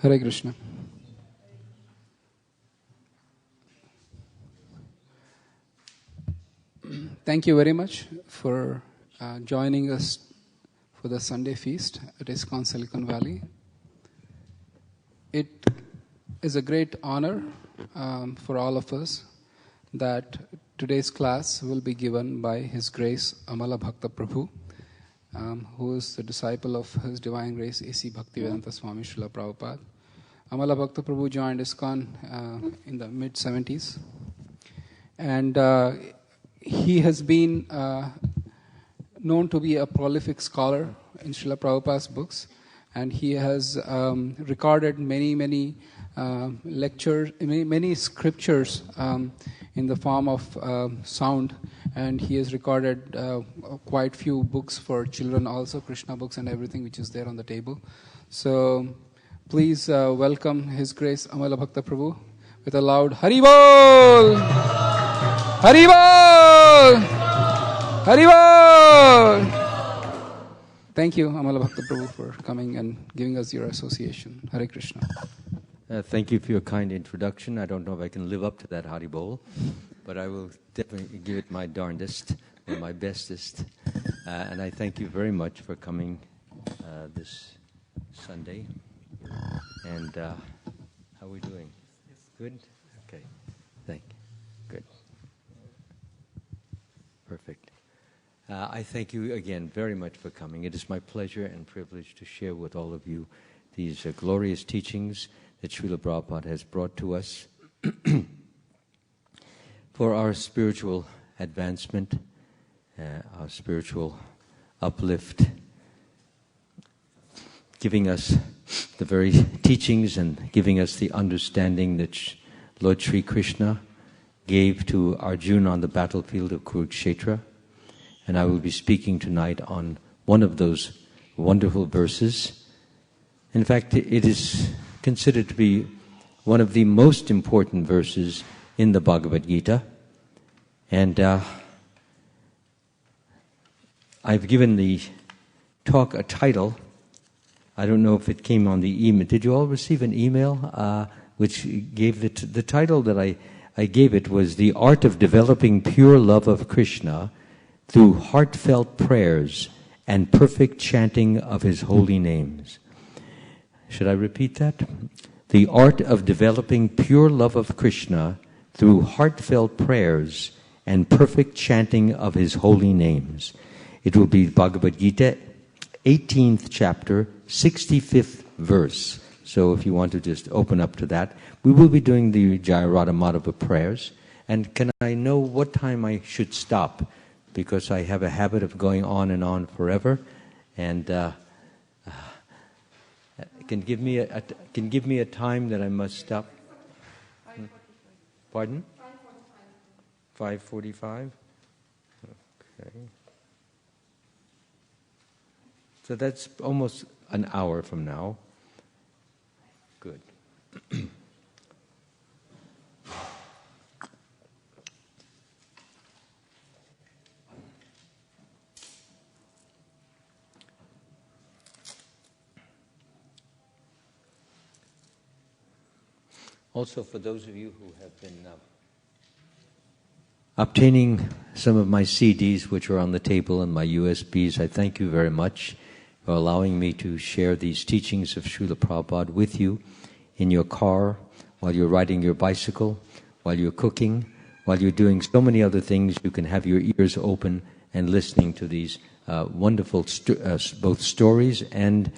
Hare Krishna. Thank you very much for joining us for the Sunday feast at ISKCON Silicon Valley. It is a great honor for all of us that today's class will be given by His Grace Amala Bhakta Prabhu, who is the disciple of His Divine Grace A.C. Bhaktivedanta Swami Srila Prabhupada. Amala Bhakta Prabhu joined ISKCON in the mid-70s. And he has been known to be a prolific scholar in Srila Prabhupada's books. And he has recorded many lectures, many scriptures in the form of sound. And he has recorded quite few books for children also, Krishna books and everything which is there on the table. So please welcome His Grace Amala Bhakta Prabhu with a loud Hari Bol! Hari Bol! Hari Bol! Thank you, Amala Bhakta Prabhu, for coming and giving us your association. Hare Krishna. Thank you for your kind introduction. I don't know if I can live up to that Hari Bol, but I will definitely give it my darndest or my bestest. And I thank you very much for coming this Sunday. And how are we doing? Good? Okay. Thank you. Good. Perfect. I thank you again very much for coming. It is my pleasure and privilege to share with all of you these glorious teachings that Srila Prabhupada has brought to us for our spiritual advancement, our spiritual uplift, giving us the very teachings and giving us the understanding that Lord Sri Krishna gave to Arjuna on the battlefield of Kurukshetra. And I will be speaking tonight on one of those wonderful verses. In fact, it is considered to be one of the most important verses in the Bhagavad Gita. And I've given the talk a title. I don't know if it came on the email. Did you all receive an email which gave it? The title that I gave it was The Art of Developing Pure Love of Krishna Through Heartfelt Prayers and Perfect Chanting of His Holy Names. Should I repeat that? The Art of Developing Pure Love of Krishna Through Heartfelt Prayers and Perfect Chanting of His Holy Names. It will be Bhagavad Gita, 18th chapter, 65th verse. So if you want to just open up to that. We will be doing the Jaya Radha Madhava prayers. And can I know what time I should stop? Because I have a habit of going on and on forever. And can give me a time that I must stop? 5:45. Pardon? 5:45. Okay. So that's almost an hour from now. Good. Also, for those of you who have been obtaining some of my CDs which are on the table and my USBs, I thank you very much for allowing me to share these teachings of Srila Prabhupada with you in your car, while you're riding your bicycle, while you're cooking, while you're doing so many other things. You can have your ears open and listening to these wonderful both stories and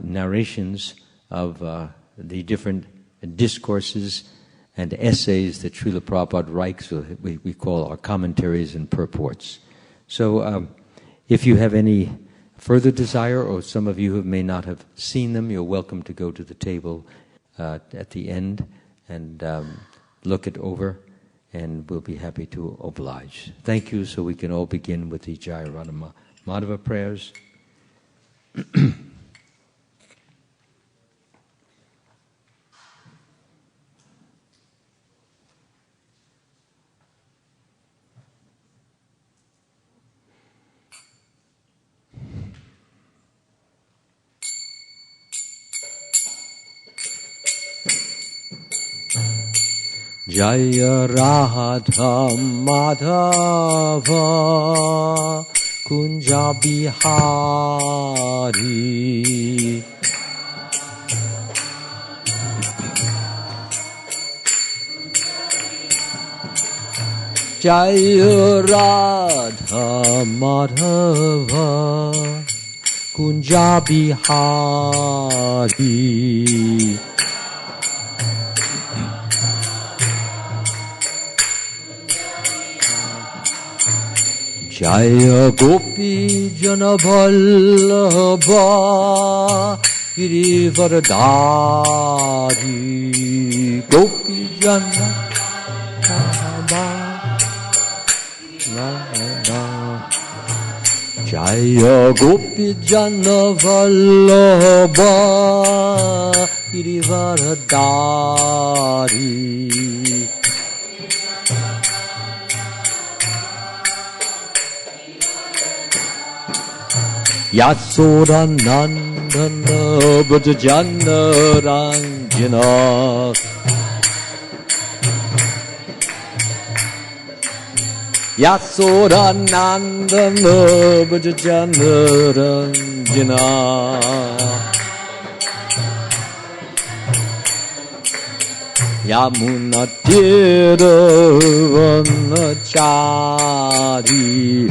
narrations of the different discourses and essays that Srila Prabhupada writes, we call our commentaries and purports. So if you have any further desire, or some of you who may not have seen them, you're welcome to go to the table at the end and look it over, and we'll be happy to oblige. Thank you, so we can all begin with the Jaya Radha Madhava prayers. Jaya Radha Madhava Kunja Bihari Jaya Radha Madhava Kunja Bihari Jaya Gopi Jana Vallabha Girivardhari Gopi Jana Jaya Gopi Jana Vallabha Girivardhari Yasoda Nandana Bhajana Ranjana Yasoda Nandana Bhajana Ranjana Yamuna Tiravanachari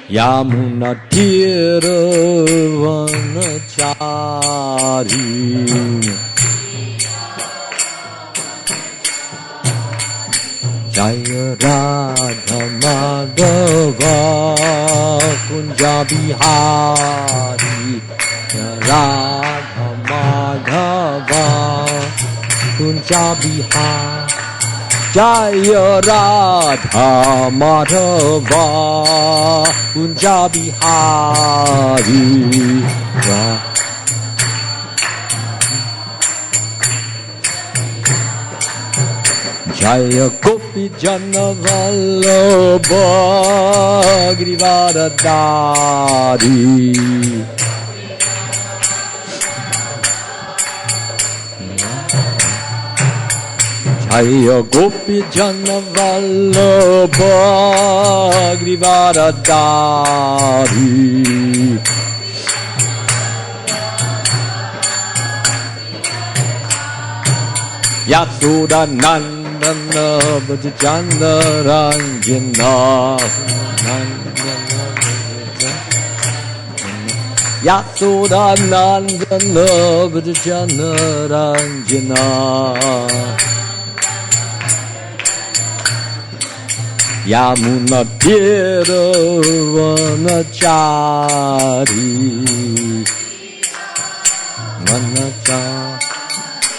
Yamuna Tiravanachari Jaya Radha Madhava Kunja Bihari Jaya Radha Madhava Kunja Bihari Jaya Radha Madhava Kunja Bihari Jaya Gopi Jana Vallabha Girivardhari Jaya Gopi Jana Vallabha Girivardhari Yasoda Nandana Bhajana Ranjana Yasoda Nandana Bhajana Ranjana Yamuna Tiravanachari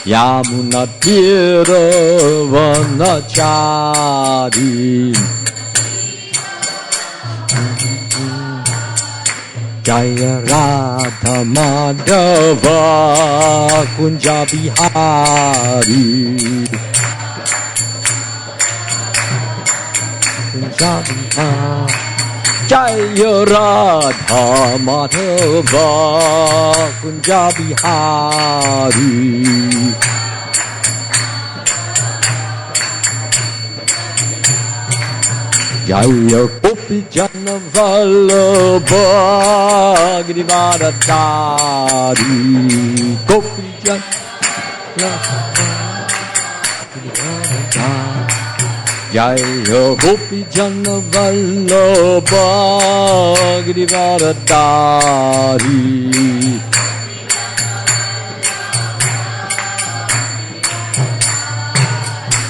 Yamuna Tiravanachari Jaya Radha Madhava Kunja Bihari Jaya Radha Madhava Kunja Bihari Jaya Gopi Jana Vallabha Girivardhari Gopi Jana Jaya Gopi Jana Vallabha Girivardhari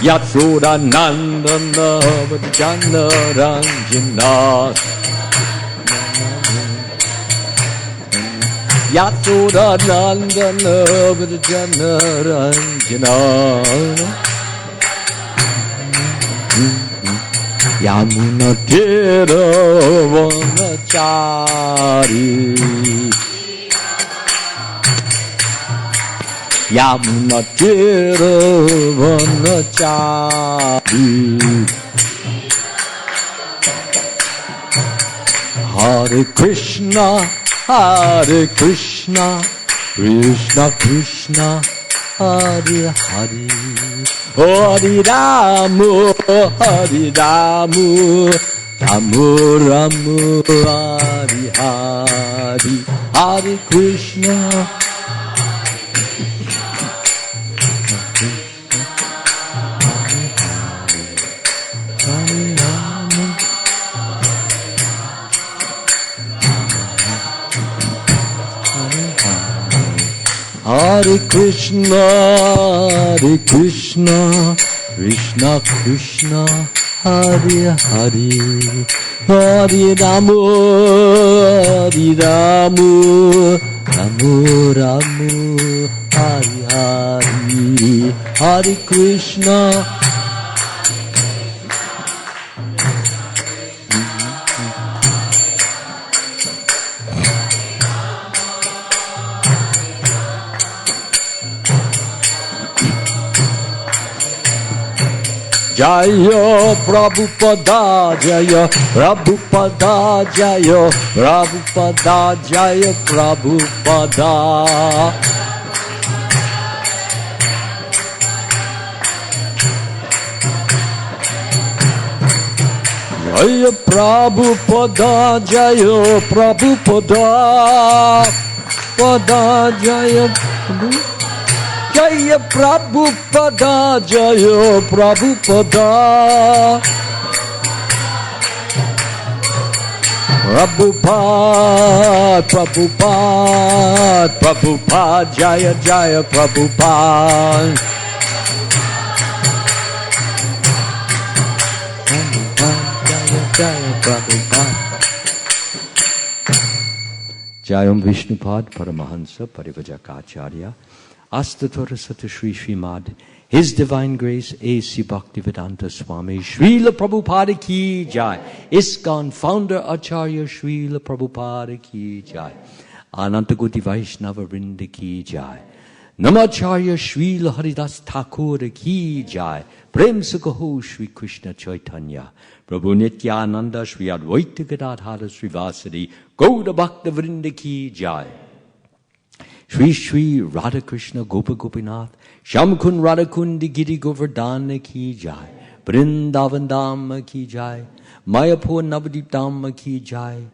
Yasoda Nandana Bhajana Ranjana Yasoda Nandana Bhajana Ranjana Yamuna Tiravanachari Yamuna Tiravanachari Hare Krishna, Krishna Krishna, Hare Hare Hare Ramu, Ramu Ramu, Hare Hare Hare Krishna Hare Krishna, Krishna Krishna, Hare Hare, Hare Ramu, Ramu Ramu, Hare Hare, Hare Krishna. Jaya Prabhupada, Jaya Prabhupada, Jaya Prabhupada, Jaya Prabhupada. Jaya Prabhupada, Jaya Prabhupada, Pada Jaya Prabhupada. Jaya Prabhupada, Jaya Prabhupada, Prabhupada, Prabhupada, Prabhupada, Jaya Jaya Prabhupada. Jaya Jaya Prabhupada. Jayam Vishnupad Paramahansa Parivajakacharya Astatora Sata Shri Srimad, His Divine Grace A.C. Bhaktivedanta Swami, Srila Prabhupada Ki Jai, ISKCON Founder Acharya Srila Prabhupada Ki Jai, Anantagoti Vaishnava Vrinda Ki Jai, Namacharya Srila Haridas Thakur Ki Jai, Prem Sukho Shri Krishna Chaitanya, Prabhu Nityananda Shri Advaita Gadadhara Srivasadi, Gauda Bhakta Vrinda Ki Jai, Shri Shri Radha Krishna Gopa Gopinath, Shamkun Radha Kundi Giri Govardhana Ki Jai, Vrindavan Dhamma Ki Jai, Mayapur Navadip Dhamma Ki Jai,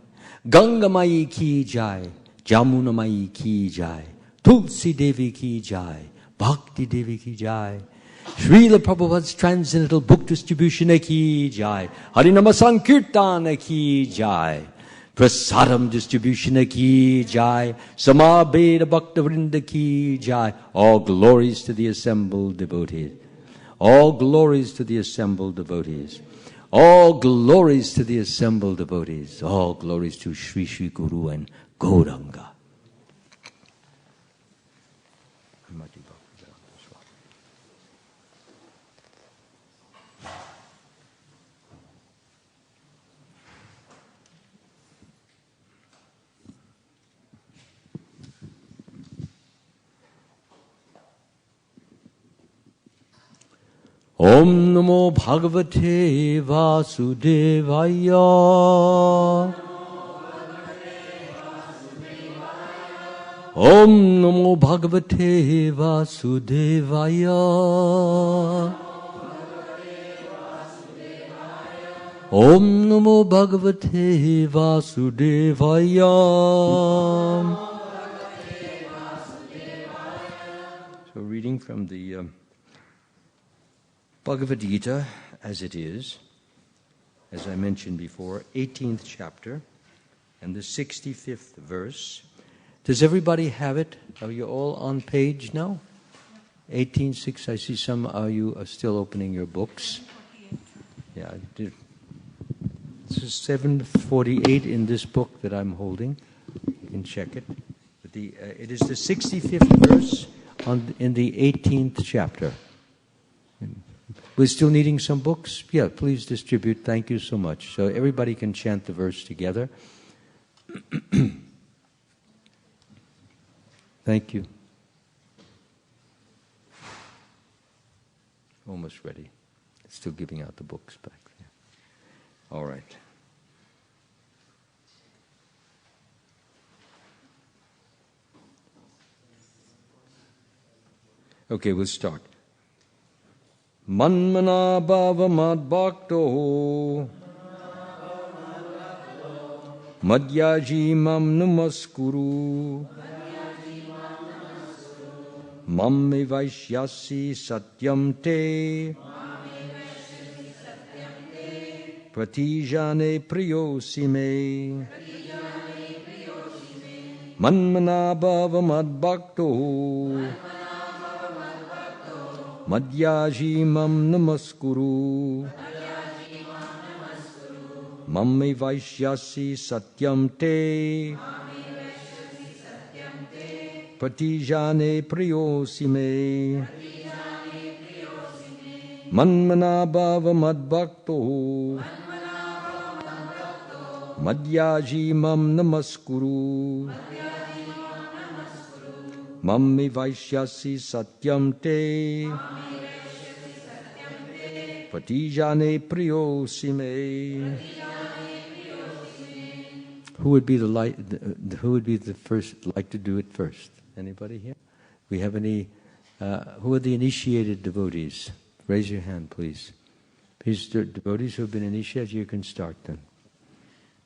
Ganga Mai Ki Jai, Jamuna Mai Ki Jai, Tulsi Devi Ki Jai, Bhakti Devi Ki Jai, Srila Prabhupada's Transcendental Book Distribution Ki Jai, Harinama Sankirtana Ki Jai, Prasadam Distribution Ki Jai, Samabeda Bhakta Vrinda Ki Jai. All glories to the assembled devotees. All glories to the assembled devotees. All glories to the assembled devotees. All glories to Sri Sri Guru and Gauranga. Om Namo Bhagavate Vasudevaya. Om Namo Bhagavate Vasudevaya. Om Namo Bhagavate Vasudevaya. So reading from the Bhagavad Gita, as it is, as I mentioned before, 18th chapter and the 65th verse. Does everybody have it? Are you all on page now? 18:6. I see some of you are still opening your books. Yeah, I did. This is 748 in this book that I'm holding. You can check it. But it is the 65th verse in the 18th chapter. We're still needing some books? Yeah, please distribute. Thank you so much. So everybody can chant the verse together. Thank you. Almost ready. Still giving out the books back there. All right. Okay, we'll start. Manmana bhava mad bhakto madhyaji mam namaskuru mam me vaishyasi satyam te pratijane priyosi me manmana bhava mad bhakto madhyaji mam namaskuru mam me vaishyasi satyam te pratijane priyosi me manmana bhava mad bhakto madhyaji mam namaskuru mam me vaishyasi satyam te pratijane priyosi me. Who would be the first like to do it first? Anybody here? We have any? Who are the initiated devotees? Raise your hand, please. Please, devotees who have been initiated, you can start then.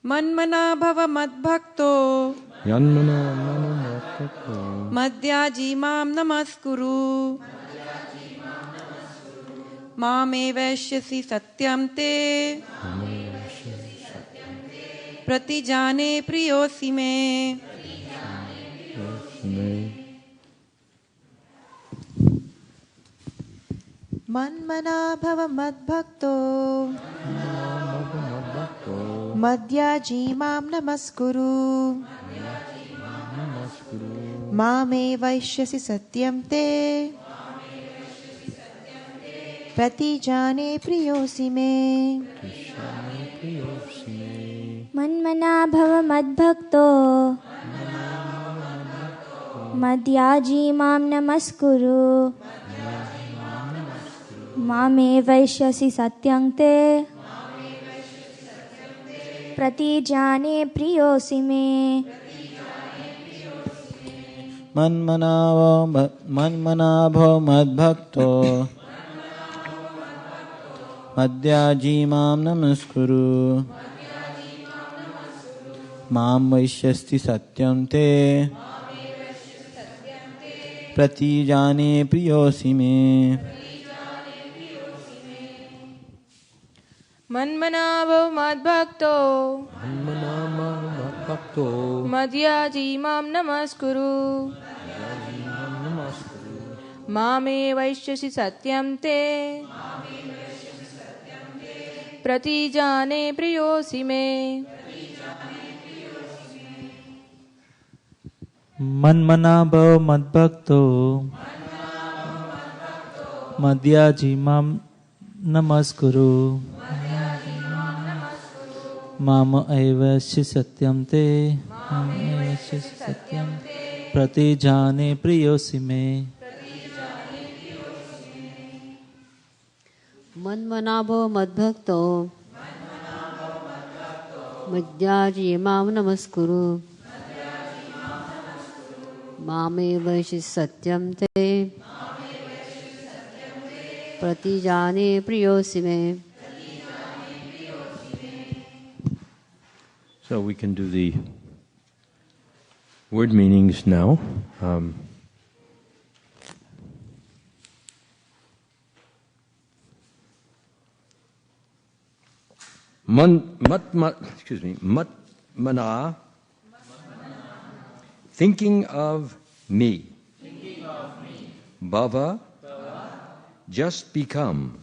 Manmana bhava madbhakto Yanmana manu bhakto madhyaji mam namaskuru mame vaishyasi satyam te pratijane priyosi me. Manmana bhava madbhakto madhyaji mam namaskuru mame vaishyasi satyam te pratijane priyosi me. Manmana bhava madbhakto madhyaji mam namaskuru mame vaishyasi satyam te pratijane priyosi me. Manmana bhava madbhakto madhyaji mam namaskuru mam vaishyasti satyam te pratijane priyosi me. Manmana bhava madbhakto madhyaji mam namaskuru mame vaishyasi satyam te pratijane priyosi me. Manmana bhava madbhakto madhyaji mam namaskuru mama evasya satyam te pratijane priyosi me. Manmana bhava madbhakto madhyaji mam namaskuru mame vaishyasi satyam te pratijane priyosi me. So we can do the word meanings now. Matmana, thinking of me. Bhava, just become.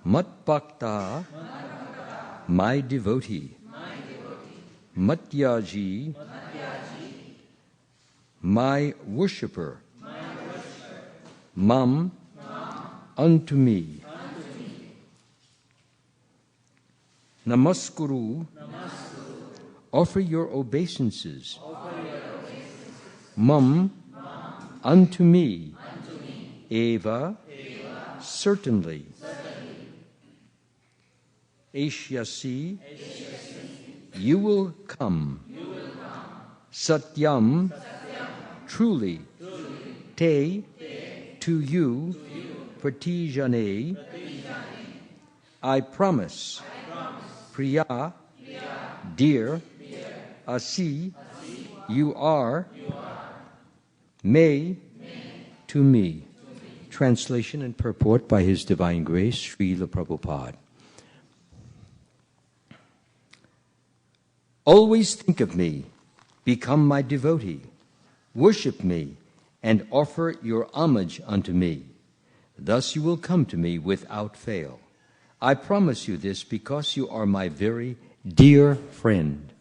Matbhakta, my devotee. Madhyaji, my worshipper. Mam, unto me. Namaskuru. Offer your obeisances. Mum. Unto me. Eva. Certainly. Eshyasi. You will come. Satyam. Truly. Te. To you. Pratijane. I promise. Priya. Dear. Asi. You are. May. To me. Translation and purport by His Divine Grace, Srila Prabhupada. Always think of me, become my devotee, worship me, and offer your homage unto me. Thus you will come to me without fail. I promise you this because you are my very dear friend.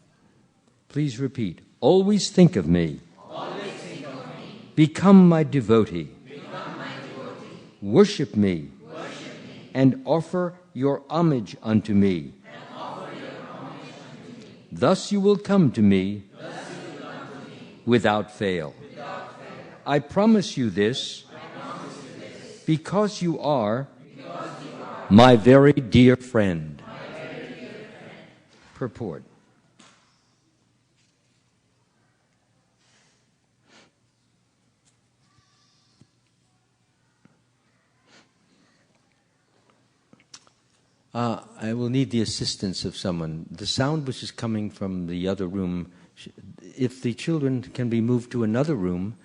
Please repeat. Always think of me. Always think of me. Become my devotee. Become my devotee. Worship me. Worship me. And offer your homage unto me. And offer your homage unto me. Thus you will come to me. Thus you will come to me. Without fail. Without fail. I promise you this. I promise you this. Because you are. My very dear friend. My very dear friend. Purport. I will need the assistance of someone. The sound which is coming from the other room, if the children can be moved to another room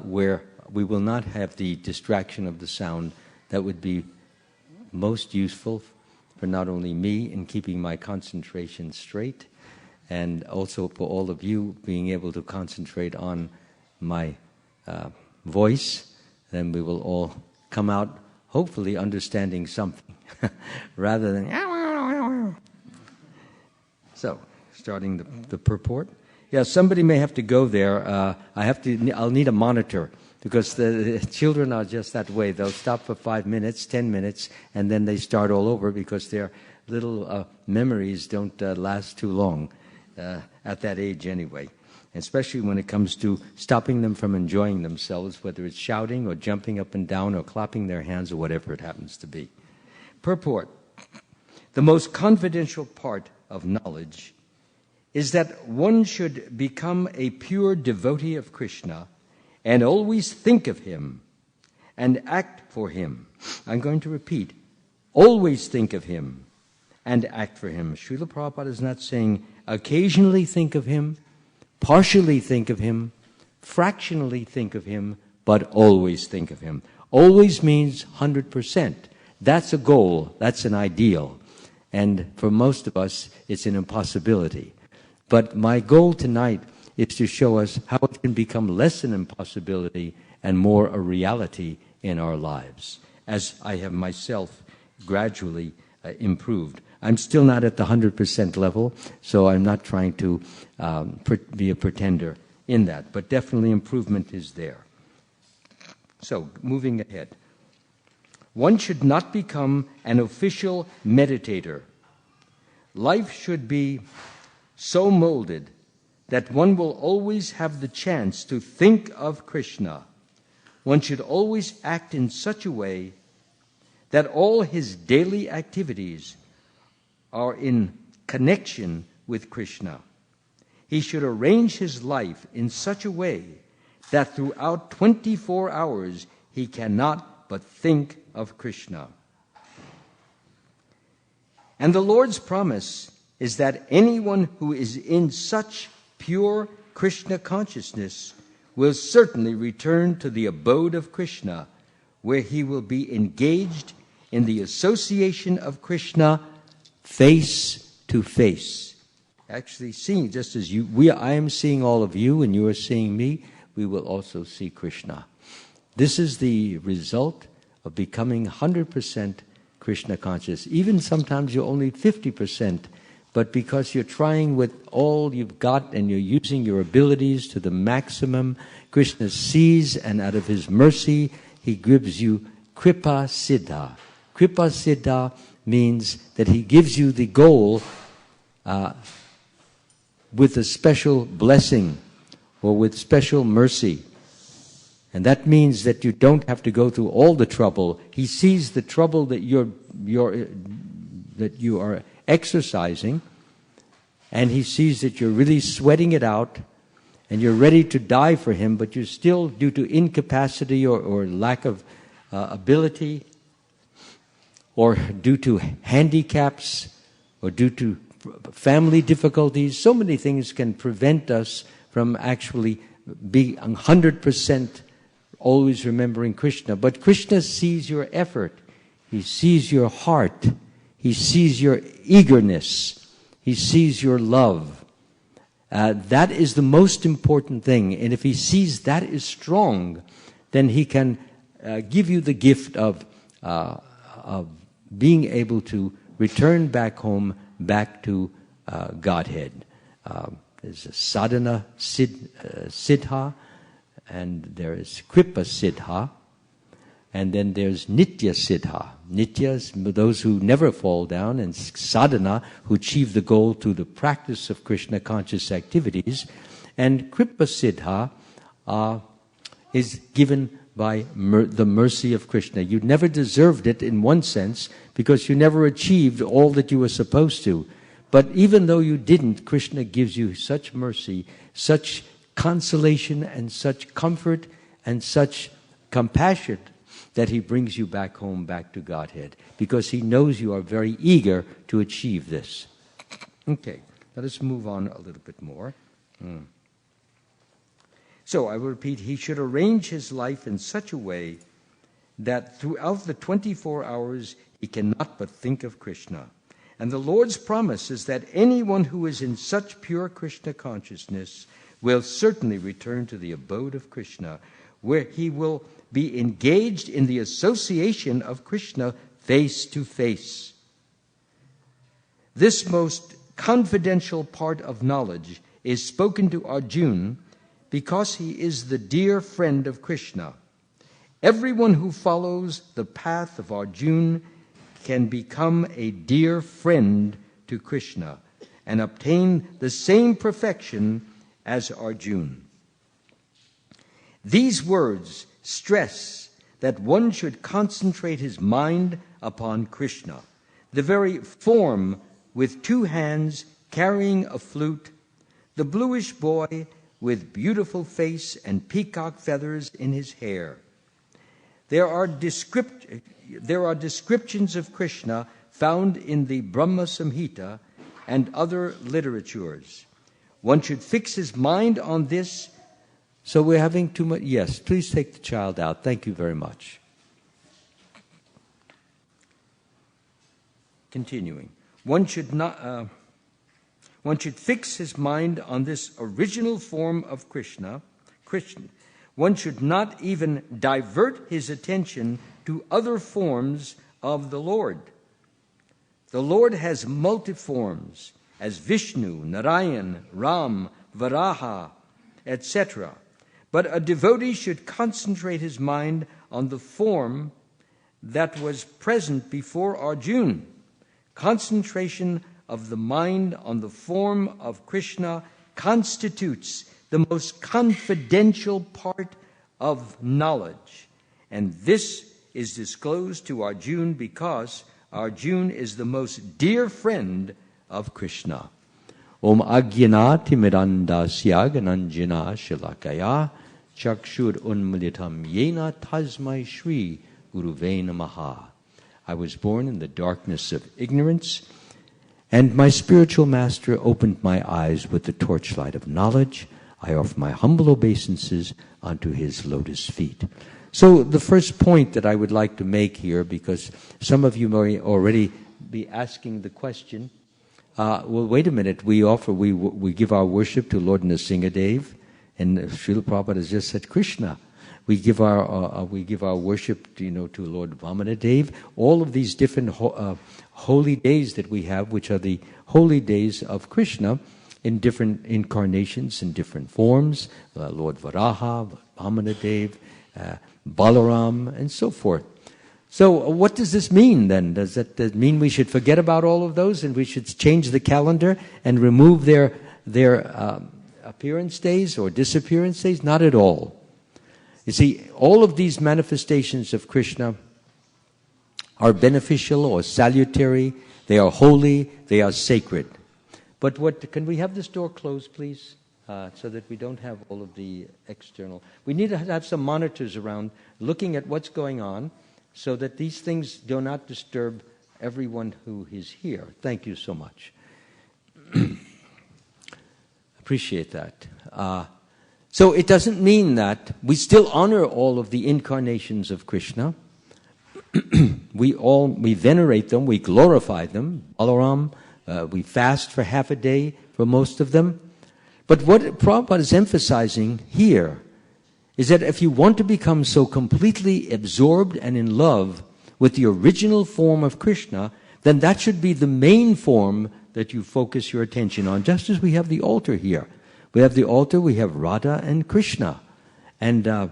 where we will not have the distraction of the sound, that would be most useful for not only me in keeping my concentration straight, and also for all of you being able to concentrate on my voice. Then we will all come out hopefully understanding something rather than so starting the purport. Yeah, somebody may have to go there. I'll need a monitor because the children are just that way. They'll stop for 5 minutes, 10 minutes, and then they start all over because their little memories don't last too long at that age anyway. Especially when it comes to stopping them from enjoying themselves, whether it's shouting or jumping up and down or clapping their hands or whatever it happens to be. Purport. The most confidential part of knowledge is that one should become a pure devotee of Krishna and always think of Him and act for Him. I'm going to repeat. Always think of Him and act for Him. Srila Prabhupada is not saying occasionally think of Him, partially think of Him, fractionally think of Him, but always think of Him. Always means 100%. That's a goal. That's an ideal. And for most of us, it's an impossibility. But my goal tonight is to show us how it can become less an impossibility and more a reality in our lives, as I have myself gradually improved. I'm still not at the 100% level, so I'm not trying to be a pretender in that, but definitely improvement is there. So, moving ahead. One should not become an official meditator. Life should be so molded that one will always have the chance to think of Krishna. One should always act in such a way that all his daily activities are in connection with Krishna. He should arrange his life in such a way that throughout 24 hours he cannot but think of Krishna. And the Lord's promise is that anyone who is in such pure Krishna consciousness will certainly return to the abode of Krishna, where he will be engaged in the association of Krishna face to face. Actually seeing, just as I am seeing all of you and you are seeing me, we will also see Krishna. This is the result of becoming 100% Krishna conscious. Even sometimes you're only 50%, but because you're trying with all you've got and you're using your abilities to the maximum, Krishna sees, and out of his mercy, he gives you Kripa Siddha. Kripa Siddha means that he gives you the goal with a special blessing or with special mercy. And that means that you don't have to go through all the trouble. He sees the trouble that you are exercising, and he sees that you're really sweating it out, and you're ready to die for him, but you're still, due to incapacity or lack of ability, or due to handicaps, or due to family difficulties. So many things can prevent us from actually being 100% always remembering Krishna. But Krishna sees your effort. He sees your heart. He sees your eagerness. He sees your love. That is the most important thing. And if he sees that is strong, then he can give you the gift of being able to return back home, back to Godhead. There's a sadhana siddha, and there is kripa siddha, and then there's nitya siddha. Nitya is those who never fall down, and sadhana, who achieve the goal through the practice of Krishna conscious activities. And kripa siddha is given by the mercy of Krishna. You never deserved it in one sense, because you never achieved all that you were supposed to. But even though you didn't, Krishna gives you such mercy, such consolation and such comfort and such compassion that he brings you back home, back to Godhead, because he knows you are very eager to achieve this. Okay, let us move on a little bit more. So I will repeat, he should arrange his life in such a way that throughout the 24 hours he cannot but think of Krishna. And the Lord's promise is that anyone who is in such pure Krishna consciousness will certainly return to the abode of Krishna, where he will be engaged in the association of Krishna face to face. This most confidential part of knowledge is spoken to Arjuna because he is the dear friend of Krishna. Everyone who follows the path of Arjuna can become a dear friend to Krishna and obtain the same perfection as Arjuna. These words stress that one should concentrate his mind upon Krishna, the very form with two hands carrying a flute, the bluish boy with beautiful face and peacock feathers in his hair. There are descriptions of Krishna found in the Brahma Samhita and other literatures. One should fix his mind on this. So we're having too much. Yes, please take the child out. Thank you very much. Continuing. One should fix his mind on this original form of Krishna. One should not even divert his attention to other forms of the Lord. The Lord has multiforms, as Vishnu, Narayan, Ram, Varaha, etc. But a devotee should concentrate his mind on the form that was present before Arjuna. Concentration of the mind on the form of Krishna constitutes the most confidential part of knowledge. And this is disclosed to Arjuna because Arjuna is the most dear friend of Krishna. Om Agyana Timirandasya Gananjana Shilakaya Chakshur Unmilitam Yena Tasmai Shri Guruve Namaha. I was born in the darkness of ignorance, and my spiritual master opened my eyes with the torchlight of knowledge. I offer my humble obeisances unto his lotus feet. So the first point that I would like to make here, because some of you may already be asking the question, well, wait a minute, we give our worship to Lord Nrsingadev, and Srila Prabhupada has just said Krishna. We give our worship, to Lord Vamanadev. All of these different holy days that we have, which are the holy days of Krishna, in different incarnations, in different forms, Lord Varaha, Vamanadev, Balaram, and so forth. So what does this mean then? Does that mean we should forget about all of those and we should change the calendar and remove their appearance days or disappearance days? Not at all. You see, all of these manifestations of Krishna are beneficial or salutary. They are holy. They are sacred. But can we have this door closed, please? So that we don't have all of the external. We need to have some monitors around looking at what's going on so that these things do not disturb everyone who is here. Thank you so much. Appreciate that. So it doesn't mean that we still honor all of the incarnations of Krishna. We venerate them, we glorify them. Balaram, we fast for half a day for most of them. But what Prabhupada is emphasizing here is that if you want to become so completely absorbed and in love with the original form of Krishna, then that should be the main form that you focus your attention on, just as we have the altar here. We have the altar, we have Radha and Krishna. And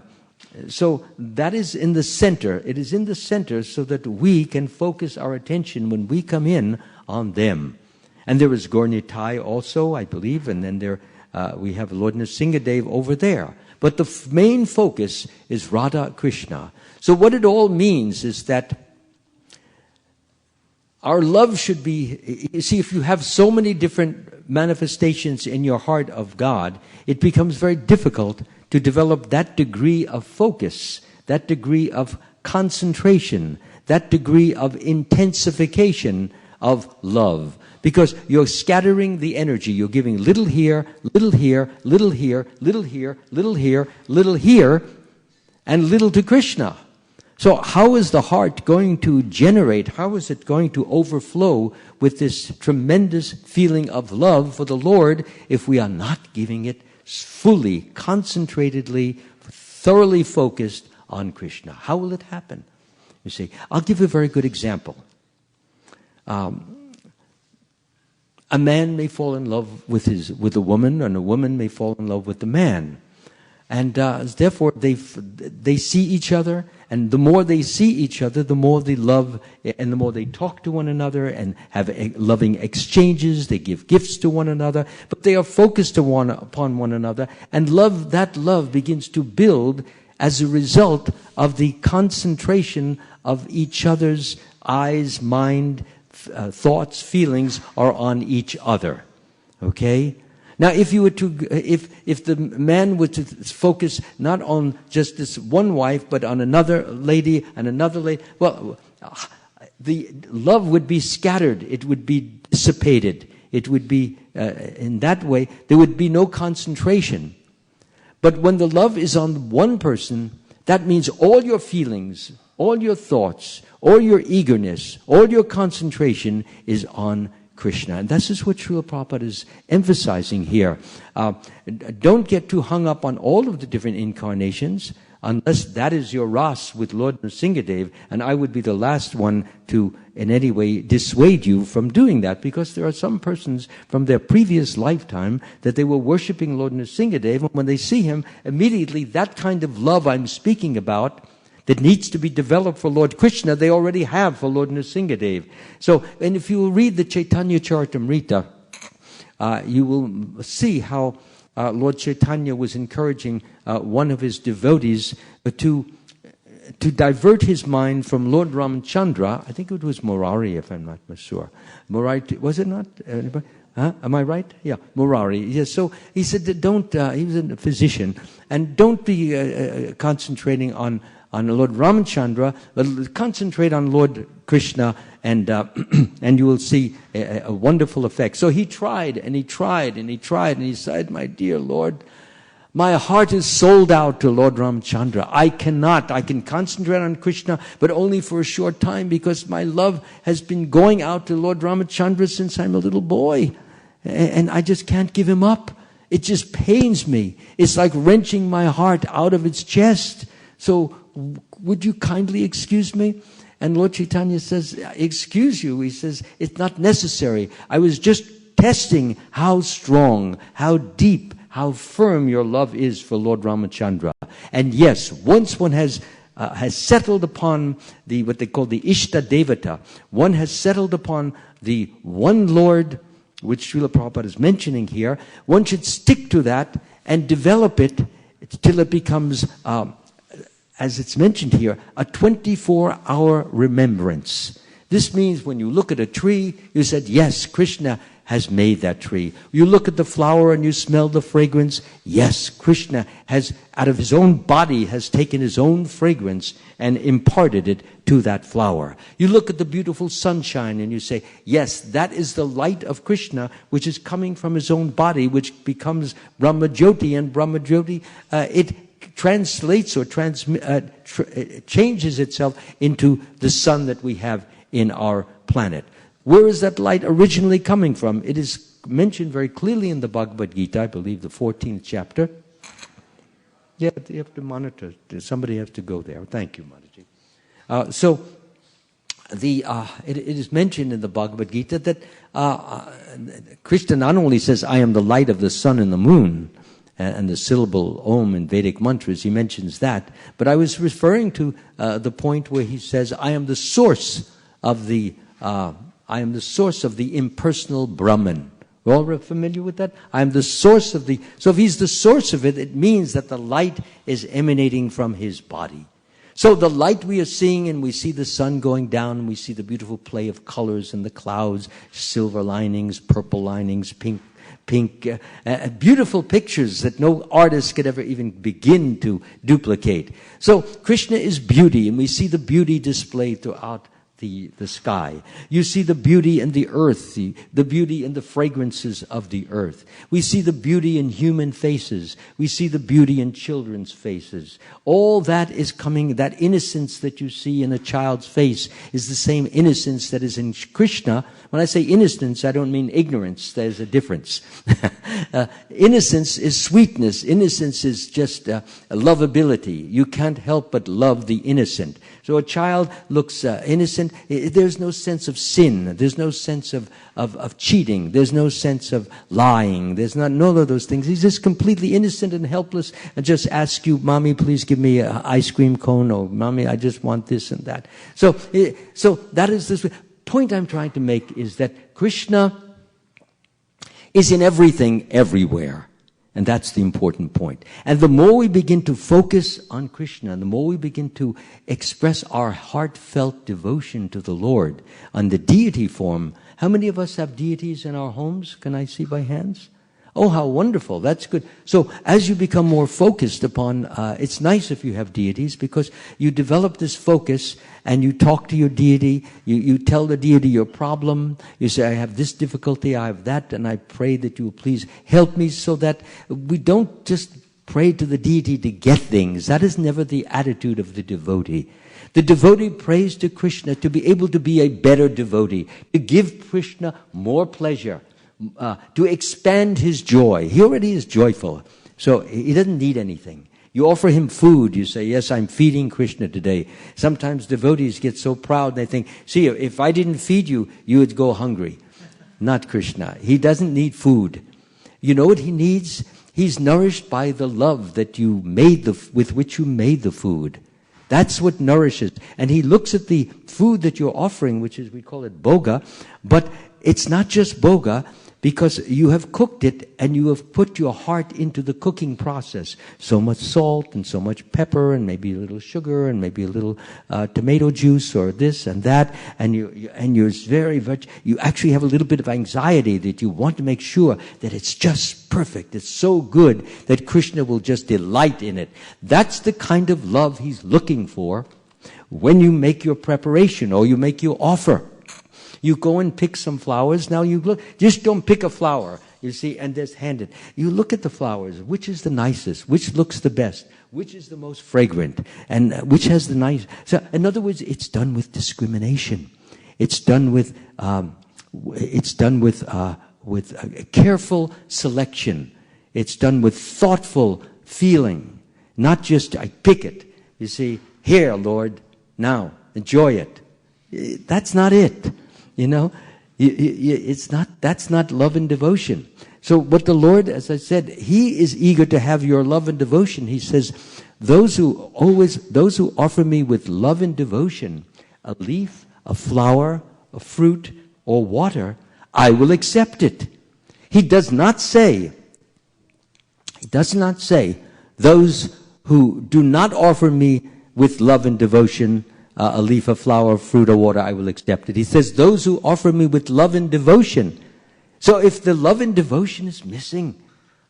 so that is in the center. It is in the center so that we can focus our attention when we come in on them. And there is Gaur Nitai also, I believe, and then we have Lord Nrsingadev over there. But the main focus is Radha Krishna. So what it all means is that our love should be, you see, if you have so many different manifestations in your heart of God, it becomes very difficult to develop that degree of focus, that degree of concentration, that degree of intensification of love. Because you're scattering the energy. You're giving little here, little here, little here, little here, little here, little here, and little to Krishna. So how is the heart going to generate, how is it going to overflow with this tremendous feeling of love for the Lord if we are not giving it fully, concentratedly, thoroughly focused on Krishna? How will it happen? You see, I'll give you a very good example. A man may fall in love with a woman, and a woman may fall in love with the man. And therefore, they see each other, and the more they see each other, the more they love, and the more they talk to one another and have loving exchanges. They give gifts to one another, but they are focused upon one another, and that love begins to build as a result of the concentration of each other's eyes, mind, thoughts, feelings are on each other. Okay? Now, if the man were to focus not on just this one wife, but on another lady and another lady, well, the love would be scattered. It would be dissipated. It would be, in that way, there would be no concentration. But when the love is on one person, that means all your feelings, all your thoughts, all your eagerness, all your concentration is on Krishna. And this is what Srila Prabhupada is emphasizing here. Don't get too hung up on all of the different incarnations, unless that is your ras with Lord Nrsingadev, and I would be the last one to in any way dissuade you from doing that, because there are some persons from their previous lifetime that they were worshipping Lord Nrsingadev, and when they see him, immediately that kind of love I'm speaking about that needs to be developed for Lord Krishna, they already have for Lord Nrsingadev. So, and if you read the Chaitanya Charitamrita, you will see how Lord Chaitanya was encouraging one of his devotees to divert his mind from Lord Ramchandra. I think it was Murari, if I'm not sure. Murari, was it not? Anybody? Am I right? Yeah, Murari. Yes. So he said that he was a physician, and don't be concentrating on Lord Ramchandra, but concentrate on Lord Krishna, and you will see a wonderful effect. So he tried, and he tried, and he tried, and he said, "My dear Lord, my heart is sold out to Lord Ramchandra. I can concentrate on Krishna, but only for a short time, because my love has been going out to Lord Ramchandra since I'm a little boy, and I just can't give him up. It just pains me. It's like wrenching my heart out of its chest. So would you kindly excuse me?" And Lord Chaitanya says, "Excuse you?" He says, "It's not necessary. I was just testing how strong, how deep, how firm your love is for Lord Ramachandra. And yes, once one has has settled upon what they call the Ishta Devata. One has settled upon the one Lord, which Srila Prabhupada is mentioning here. One should stick to that and develop it till it becomes, as it's mentioned here, a 24-hour remembrance. This means when you look at a tree, you said, yes, Krishna has made that tree. You look at the flower and you smell the fragrance. Yes, Krishna has, out of his own body, has taken his own fragrance and imparted it to that flower. You look at the beautiful sunshine and you say, yes, that is the light of Krishna, which is coming from his own body, which becomes Brahmajyoti, and Brahmajyoti, it translates or changes itself into the sun that we have in our planet. Where is that light originally coming from? It is mentioned very clearly in the Bhagavad Gita, I believe the 14th chapter. Yeah, you have to monitor. Somebody has to go there. Thank you, Mataji. It is mentioned in the Bhagavad Gita that Krishna not only says, I am the light of the sun and the moon, and the syllable Om in Vedic mantras, he mentions that. But I was referring to the point where he says, I am the source of the impersonal Brahman. We're all familiar with that? I am the source of the... So if he's the source of it, it means that the light is emanating from his body. So the light we are seeing, and we see the sun going down, and we see the beautiful play of colors in the clouds, silver linings, purple linings, pink, beautiful pictures that no artist could ever even begin to duplicate. So Krishna is beauty, and we see the beauty displayed throughout the sky. You see the beauty in the earth, the beauty in the fragrances of the earth. We see the beauty in human faces. We see the beauty in children's faces. All that is coming, that innocence that you see in a child's face is the same innocence that is in Krishna. When I say innocence, I don't mean ignorance. There's a difference. Innocence is sweetness. Innocence is just lovability. You can't help but love the innocent. So a child looks innocent. There's no sense of sin. There's no sense of cheating. There's no sense of lying. There's none of those things. He's just completely innocent and helpless and just asks you, Mommy, please give me an ice cream cone, or Mommy, I just want this and that. So that is this point I'm trying to make, is that Krishna is in everything, everywhere. And that's the important point. And the more we begin to focus on Krishna, the more we begin to express our heartfelt devotion to the Lord on the deity form. How many of us have deities in our homes? Can I see by hands? Oh, how wonderful. That's good. So as you become more focused upon, it's nice if you have deities, because you develop this focus and you talk to your deity. You tell the deity your problem. You say, I have this difficulty, I have that, and I pray that you will please help me, so that we don't just pray to the deity to get things. That is never the attitude of the devotee. The devotee prays to Krishna to be able to be a better devotee, to give Krishna more pleasure, to expand his joy. He already is joyful, so he doesn't need anything. You offer him food, you say, yes, I'm feeding Krishna today. Sometimes devotees get so proud, they think, see, if I didn't feed you, you would go hungry. Not Krishna. He doesn't need food. You know what he needs? He's nourished by the love that you made with which you made the food. That's what nourishes. And he looks at the food that you're offering, which is, we call it bhoga, but it's not just bhoga, because you have cooked it and you have put your heart into the cooking process. So much salt and so much pepper and maybe a little sugar and maybe a little tomato juice or this and that. And you're you actually have a little bit of anxiety that you want to make sure that it's just perfect. It's so good that Krishna will just delight in it. That's the kind of love he's looking for when you make your preparation or you make your offer. You go and pick some flowers. Now you look, just don't pick a flower, you see, and just hand it. You look at the flowers. Which is the nicest? Which looks the best? Which is the most fragrant? And which has the nice? So, in other words, it's done with discrimination. It's done with careful selection. It's done with thoughtful feeling. Not just, I pick it. You see, here, Lord, now, enjoy it. That's not it. You know, that's not love and devotion. So what the Lord, as I said, He is eager to have your love and devotion. He says, those who offer me with love and devotion a leaf, a flower, a fruit, or water, I will accept it. He does not say, those who do not offer me with love and devotion a leaf, a flower, fruit, or water, I will accept it. He says, those who offer me with love and devotion. So if the love and devotion is missing,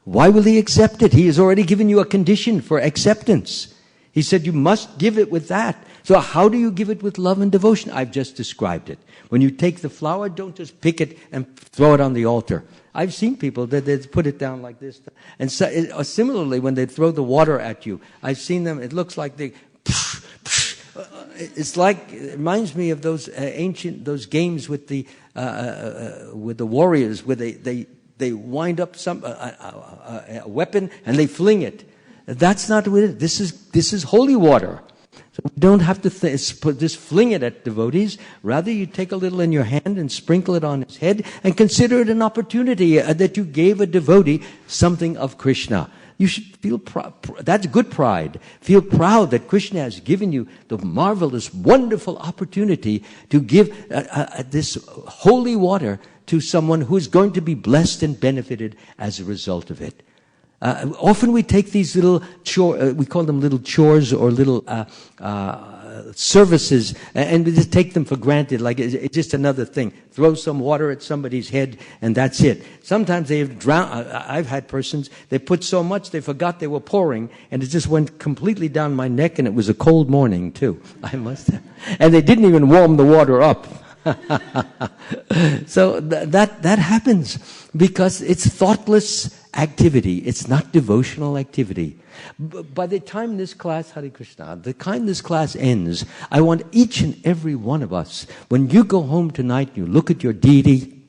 why will he accept it? He has already given you a condition for acceptance. He said you must give it with that. So how do you give it with love and devotion? I've just described it. When you take the flower, don't just pick it and throw it on the altar. I've seen people that they put it down like this. And so, similarly, when they throw the water at you, I've seen them, it looks like they... It's like, it reminds me of those those games with the warriors where they wind up a weapon and they fling it. That's not what it is. This is holy water. So we don't have to just fling it at devotees. Rather, you take a little in your hand and sprinkle it on his head and consider it an opportunity that you gave a devotee something of Krishna. You should feel proud. That's good pride. Feel proud that Krishna has given you the marvelous, wonderful opportunity to give this holy water to someone who is going to be blessed and benefited as a result of it. Often we take these little we call them little chores or little services, and we just take them for granted, like it's just another thing. Throw some water at somebody's head, and that's it. Sometimes they have drowned. I've had persons, they put so much they forgot they were pouring, and it just went completely down my neck, and it was a cold morning too. I must have. And they didn't even warm the water up. So that happens because it's thoughtless activity. It's not devotional activity. By the time this class, Hare Krishna, the time this class ends, I want each and every one of us, when you go home tonight, you look at your deity,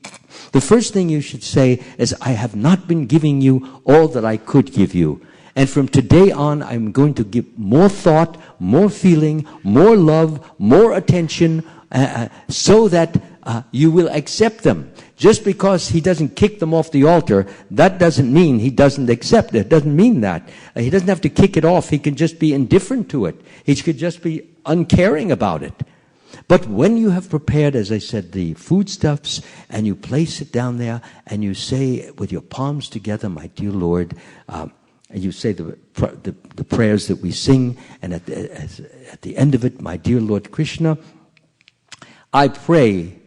the first thing you should say is, I have not been giving you all that I could give you. And from today on, I'm going to give more thought, more feeling, more love, more attention, so that you will accept them. Just because he doesn't kick them off the altar, that doesn't mean he doesn't accept it. It doesn't mean that. He doesn't have to kick it off. He can just be indifferent to it. He could just be uncaring about it. But when you have prepared, as I said, the foodstuffs, and you place it down there, and you say with your palms together, my dear Lord, and you say the prayers that we sing, and at the end of it, my dear Lord Krishna, I pray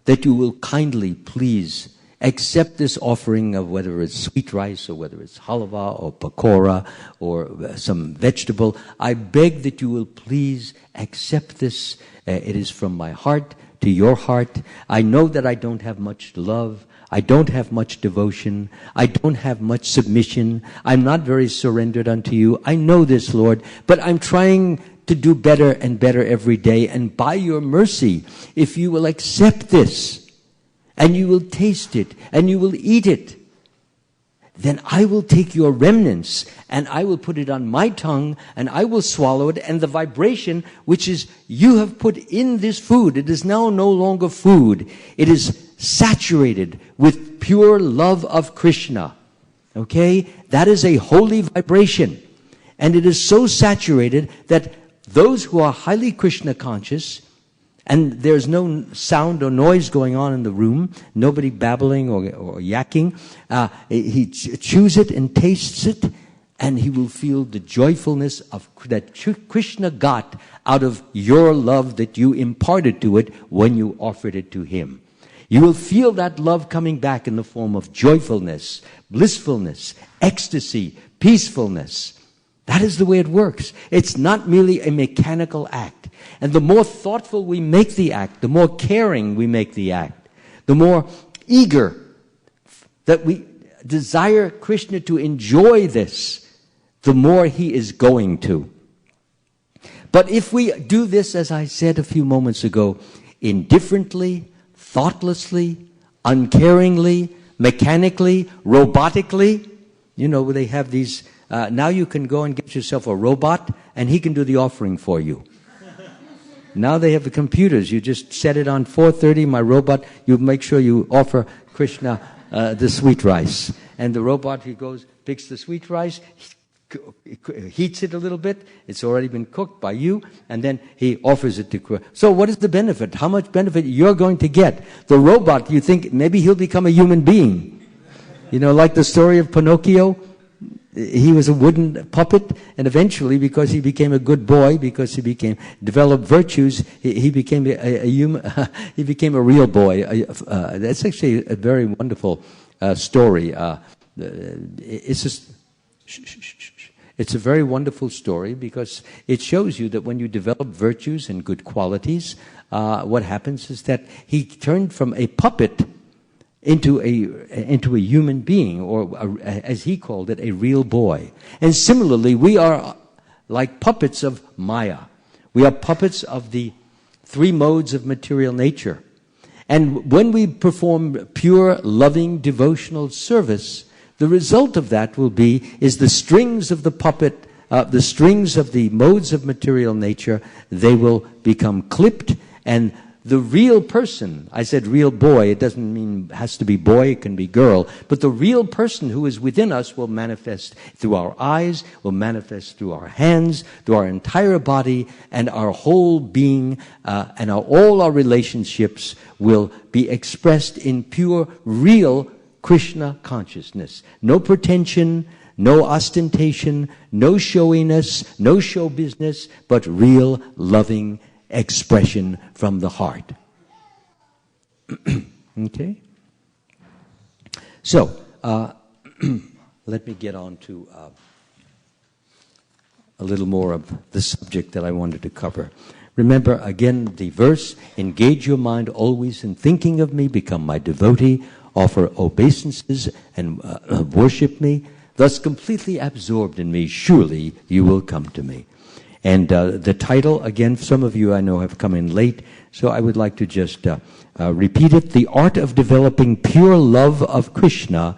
that you will kindly please accept this offering of whether it's sweet rice or whether it's halva or pakora or some vegetable. I beg that you will please accept this. It is from my heart to your heart. I know that I don't have much love. I don't have much devotion. I don't have much submission. I'm not very surrendered unto you. I know this, Lord, but I'm trying to do better and better every day. And by your mercy, if you will accept this, and you will taste it, and you will eat it, then I will take your remnants, and I will put it on my tongue, and I will swallow it, and the vibration which is you have put in this food, it is now no longer food. It is saturated with pure love of Krishna. Okay? That is a holy vibration. And it is so saturated that those who are highly Krishna conscious, and there's no sound or noise going on in the room, nobody babbling or yakking, he chews it and tastes it, and he will feel the joyfulness of that Krishna got out of your love that you imparted to it when you offered it to him. You will feel that love coming back in the form of joyfulness, blissfulness, ecstasy, peacefulness. That is the way it works. It's not merely a mechanical act. And the more thoughtful we make the act, the more caring we make the act, the more eager that we desire Krishna to enjoy this, the more he is going to. But if we do this, as I said a few moments ago, indifferently, thoughtlessly, uncaringly, mechanically, robotically, you know, they have these... now you can go and get yourself a robot, and he can do the offering for you. Now they have the computers. You just set it on 4:30, my robot, you make sure you offer Krishna the sweet rice. And the robot, he goes, picks the sweet rice, heats it a little bit. It's already been cooked by you, and then he offers it to. So what is the benefit? How much benefit you're going to get? The robot, you think maybe he'll become a human being. Like the story of Pinocchio. He was a wooden puppet, and eventually, because he became a good boy, because he developed virtues, he became a human. He became a real boy. That's actually a very wonderful story. It's a very wonderful story because it shows you that when you develop virtues and good qualities, what happens is that he turned from a puppet into a human being, or as he called it, a real boy. And similarly, we are like puppets of Maya. We are puppets of the three modes of material nature. And when we perform pure, loving, devotional service, the result of that is the strings of the puppet, the strings of the modes of material nature, they will become clipped, and the real person, I said real boy, it doesn't mean has to be boy, it can be girl, but the real person who is within us will manifest through our eyes, will manifest through our hands, through our entire body, and our whole being, and all our relationships will be expressed in pure, real Krishna consciousness. No pretension, no ostentation, no showiness, no show business, but real loving expression from the heart. Okay? So, let me get on to a little more of the subject that I wanted to cover. Remember, again, the verse, engage your mind always in thinking of me, become my devotee, offer obeisances and worship me, thus completely absorbed in me, surely you will come to me. And the title, again, some of you I know have come in late, so I would like to just repeat it. The Art of Developing Pure Love of Krishna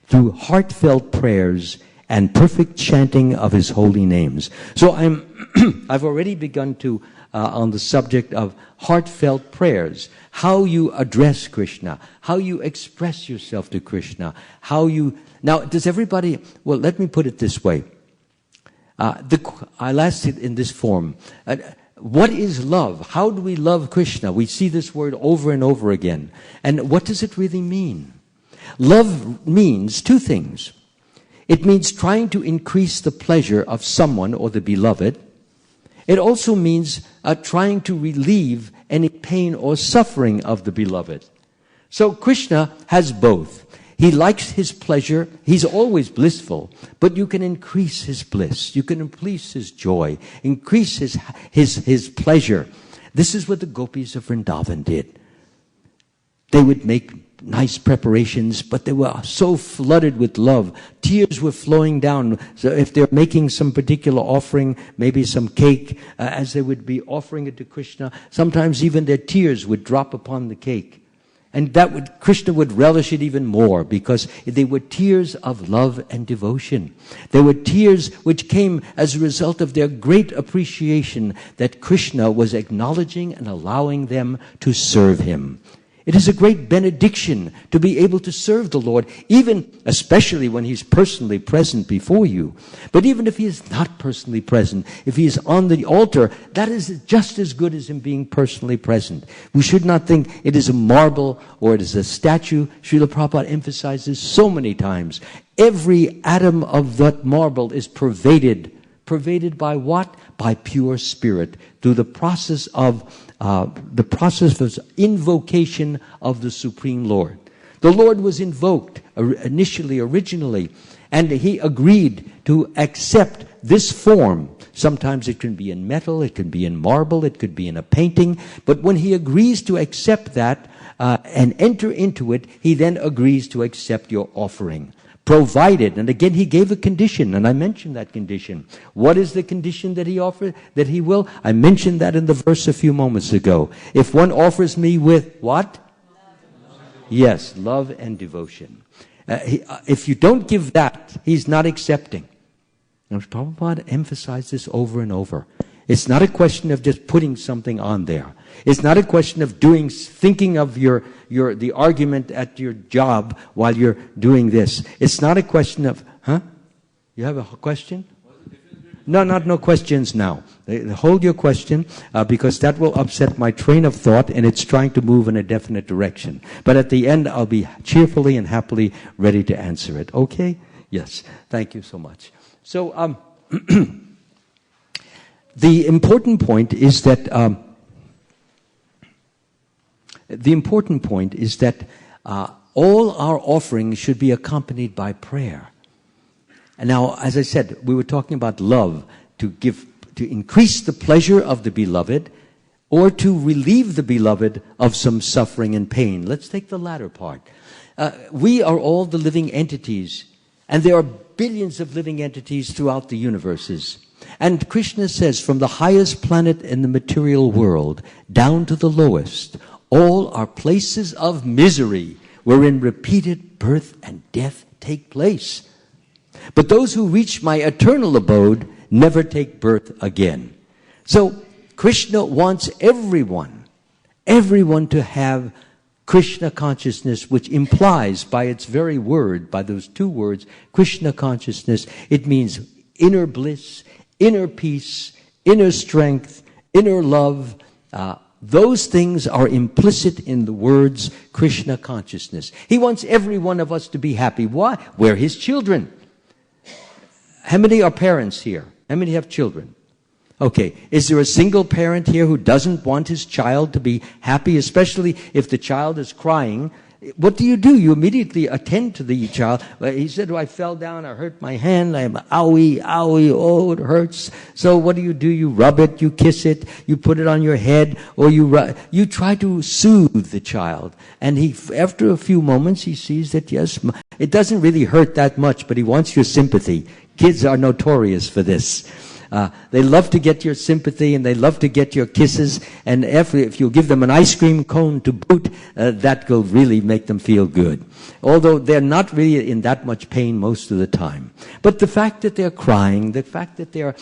Through Heartfelt Prayers and Perfect Chanting of His Holy Names. So I've already begun to, on the subject of heartfelt prayers, how you address Krishna, how you express yourself to Krishna, now does everybody, well, let me put it this way. I'll ask it in this form. What is love? How do we love Krishna? We see this word over and over again. And what does it really mean? Love means two things. It means trying to increase the pleasure of someone or the beloved. It also means trying to relieve any pain or suffering of the beloved. So Krishna has both. He likes his pleasure. He's always blissful, but you can increase his bliss. You can increase his joy, increase his pleasure. This is what the gopis of Vrindavan did. They would make nice preparations, but they were so flooded with love. Tears were flowing down. So if they're making some particular offering, maybe some cake, as they would be offering it to Krishna, sometimes even their tears would drop upon the cake. And Krishna would relish it even more because they were tears of love and devotion. They were tears which came as a result of their great appreciation that Krishna was acknowledging and allowing them to serve him. It is a great benediction to be able to serve the Lord, especially when he's personally present before you. But even if he is not personally present, if he is on the altar, that is just as good as him being personally present. We should not think it is a marble or it is a statue. Srila Prabhupada emphasizes so many times. Every atom of that marble is pervaded. Pervaded by what? By pure spirit, through the process of invocation of the Supreme Lord. The Lord was invoked originally, and he agreed to accept this form. Sometimes it can be in metal, it can be in marble, it could be in a painting, but when he agrees to accept that and enter into it, he then agrees to accept your offering. Provided, and again he gave a condition, and I mentioned that condition. What is the condition that he offered, that he will? I mentioned that in the verse a few moments ago. If one offers me with what? Yes, love and devotion. If you don't give that, he's not accepting. Now, Prabhupada emphasized this over and over. It's not a question of just putting something on there. It's not a question of thinking of the argument at your job while you're doing this. It's not a question of, You have a question? No questions now. Hold your question, because that will upset my train of thought, and it's trying to move in a definite direction. But at the end, I'll be cheerfully and happily ready to answer it. Okay? Yes. Thank you so much. So, the important point is that all our offerings should be accompanied by prayer. And now, as I said, we were talking about love, to increase the pleasure of the beloved, or to relieve the beloved of some suffering and pain. Let's take the latter part. We are all the living entities, and there are billions of living entities throughout the universes. And Krishna says, from the highest planet in the material world down to the lowest, all are places of misery, wherein repeated birth and death take place. But those who reach my eternal abode never take birth again. So Krishna wants everyone to have Krishna consciousness, which implies by its very word, by those two words, Krishna consciousness, it means inner bliss, inner peace, inner strength, inner love. Those things are implicit in the words Krishna consciousness. He wants every one of us to be happy. Why? We're His children. How many are parents here? How many have children? Okay. Is there a single parent here who doesn't want his child to be happy, especially if the child is crying? What do? You immediately attend to the child. He said, I fell down, I hurt my hand, I'm owie, oh, it hurts. So what do? You rub it, you kiss it, you put it on your head, or you try to soothe the child. And after a few moments, he sees that, yes, it doesn't really hurt that much, but he wants your sympathy. Kids are notorious for this. They love to get your sympathy, and they love to get your kisses, and if you give them an ice cream cone to boot, that will really make them feel good. Although they're not really in that much pain most of the time. But the fact that they're crying, the fact that they're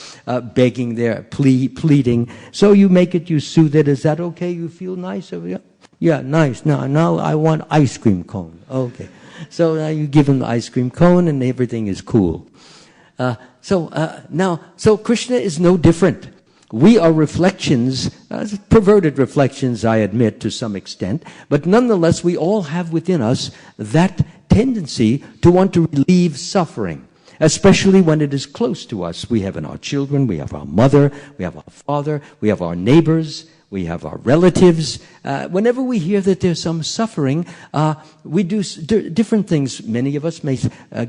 begging, they're pleading, so you soothe it. Is that okay? You feel nice? Yeah, nice. Now I want ice cream cone. Okay. So now you give them the ice cream cone, and everything is cool. So Krishna is no different. We are reflections, perverted reflections, I admit, to some extent, but nonetheless, we all have within us that tendency to want to relieve suffering, especially when it is close to us. We have in our children, we have our mother, we have our father, we have our neighbors, we have our relatives. Whenever we hear that there's some suffering, we do different things. Many of us may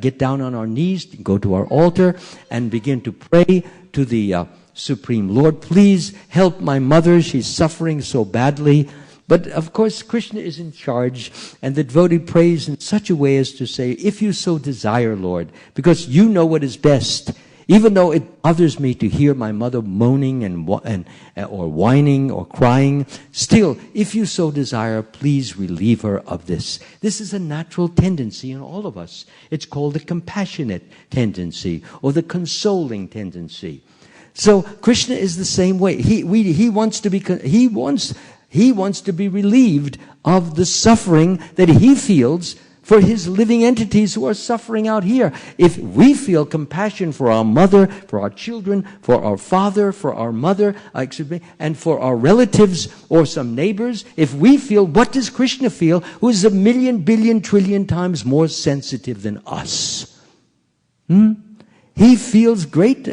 get down on our knees, go to our altar, and begin to pray to the Supreme Lord. Please help my mother. She's suffering so badly. But of course, Krishna is in charge, and the devotee prays in such a way as to say, if you so desire, Lord, because you know what is best. Even though it bothers me to hear my mother moaning or whining or crying, still, if you so desire, please relieve her of this. This is a natural tendency in all of us. It's called the compassionate tendency or the consoling tendency. So Krishna is the same way. He wants to be relieved of the suffering that he feels for his living entities who are suffering out here. If we feel compassion for our mother, for our children, for our father, for our mother, and for our relatives or some neighbors, if we feel, what does Krishna feel, who is 1 million, billion, trillion times more sensitive than us? He feels great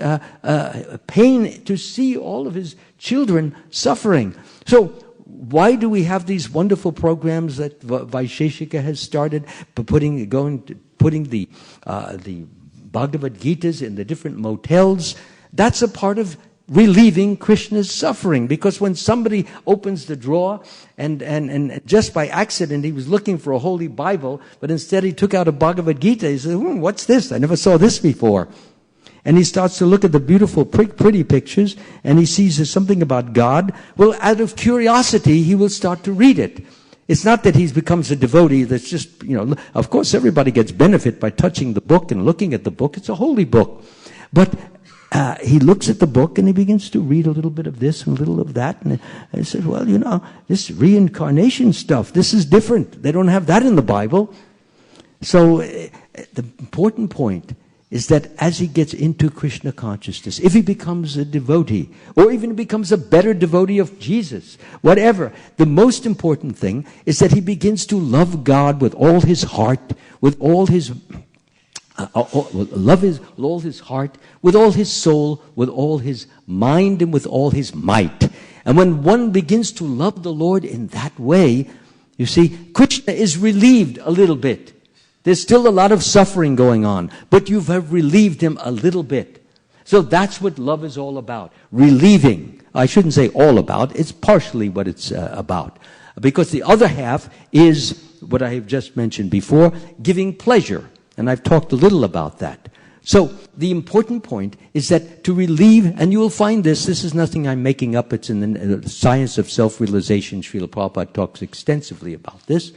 pain to see all of his children suffering. So, why do we have these wonderful programs that Vaisheshika has started, putting the Bhagavad Gitas in the different motels? That's a part of relieving Krishna's suffering, because when somebody opens the drawer and just by accident he was looking for a holy Bible, but instead he took out a Bhagavad Gita, he said, what's this? I never saw this before. And he starts to look at the beautiful, pretty pictures, and he sees there's something about God. Well, out of curiosity, he will start to read it. It's not that he becomes a devotee that's just, of course everybody gets benefit by touching the book and looking at the book. It's a holy book. But he looks at the book and he begins to read a little bit of this and a little of that. And he says, well, this reincarnation stuff, this is different. They don't have that in the Bible. So the important point is that as he gets into Krishna consciousness, if he becomes a devotee, or even becomes a better devotee of Jesus, whatever, the most important thing is that he begins to love God with all his heart, with all his with all his heart, with all his soul, with all his mind, and with all his might. And when one begins to love the Lord in that way, you see, Krishna is relieved a little bit. There's still a lot of suffering going on, but you have relieved him a little bit. So that's what love is all about. Relieving. I shouldn't say all about. It's partially what it's about. Because the other half is what I have just mentioned before, giving pleasure. And I've talked a little about that. So the important point is that to relieve, and you will find this is nothing I'm making up, it's in the science of self-realization. Srila Prabhupada talks extensively about this.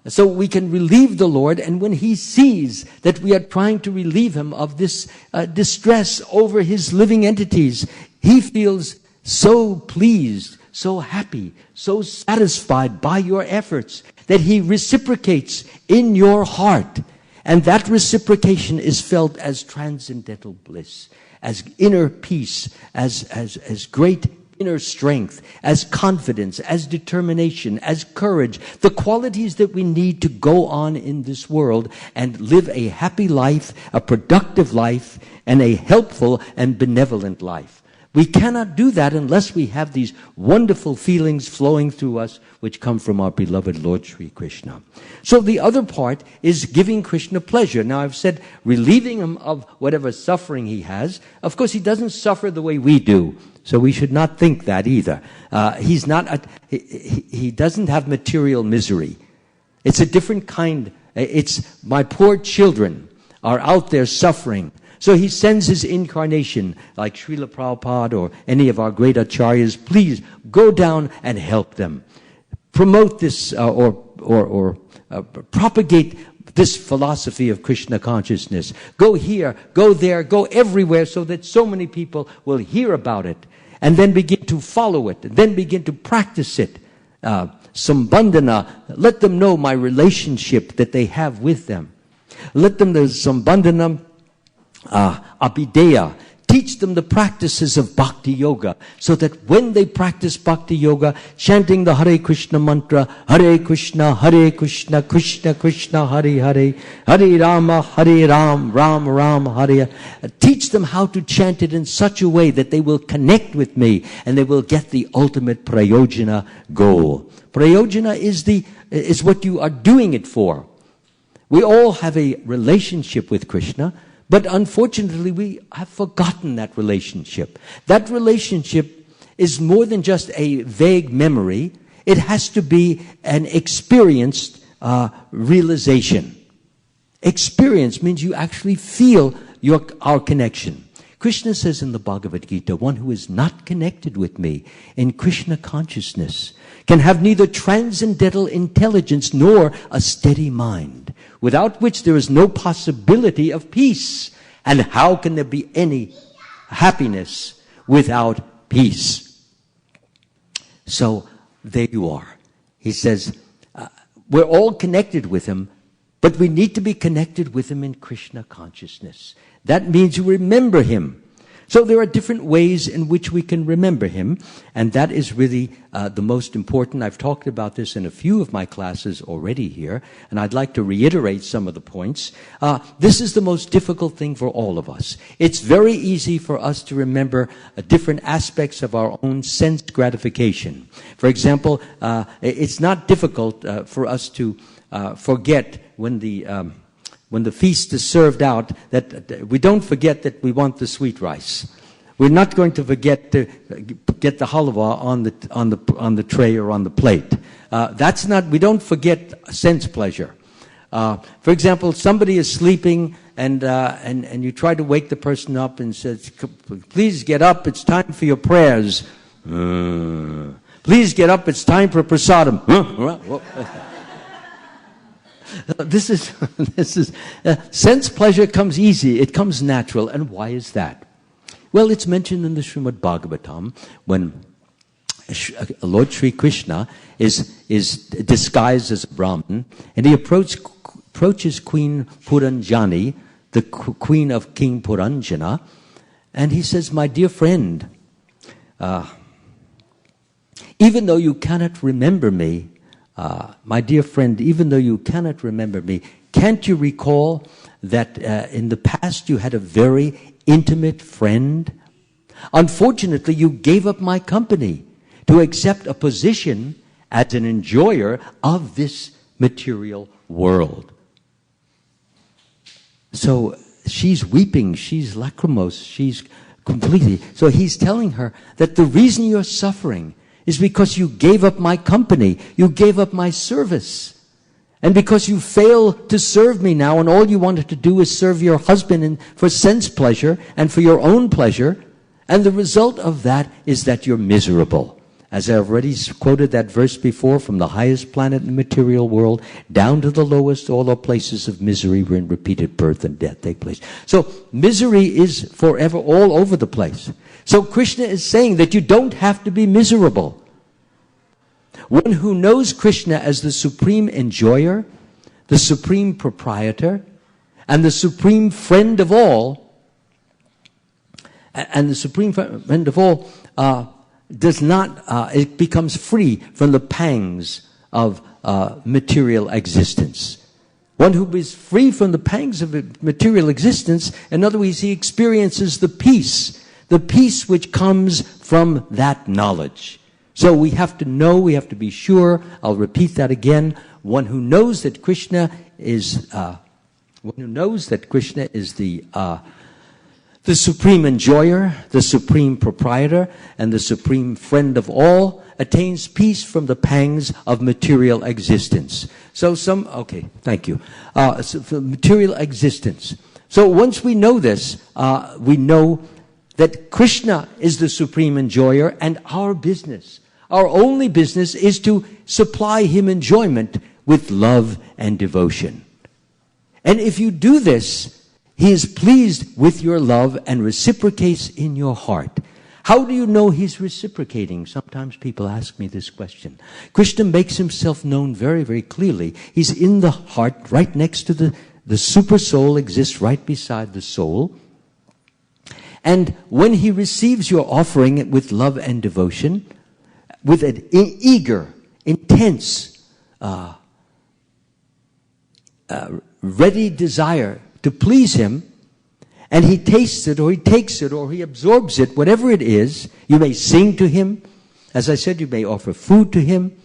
So we can relieve the Lord, and when he sees that we are trying to relieve him of this distress over his living entities, he feels so pleased, so happy, so satisfied by your efforts that he reciprocates in your heart. And that reciprocation is felt as transcendental bliss, as inner peace, as great inner strength, as confidence, as determination, as courage, the qualities that we need to go on in this world and live a happy life, a productive life, and a helpful and benevolent life. We cannot do that unless we have these wonderful feelings flowing through us which come from our beloved Lord Sri Krishna. So the other part is giving Krishna pleasure. Now I've said relieving him of whatever suffering he has. Of course he doesn't suffer the way we do. So we should not think that either. He doesn't have material misery. It's a different kind. It's my poor children are out there suffering. So he sends his incarnation, like Srila Prabhupada or any of our great acharyas, please go down and help them. Promote this propagate this philosophy of Krishna consciousness. Go here, go there, go everywhere so that so many people will hear about it and then begin to follow it, and then begin to practice it. Sambandhana, let them know my relationship that they have with them. Let them know Sambandhana, Abhideya. Teach them the practices of Bhakti Yoga so that when they practice Bhakti Yoga, chanting the Hare Krishna mantra, Hare Krishna, Krishna Krishna, Hare Hare, Hare Ram, Ram Ram, Hare. Teach them how to chant it in such a way that they will connect with me and they will get the ultimate prayojana goal. Prayojana is what you are doing it for. We all have a relationship with Krishna, but unfortunately, we have forgotten that relationship. That relationship is more than just a vague memory. It has to be an experienced realization. Experience means you actually feel our connection. Krishna says in the Bhagavad Gita, one who is not connected with me in Krishna consciousness can have neither transcendental intelligence nor a steady mind, without which there is no possibility of peace. And how can there be any happiness without peace? So there you are. He says, we're all connected with him, but we need to be connected with him in Krishna consciousness. That means you remember him. So there are different ways in which we can remember him, and that is really the most important. I've talked about this in a few of my classes already here, and I'd like to reiterate some of the points. This is the most difficult thing for all of us. It's very easy for us to remember different aspects of our own sense gratification. For example, it's not difficult for us to forget when the feast is served out, that we don't forget that we want the sweet rice. We're not going to forget to get the halwa on the tray or on the plate. We don't forget sense pleasure. For example, somebody is sleeping and you try to wake the person up and says, please get up, it's time for your prayers. Please get up, it's time for prasadam. This is sense pleasure comes easy. It comes natural. And why is that? Well, it's mentioned in the Srimad Bhagavatam when Lord Sri Krishna is disguised as a Brahmin, and he approaches Queen Puranjani, the queen of King Puranjana, and he says, my dear friend, even though you cannot remember me, my dear friend, even though you cannot remember me, can't you recall that in the past you had a very intimate friend? Unfortunately, you gave up my company to accept a position as an enjoyer of this material world. So she's weeping, she's lachrymose, she's completely... So he's telling her that the reason you're suffering is because you gave up my company, you gave up my service. And because you fail to serve me now, and all you wanted to do is serve your husband for sense pleasure and for your own pleasure, and the result of that is that you're miserable. As I already quoted that verse before, from the highest planet in the material world down to the lowest, all are places of misery wherein repeated birth and death take place. So misery is forever all over the place. So Krishna is saying that you don't have to be miserable. One who knows Krishna as the supreme enjoyer, the supreme proprietor, and the supreme friend of all, does not, it becomes free from the pangs of material existence. One who is free from the pangs of material existence, in other words, he experiences the peace which comes from that knowledge. So we have to know, we have to be sure, I'll repeat that again, one who knows that Krishna is, the supreme enjoyer, the supreme proprietor, and the supreme friend of all, attains peace from the pangs of material existence. So thank you. So material existence. So once we know this, we know that Krishna is the supreme enjoyer, and our business, our only business, is to supply him enjoyment with love and devotion. And if you do this, he is pleased with your love and reciprocates in your heart. How do you know he's reciprocating? Sometimes people ask me this question. Krishna makes himself known very, very clearly. He's in the heart, right next to the super soul exists right beside the soul. And when he receives your offering with love and devotion, with an eager, intense, ready desire to please him, and he tastes it, or he takes it, or he absorbs it, whatever it is, you may sing to him. As I said, you may offer food to him.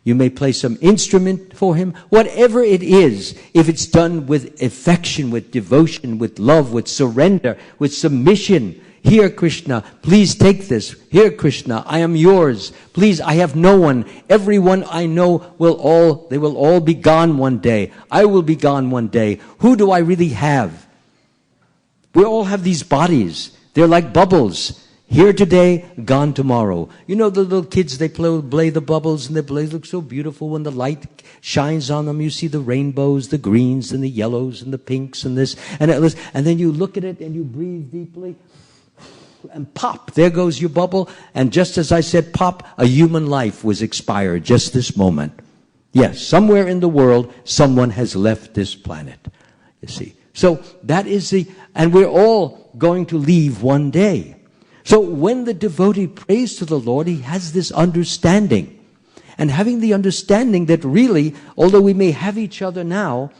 You may play some instrument for him. Whatever it is, if it's done with affection, with devotion, with love, with surrender, with submission. Here, Krishna, please take this. Here, Krishna, I am yours. Please, I have no one. Everyone I know they will all be gone one day. I will be gone one day. Who do I really have? We all have these bodies. They're like bubbles. Here today, gone tomorrow. You know the little kids, they play the bubbles, and they look so beautiful when the light shines on them. You see the rainbows, the greens, and the yellows, and the pinks, and this, and that. And then you look at it, and you breathe deeply. And pop, there goes your bubble. And just as I said pop, a human life was expired just this moment. Yes, somewhere in the world, someone has left this planet. You see. So that is and we're all going to leave one day. So when the devotee prays to the Lord, he has this understanding. And having the understanding that really, although we may have each other now,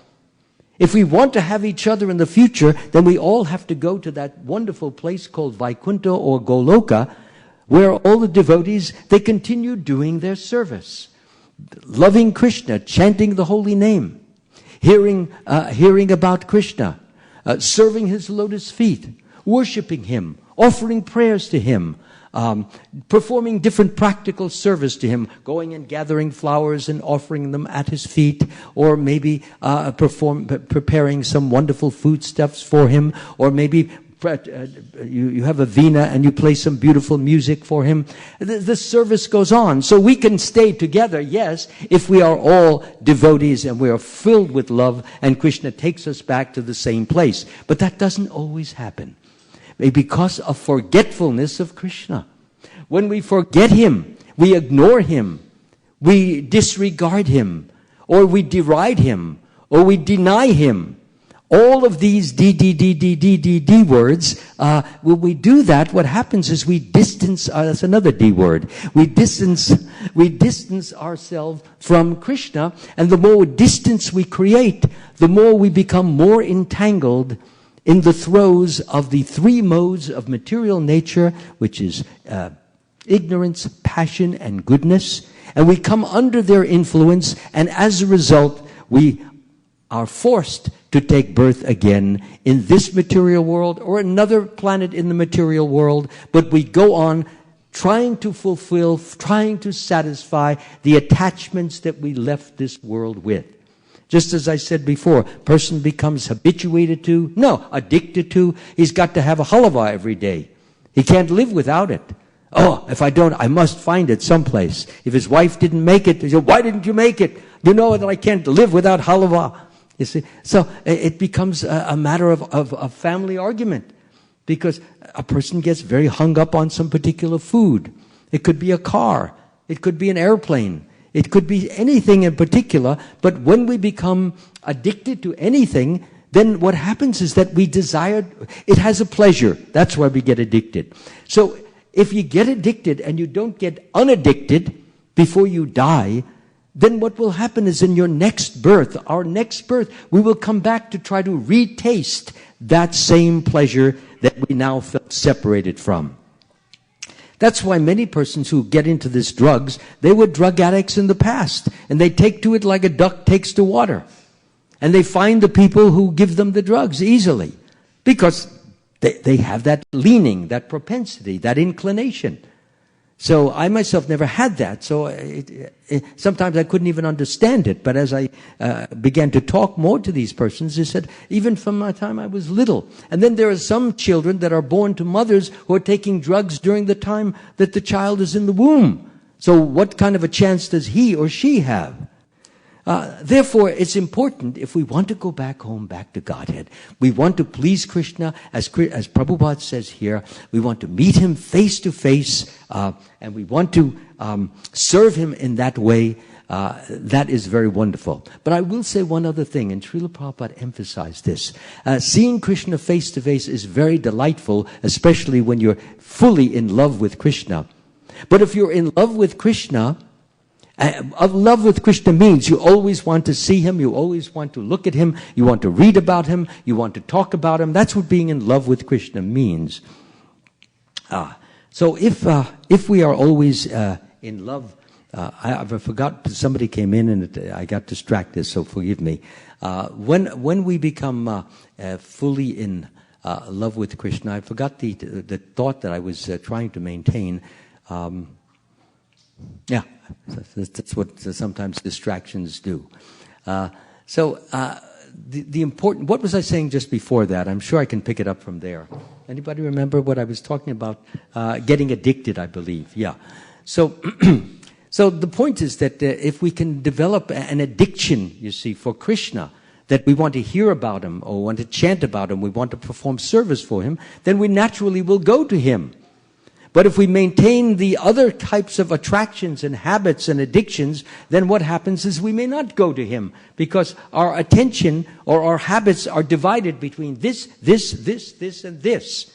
if we want to have each other in the future, then we all have to go to that wonderful place called Vaikuntha or Goloka, where all the devotees, they continue doing their service. Loving Krishna, chanting the holy name, hearing about Krishna, serving his lotus feet, worshiping him, offering prayers to him, performing different practical service to him, going and gathering flowers and offering them at his feet, or maybe preparing some wonderful foodstuffs for him, or maybe you have a veena and you play some beautiful music for him. The service goes on. So we can stay together, yes, if we are all devotees and we are filled with love, and Krishna takes us back to the same place. But that doesn't always happen, because of forgetfulness of Krishna. When we forget him, we ignore him, we disregard him, or we deride him, or we deny him, All of these D words, when we do that, what happens is we distance, that's another D word, we distance ourselves from Krishna, and the more distance we create, the more we become more entangled in the throes of the three modes of material nature, which is ignorance, passion, and goodness, and we come under their influence, and as a result, we are forced to take birth again in this material world or another planet in the material world, but we go on trying to fulfill, trying to satisfy the attachments that we left this world with. Just as I said before, person becomes addicted to, he's got to have a halava every day. He can't live without it. Oh, if I don't, I must find it someplace. If his wife didn't make it, he said, why didn't you make it? You know that I can't live without halava. You see, so it becomes a matter of family argument, because a person gets very hung up on some particular food. It could be a car. It could be an airplane. It could be anything in particular. But when we become addicted to anything, then what happens is that we desire, it has a pleasure. That's why we get addicted. So if you get addicted and you don't get unaddicted before you die, then what will happen is in your next birth, our next birth, we will come back to try to retaste that same pleasure that we now felt separated from. That's why many persons who get into these drugs, they were drug addicts in the past, and they take to it like a duck takes to water. And they find the people who give them the drugs easily, because they have that leaning, that propensity, that inclination. So I myself never had that, so sometimes I couldn't even understand it. But as I began to talk more to these persons, they said, even from the time I was little. And then there are some children that are born to mothers who are taking drugs during the time that the child is in the womb. So what kind of a chance does he or she have? Therefore, it's important, if we want to go back home, back to Godhead, we want to please Krishna, as Prabhupada says here, we want to meet him face to face, and we want to serve him in that way. That is very wonderful. But I will say one other thing, and Srila Prabhupada emphasized this. Seeing Krishna face to face is very delightful, especially when you're fully in love with Krishna. But if you're in love with Krishna, love with Krishna means you always want to see him, you always want to look at him, you want to read about him, you want to talk about him. That's what being in love with Krishna means. So if we are always in love, I forgot, somebody came in and I got distracted, so forgive me. When we become fully in love with Krishna, I forgot the thought that I was trying to maintain. That's what sometimes distractions do. The important, what was I saying just before that? I'm sure I can pick it up from there. Anybody remember what I was talking about? Getting addicted, I believe. Yeah. So, so the point is that if we can develop an addiction, you see, for Krishna, that we want to hear about him or want to chant about him, we want to perform service for him, then we naturally will go to him. But if we maintain the other types of attractions and habits and addictions, then what happens is we may not go to him, because our attention or our habits are divided between this, and this.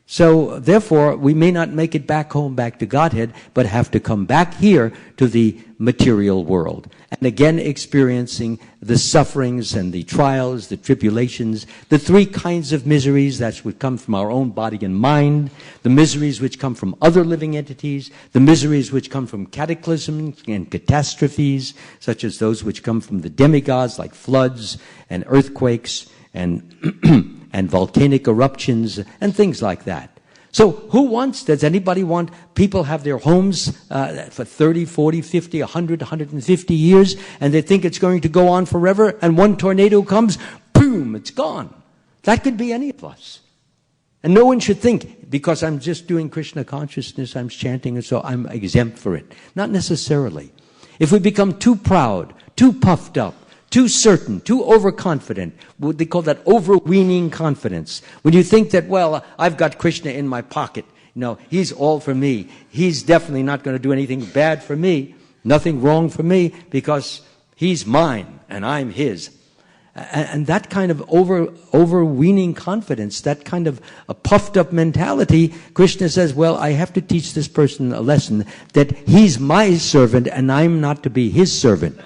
So therefore, we may not make it back home, back to Godhead, but have to come back here to the material world. And again, experiencing the sufferings and the trials, the tribulations, the three kinds of miseries that would come from our own body and mind, the miseries which come from other living entities, the miseries which come from cataclysms and catastrophes, such as those which come from the demigods, like floods and earthquakes and and volcanic eruptions and things like that. So does anybody want people have their homes for 30, 40, 50, 100, 150 years, and they think it's going to go on forever, and one tornado comes, boom, it's gone. That could be any of us. And no one should think, because I'm just doing Krishna consciousness, I'm chanting, and so I'm exempt for it. Not necessarily. If we become too proud, too puffed up, too certain, too overconfident, what they call that overweening confidence. When you think that, well, I've got Krishna in my pocket. No, he's all for me. He's definitely not going to do anything bad for me. Nothing wrong for me, because he's mine and I'm his. And that kind of overweening confidence, that kind of a puffed up mentality, Krishna says, well, I have to teach this person a lesson that he's my servant and I'm not to be his servant.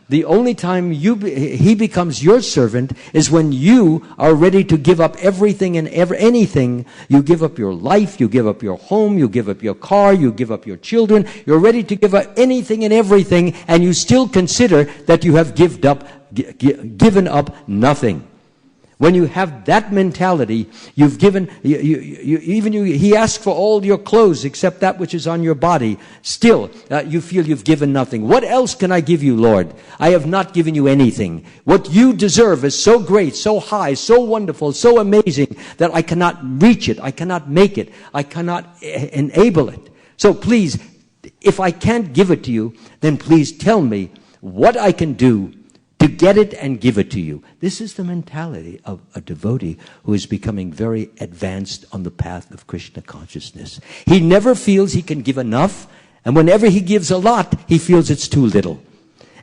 The only time he becomes your servant is when you are ready to give up everything and anything. You give up your life, you give up your home, you give up your car, you give up your children. You're ready to give up anything and everything, and you still consider that you have given up nothing. When you have that mentality, you've given, he asks for all your clothes except that which is on your body. Still, you feel you've given nothing. What else can I give you, Lord? I have not given you anything. What you deserve is so great, so high, so wonderful, so amazing that I cannot reach it. I cannot make it. I cannot enable it. So please, if I can't give it to you, then please tell me what I can do to get it and give it to you. This is the mentality of a devotee who is becoming very advanced on the path of Krishna consciousness. He never feels he can give enough, and whenever he gives a lot, he feels it's too little.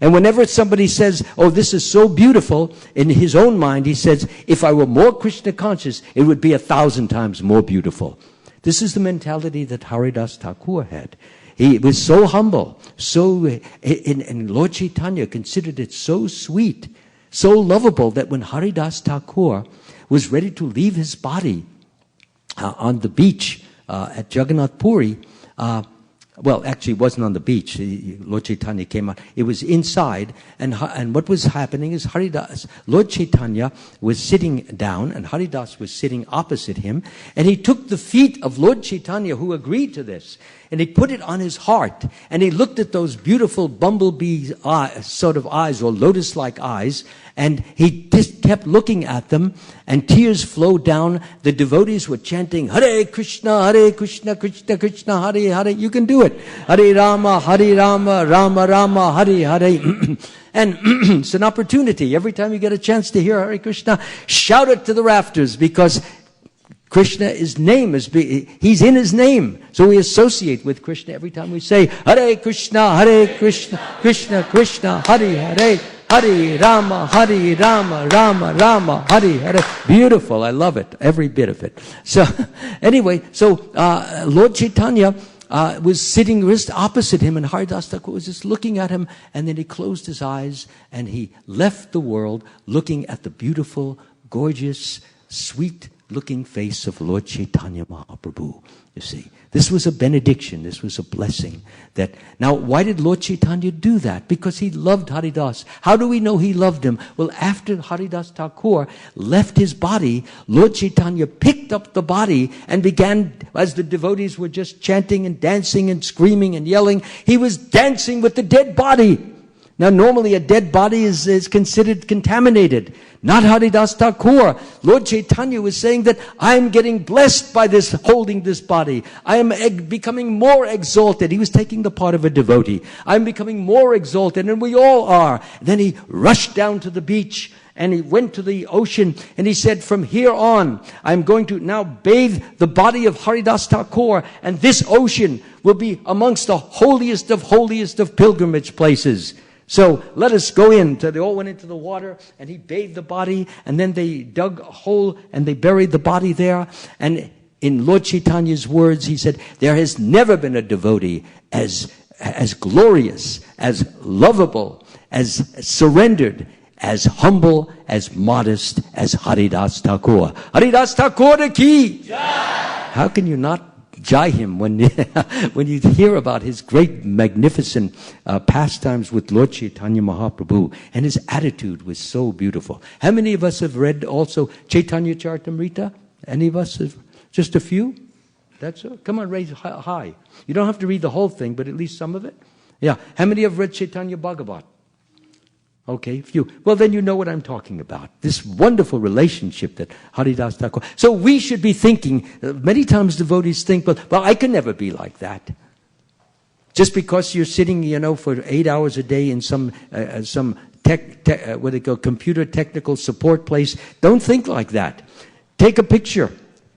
And whenever somebody says, oh, this is so beautiful, in his own mind, he says, if I were more Krishna conscious, it would be 1,000 times more beautiful. This is the mentality that Haridas Thakur had. He was so humble, and Lord Chaitanya considered it so sweet, so lovable, that when Haridas Thakur was ready to leave his body on the beach at Jagannath Puri, well, actually it wasn't on the beach. Lord Chaitanya came out. It was inside, and what was happening is Lord Chaitanya was sitting down, and Haridas was sitting opposite him, and he took the feet of Lord Chaitanya, who agreed to this, and he put it on his heart, and he looked at those beautiful bumblebee sort of eyes, or lotus-like eyes, and he just kept looking at them, and tears flowed down. The devotees were chanting, Hare Krishna, Krishna Krishna, Hare Hare. You can do it. Hare Rama, Rama Rama, Hare Hare. And it's an opportunity. Every time you get a chance to hear Hare Krishna, shout it to the rafters, because Krishna, his name he's in his name. So we associate with Krishna every time we say, Hare Krishna, Krishna Krishna, Hare Hare. Hare Rama, Rama Rama, Hare Hare. Beautiful. I love it. Every bit of it. So, anyway, Lord Chaitanya was sitting just opposite him, and Haridas Thakur was just looking at him, and then he closed his eyes, and he left the world looking at the beautiful, gorgeous, sweet-looking face of Lord Chaitanya Mahaprabhu. You see, this was a benediction. This was a blessing. Now, why did Lord Chaitanya do that? Because he loved Haridas. How do we know he loved him? Well, after Haridas Thakur left his body, Lord Chaitanya picked up the body and began, as the devotees were just chanting and dancing and screaming and yelling, he was dancing with the dead body. Now, normally a dead body is considered contaminated. Not Haridas Thakur. Lord Chaitanya was saying that I'm getting blessed by this, holding this body. I am becoming more exalted. He was taking the part of a devotee. I'm becoming more exalted, and we all are. Then he rushed down to the beach, and he went to the ocean, and he said, from here on, I'm going to now bathe the body of Haridas Thakur, and this ocean will be amongst the holiest of pilgrimage places. So let us go in. So they all went into the water, and he bathed the body, and then they dug a hole and they buried the body there. And in Lord Chaitanya's words, he said, there has never been a devotee as glorious, as lovable, as surrendered, as humble, as modest as Haridas Thakur. Haridas Thakur ki! How can you not jai him when you hear about his great, magnificent pastimes with Lord Chaitanya Mahaprabhu, and his attitude was so beautiful. How many of us have read also Chaitanya Charitamrita? Any of us have? Just a few? That's it. Come on, raise high. You don't have to read the whole thing, but at least some of it. Yeah. How many have read Chaitanya Bhagavat? Okay, few. Well, then you know what I'm talking about. This wonderful relationship that Haridas Thakur. So we should be thinking, many times devotees think, well, I can never be like that. Just because you're sitting, for 8 hours a day in some computer technical support place, don't think like that. Take a picture.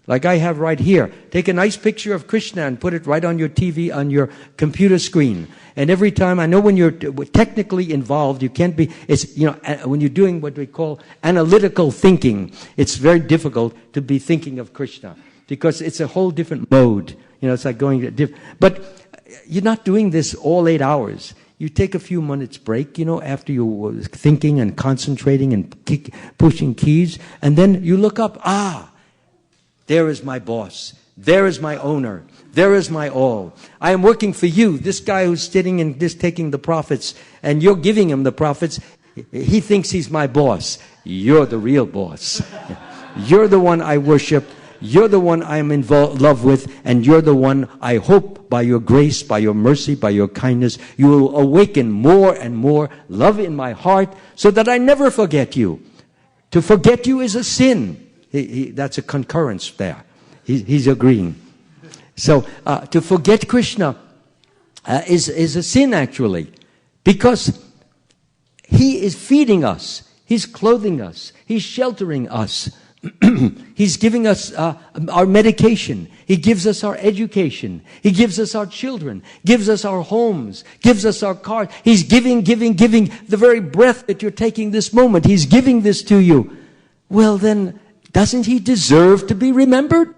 Like I have right here. Take a nice picture of Krishna and put it right on your TV, on your computer screen. And every time, I know when you're technically involved, you can't be, when you're doing what we call analytical thinking, it's very difficult to be thinking of Krishna because it's a whole different mode. It's like going to but you're not doing this all 8 hours. You take a few minutes break, after you're thinking and concentrating and pushing keys, and then you look up, there is my boss. There is my owner. There is my all. I am working for you. This guy who's sitting and just taking the profits, and you're giving him the profits, he thinks he's my boss. You're the real boss. You're the one I worship. You're the one I'm in love with, and you're the one I hope by your grace, by your mercy, by your kindness, you will awaken more and more love in my heart so that I never forget you. To forget you is a sin. That's a concurrence there. He's agreeing. So to forget Krishna is a sin actually, because he is feeding us, he's clothing us, he's sheltering us. He's giving us our medication. He gives us our education. He gives us our children. Gives us our homes. Gives us our cars. He's giving the very breath that you're taking this moment. He's giving this to you. Well then, doesn't he deserve to be remembered?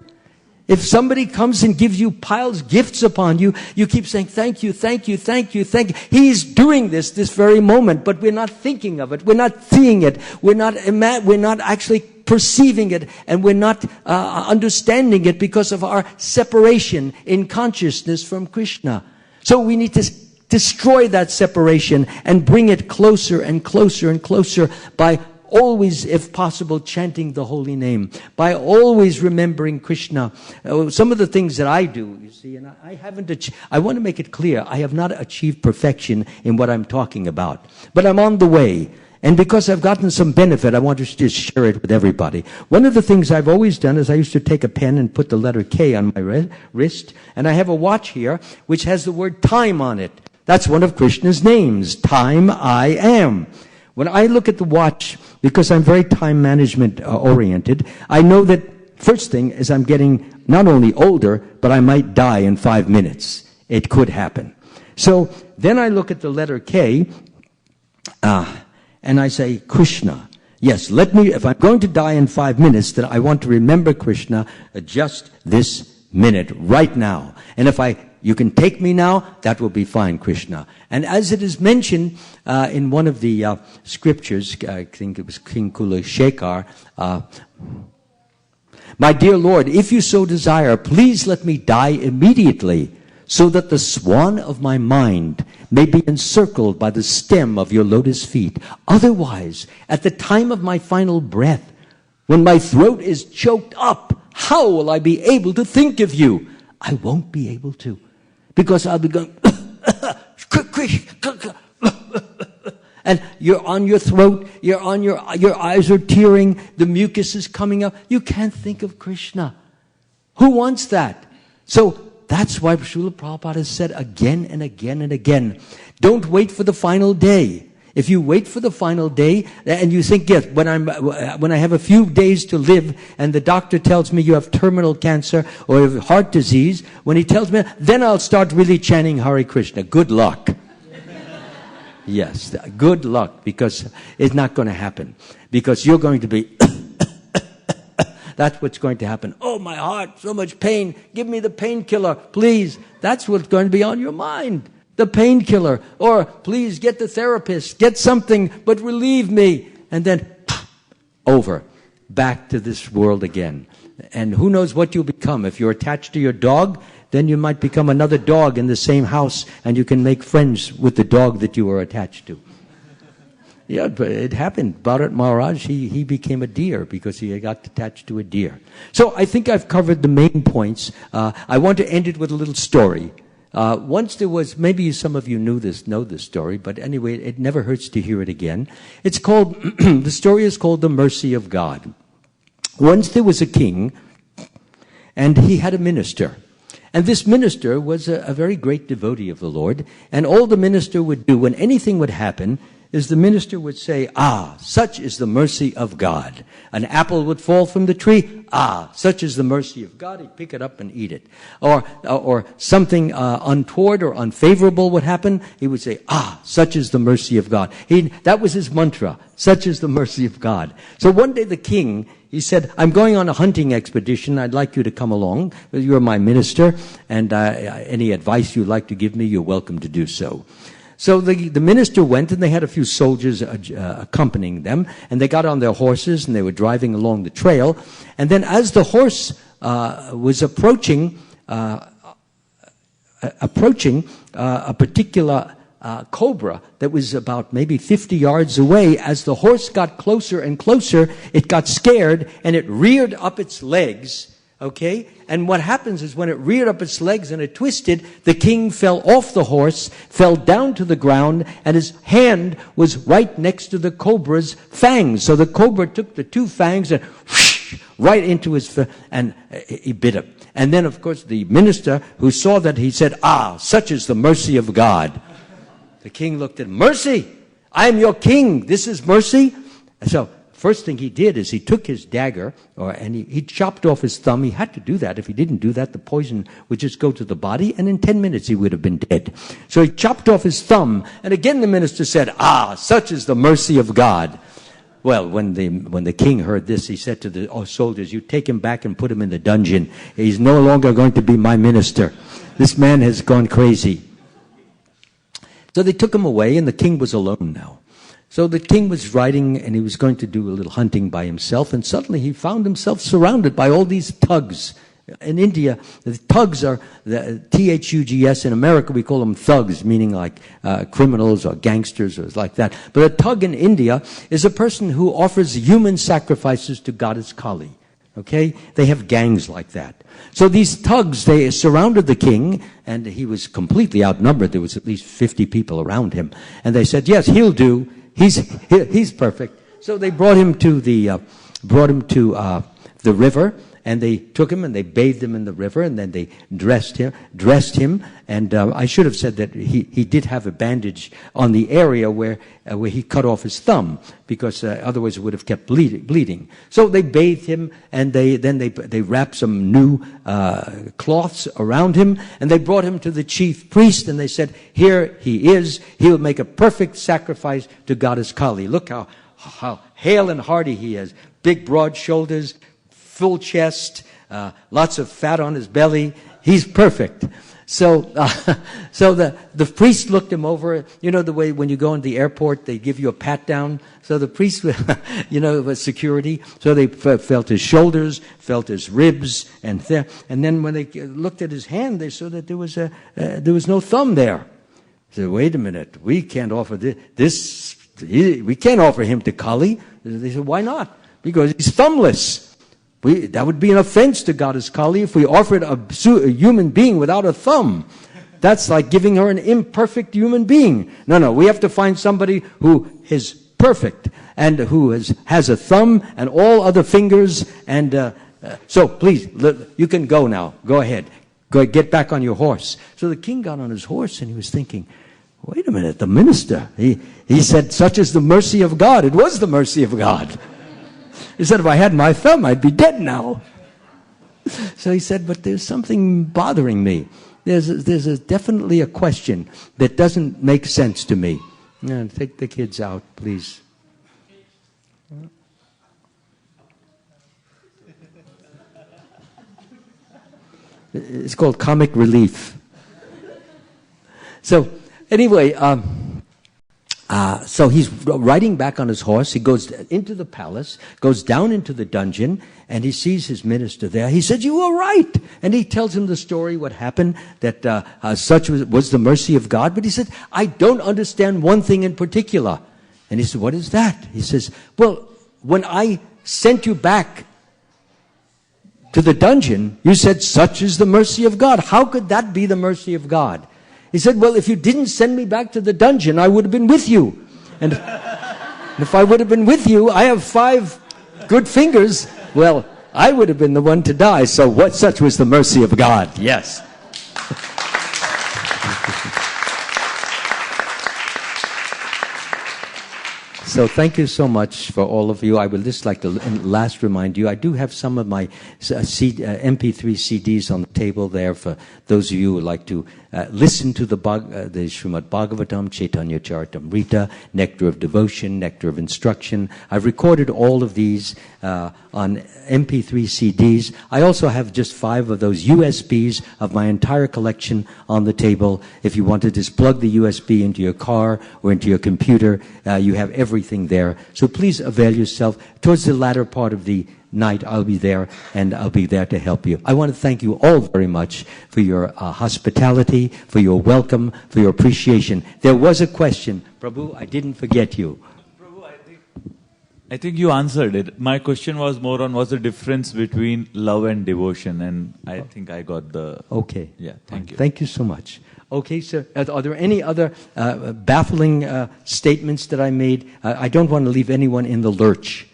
If somebody comes and gives you piles gifts upon you, you keep saying, thank you, thank you, thank you, thank you. He's doing this very moment, but we're not thinking of it. We're not seeing it. We're not actually perceiving it, and we're not understanding it because of our separation in consciousness from Krishna. So we need to destroy that separation and bring it closer and closer and closer by always, if possible, chanting the holy name, by always remembering Krishna. Some of the things that I do, you see, and I want to make it clear, I have not achieved perfection in what I'm talking about, but I'm on the way. And because I've gotten some benefit, I want to just share it with everybody. One of the things I've always done is I used to take a pen and put the letter K on my wrist, and I have a watch here which has the word time on it. That's one of Krishna's names, Time I Am. When I look at the watch, because I'm very time management oriented, I know that first thing is I'm getting not only older, but I might die in 5 minutes. It could happen. So then I look at the letter K, and I say, Krishna. Yes, if I'm going to die in 5 minutes, then I want to remember Krishna just this minute, right now. And if you can take me now, that will be fine, Krishna. And as it is mentioned in one of the scriptures, I think it was King Kulashekar, my dear Lord, if you so desire, please let me die immediately, so that the swan of my mind may be encircled by the stem of your lotus feet. Otherwise, at the time of my final breath, when my throat is choked up, how will I be able to think of you? I won't be able to, because I'll be going, and you're on your throat, your eyes are tearing, the mucus is coming up. You can't think of Krishna. Who wants that? So that's why Srila Prabhupada has said again and again and again, don't wait for the final day. If you wait for the final day and you think, yes, when I have a few days to live and the doctor tells me you have terminal cancer or you have heart disease, when he tells me, then I'll start really chanting Hare Krishna. Good luck. Yes, good luck, because it's not going to happen. Because you're going to be... That's what's going to happen. Oh, my heart, so much pain. Give me the painkiller, please. That's what's going to be on your mind. The painkiller. Or, please, get the therapist. Get something, but relieve me. And then, over. Back to this world again. And who knows what you'll become. If you're attached to your dog, then you might become another dog in the same house, and you can make friends with the dog that you were attached to. Yeah, but it happened. Bharat Maharaj, he became a deer because he got attached to a deer. So I think I've covered the main points. I want to end it with a little story. Once there was, maybe some of you know this story, but anyway, it never hurts to hear it again. It's called, the story is called The Mercy of God. Once there was a king, and he had a minister. And this minister was a very great devotee of the Lord, and all the minister would do when anything would happen, is the minister would say, "Ah, such is the mercy of God." An apple would fall from the tree. "Ah, such is the mercy of God." He'd pick it up and eat it. Or something untoward or unfavorable would happen. He would say, "Ah, such is the mercy of God." That was his mantra. Such is the mercy of God. So one day the king, he said, "I'm going on a hunting expedition. I'd like you to come along. You're my minister, and any advice you'd like to give me, you're welcome to do so." So the minister went, and they had a few soldiers accompanying them, and they got on their horses, and they were driving along the trail. And then as the horse was approaching a particular cobra that was about maybe 50 yards away, as the horse got closer and closer, it got scared, and it reared up its legs. Okay? And what happens is when it reared up its legs and it twisted, the king fell off the horse, fell down to the ground, and his hand was right next to the cobra's fangs. So the cobra took the two fangs and whoosh, right into his and he bit him. And then, of course, the minister who saw that, he said, "Ah, such is the mercy of God." The king looked at him. "Mercy? I am your king. This is mercy?" And so first thing he did is he took his dagger, and he chopped off his thumb. He had to do that. If he didn't do that, the poison would just go to the body, and in 10 minutes he would have been dead. So he chopped off his thumb, and again the minister said, "Ah, such is the mercy of God." Well, when the king heard this, he said to the soldiers, "You take him back and put him in the dungeon. He's no longer going to be my minister. This man has gone crazy." So they took him away, and the king was alone now. So the king was riding, and he was going to do a little hunting by himself, and suddenly he found himself surrounded by all these thugs. In India, the thugs are the Thugs. In America, we call them thugs, meaning like criminals or gangsters or like that. But a thug in India is a person who offers human sacrifices to goddess Kali. Okay? They have gangs like that. So these thugs, they surrounded the king, and he was completely outnumbered. There was at least 50 people around him. And they said, "Yes, he'll do. He's perfect." So they brought him to the river, and they took him and they bathed him in the river, and then they dressed him. And I should have said that he did have a bandage on the area where he cut off his thumb, because otherwise it would have kept bleeding. So they bathed him, and they wrapped some new cloths around him, and they brought him to the chief priest, and they said, "Here he is. He'll make a perfect sacrifice to goddess Kali. Look how hale and hearty he is. Big, broad shoulders, full chest, lots of fat on his belly. He's perfect." So the priest looked him over. You know the way when you go into the airport, they give you a pat down. So the priest, was security. So they felt his shoulders, felt his ribs, and then when they looked at his hand, they saw that there was no thumb there. They said, "Wait a minute, we can't offer this. We can't offer him to Kali." They said, "Why not?" "Because he's thumbless. That would be an offense to goddess Kali if we offered a human being without a thumb. That's like giving her an imperfect human being. No, we have to find somebody who is perfect and who has a thumb and all other fingers. And so please, you can go now. Go ahead. Go get back on your horse." So the king got on his horse, and he was thinking, "Wait a minute, the minister, he said, 'Such is the mercy of God.' It was the mercy of God. He said, 'If I had my thumb, I'd be dead now.'" So he said, "But there's something bothering me. There's definitely a question that doesn't make sense to me." Take the kids out, please. It's called comic relief. So anyway, so he's riding back on his horse. He goes into the palace, goes down into the dungeon, and he sees his minister there. He said, "You were right." And he tells him the story, what happened, that such was the mercy of God. But he said, "I don't understand one thing in particular." And he said, "What is that?" He says, "Well, when I sent you back to the dungeon, you said, 'Such is the mercy of God.' How could that be the mercy of God?" He said, "Well, if you didn't send me back to the dungeon, I would have been with you. And if I would have been with you, I have 5 good fingers. Well, I would have been the one to die. So such was the mercy of God." Yes. So thank you so much for all of you. I will just like to last remind you, I do have some of my MP3 CDs on the table there for those of you who would like to listen to the Srimad Bhagavatam, Chaitanya Charitamrita, Nectar of Devotion, Nectar of Instruction. I've recorded all of these on MP3 CDs. I also have just 5 of those USBs of my entire collection on the table. If you want to just plug the USB into your car or into your computer, you have everything there. So please avail yourself. Towards the latter part of the night, I'll be there, and I'll be there to help you. I want to thank you all very much for your hospitality, for your welcome, for your appreciation. There was a question. Prabhu, I didn't forget you. Prabhu, I think you answered it. My question was more on what's the difference between love and devotion, and I think I got the... Okay. Yeah, thank you. Thank you so much. Okay, sir. Are there any other baffling statements that I made? I don't want to leave anyone in the lurch.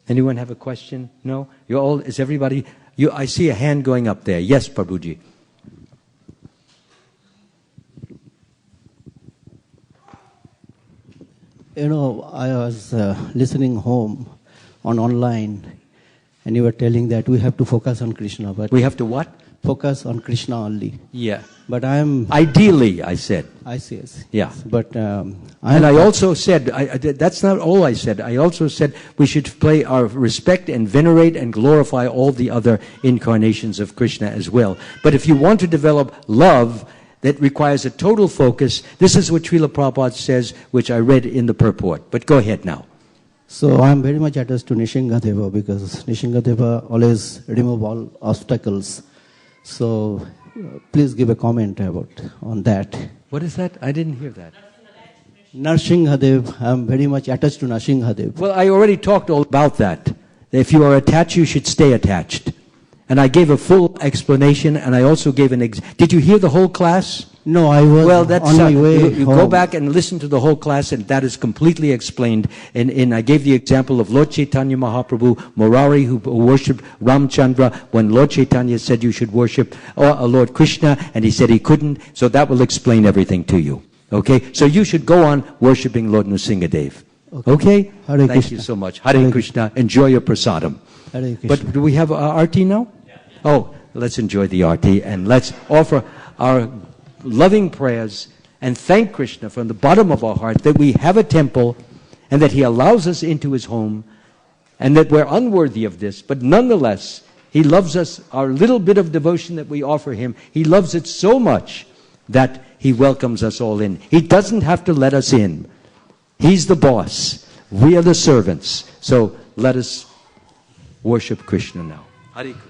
Anyone have a question? No? You're all, is everybody, I see a hand going up there. Yes, Prabhuji. You know, I was listening home online, and you were telling that we have to focus on Krishna. But we have to what? Focus on Krishna only. Yeah. But ideally, I said. I see. Yeah. But I also said, that's not all I said. I also said we should play our respect and venerate and glorify all the other incarnations of Krishna as well. But if you want to develop love that requires a total focus, this is what Srila Prabhupada says, which I read in the purport. But go ahead now. So I'm very much attached to Nishingadeva, because Nishingadeva always remove all obstacles. So please give a comment on that. What is that? I didn't hear that. Narsinghadev, I'm very much attached to Narsinghadev. Well, I already talked all about that. If you are attached, you should stay attached. And I gave a full explanation, and I also gave Did you hear the whole class? No, I was on my way you home. Go back and listen to the whole class, and that is completely explained. And I gave the example of Lord Chaitanya Mahaprabhu, Murari, who worshipped Ramchandra, when Lord Chaitanya said you should worship Lord Krishna, and he said he couldn't. So that will explain everything to you. Okay? So you should go on worshipping Lord Nrsingadev. Okay? Hare Thank Krishna. you so much. Hare Krishna. Enjoy your prasadam. Hare Krishna. But do we have Aarti now? Oh, let's enjoy the Aarti, and let's offer our loving prayers and thank Krishna from the bottom of our heart that we have a temple and that he allows us into his home, and that we're unworthy of this, but nonetheless, he loves us, our little bit of devotion that we offer him, he loves it so much that he welcomes us all in. He doesn't have to let us in. He's the boss. We are the servants. So let us worship Krishna now. Hare Krishna.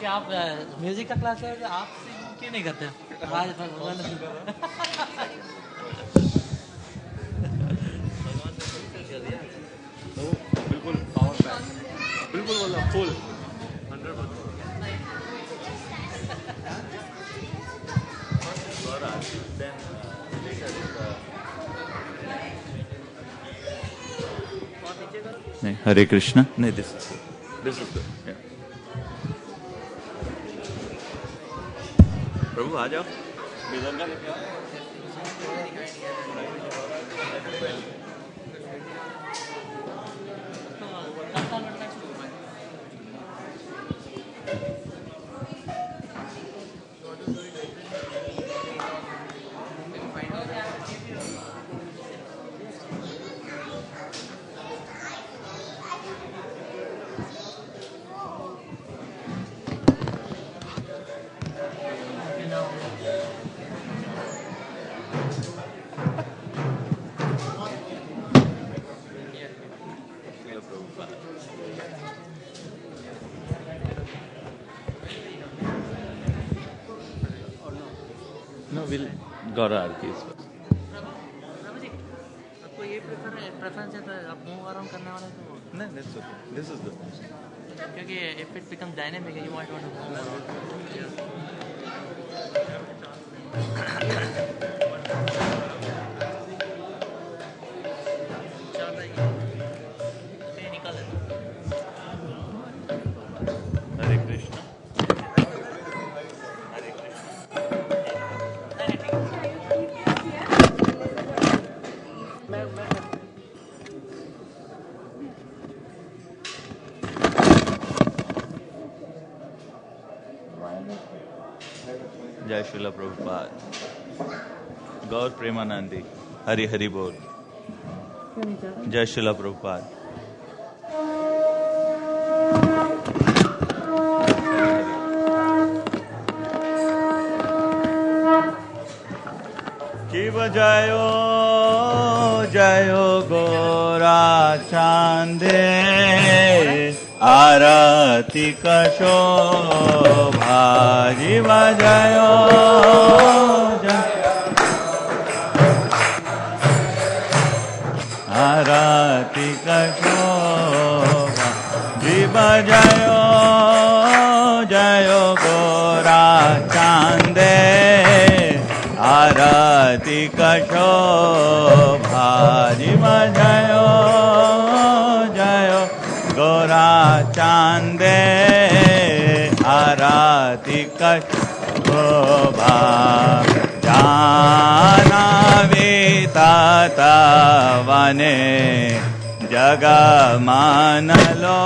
आप music का class है आप क्यों नहीं करते आज बिल्कुल power back बिल्कुल बोला full 100%. Hare Krishna. No, this is good. Yeah. प्रभु आ जाओ बेदन का लेके आओ गौरा आरती इस वक्त। प्रभु जी, आपको ये प्रेफरेंस है तो आप मूव अराउंड करने वाले तो नहीं, that's okay. This is good. क्योंकि if it becomes dynamic, you might want to move around. Hare Krishna. जय श्रीला प्रभुपाद। गौर प्रेमानंदी। हरि हरि बोल। जय श्रीला प्रभुपाद। की बजायो जयो गोरा चांदे आरती कशो भाजी बजायो आरती कशो भाजी बजायो जयो गोरा चांदे आरती कशो भाजी बजायो जयो गोरा चांदे आरती कशो जाना विताता वने जग मान लो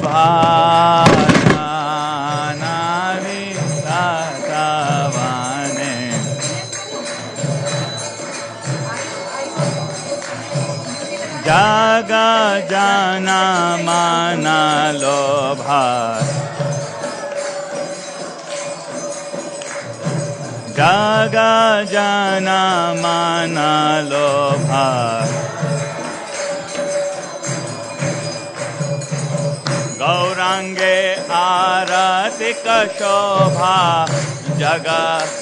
भाना विताता वने जग जाना माना लोभा जग जाना माना लोभा गौरांगे आरती शोभा जग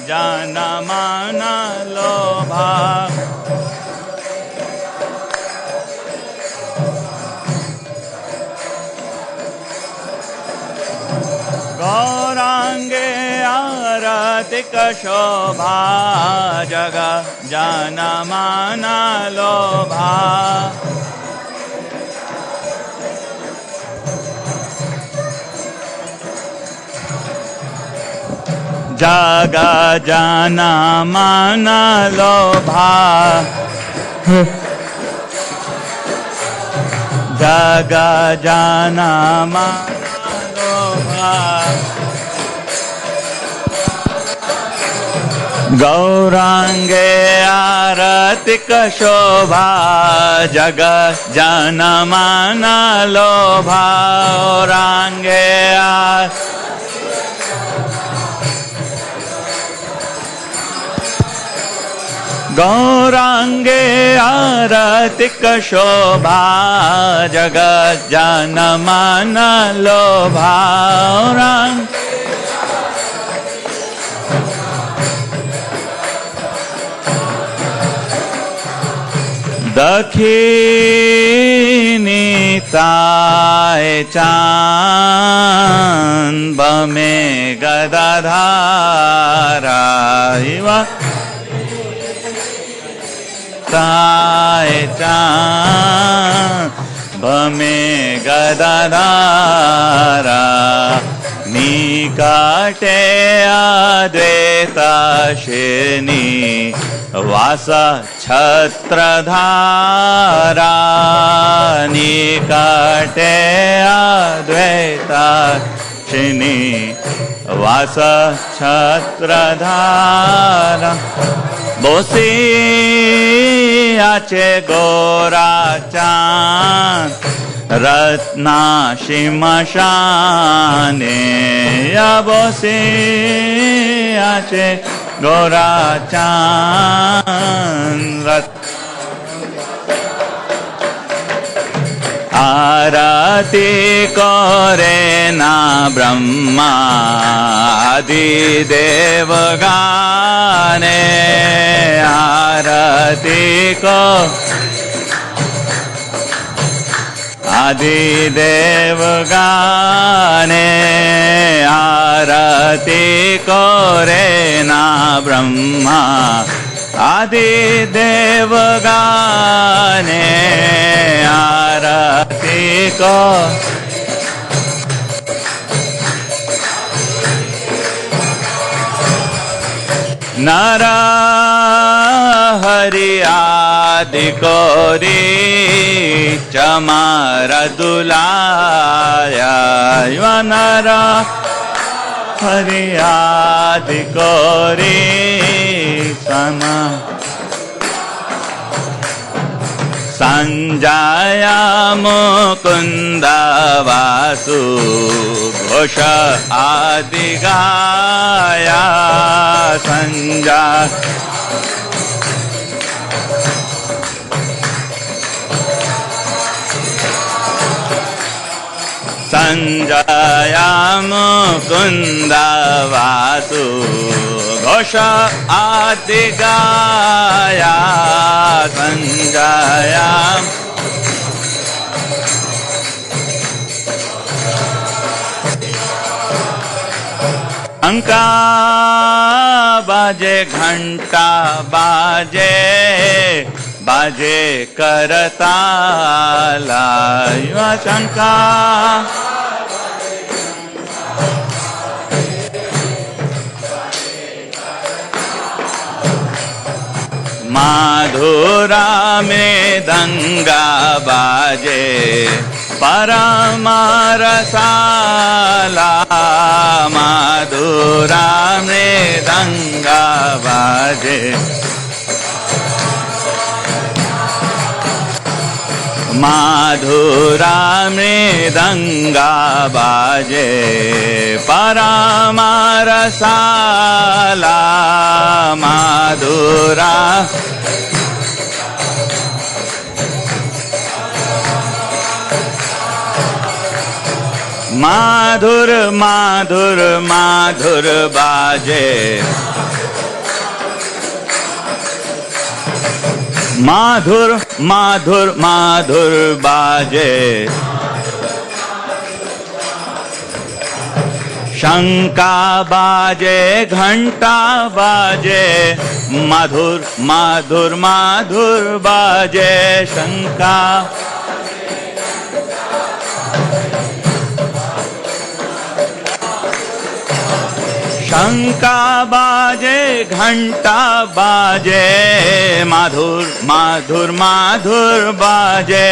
जाना माना लोभा गौरांगे आरती शोभा जग जाना माना लोभा जग जाना माना लोभा जग जाना माना गौरांगे आरती शोभा जग जाना माना लोभा गौरांगे गौरांगे आरती शोभा जग जाना माना लोभा गौरांग दखिनी ताय चांद बमे गदाधारा इवा ताय चांद बमे गदाधारा निकटे अद्वैता शेनी वास छत्रधारा निकटे अद्वैता शेनी वास छत्रधारा बोसी आचे गोरा चांद रत्ना शिमशाने बोसी आचे गोरा चांद आरती करे ना ब्रह्मा आदि देव गाने आरती को आदि देव गाने आरती करे ना ब्रह्मा आदि देव गाने आरती को नर हरि आदि कोरी चमार दुलाया नर हरि आदि कोरी समा संजय मुकुंद वासु घोष आदि गाया संजय संजय मुकुंद वासु घोष आदि गाया संजय शंका बाजे घंटा बाजे बाजे करताला शंका माधुरा में दंगा बाजे परमरसाला माधुरा में दंगा बाजे माधुरा में दंगा बाजे परमरसाला माधुरा माधुर माधुर माधुर बाजे माधुर माधुर माधुर बाजे शंका बाजे घंटा बाजे माधुर माधुर माधुर बाजे शंका शंका बाजे घंटा बाजे माधुर माधुर माधुर बाजे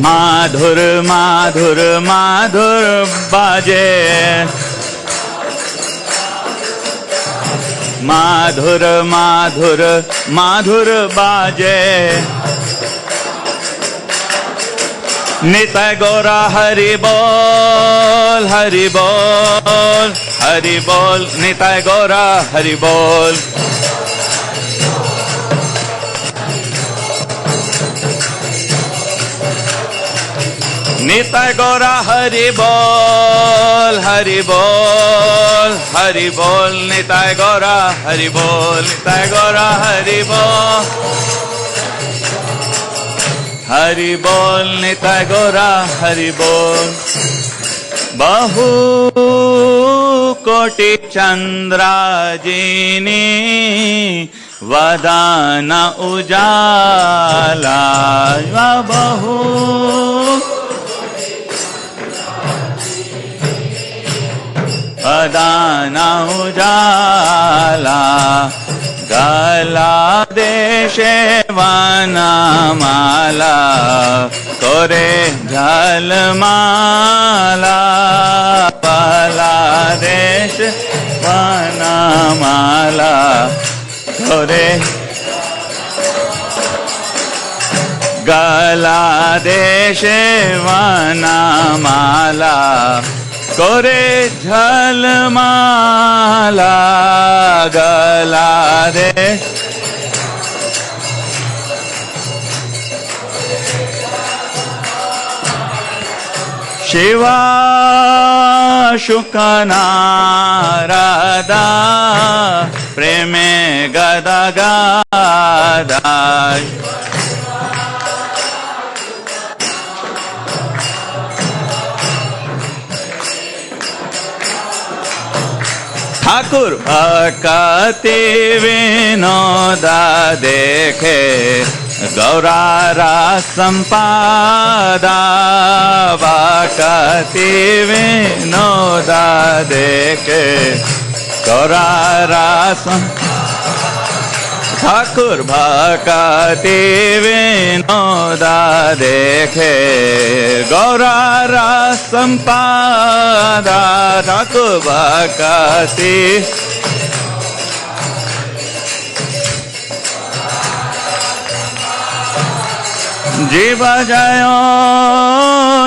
माधुर माधुर माधुर बाजे माधुर माधुर माधुर बाजे निताय गौरा हरि बोल हरि बोल हरि बोल निताय गौरा हरि बोल निताय गौरा हरि बोल हरि बोल हरि बोल निताय गौरा हरि बोल निताय गौरा हरि बोल हरि बोल निताय गौरा हरि बोल बहु कोटि चंद्राजिनी वदान उजाला बहु वदान उजाला गला देशे वनमाला करे झलमाला गला देश वनमाला करे गला देशे वनमाला करे झलमाला गला रे शिवा शुकनारदा प्रेमे गदा गादा ठाकुर भक्ति विनोदा देखे गौरारा संपादा भक्ति विनोदा देखे गौरारा ठाकुर भक्ति विनोदा देखे गौरारा संपादा ठाकुर भक्ति जीव जयो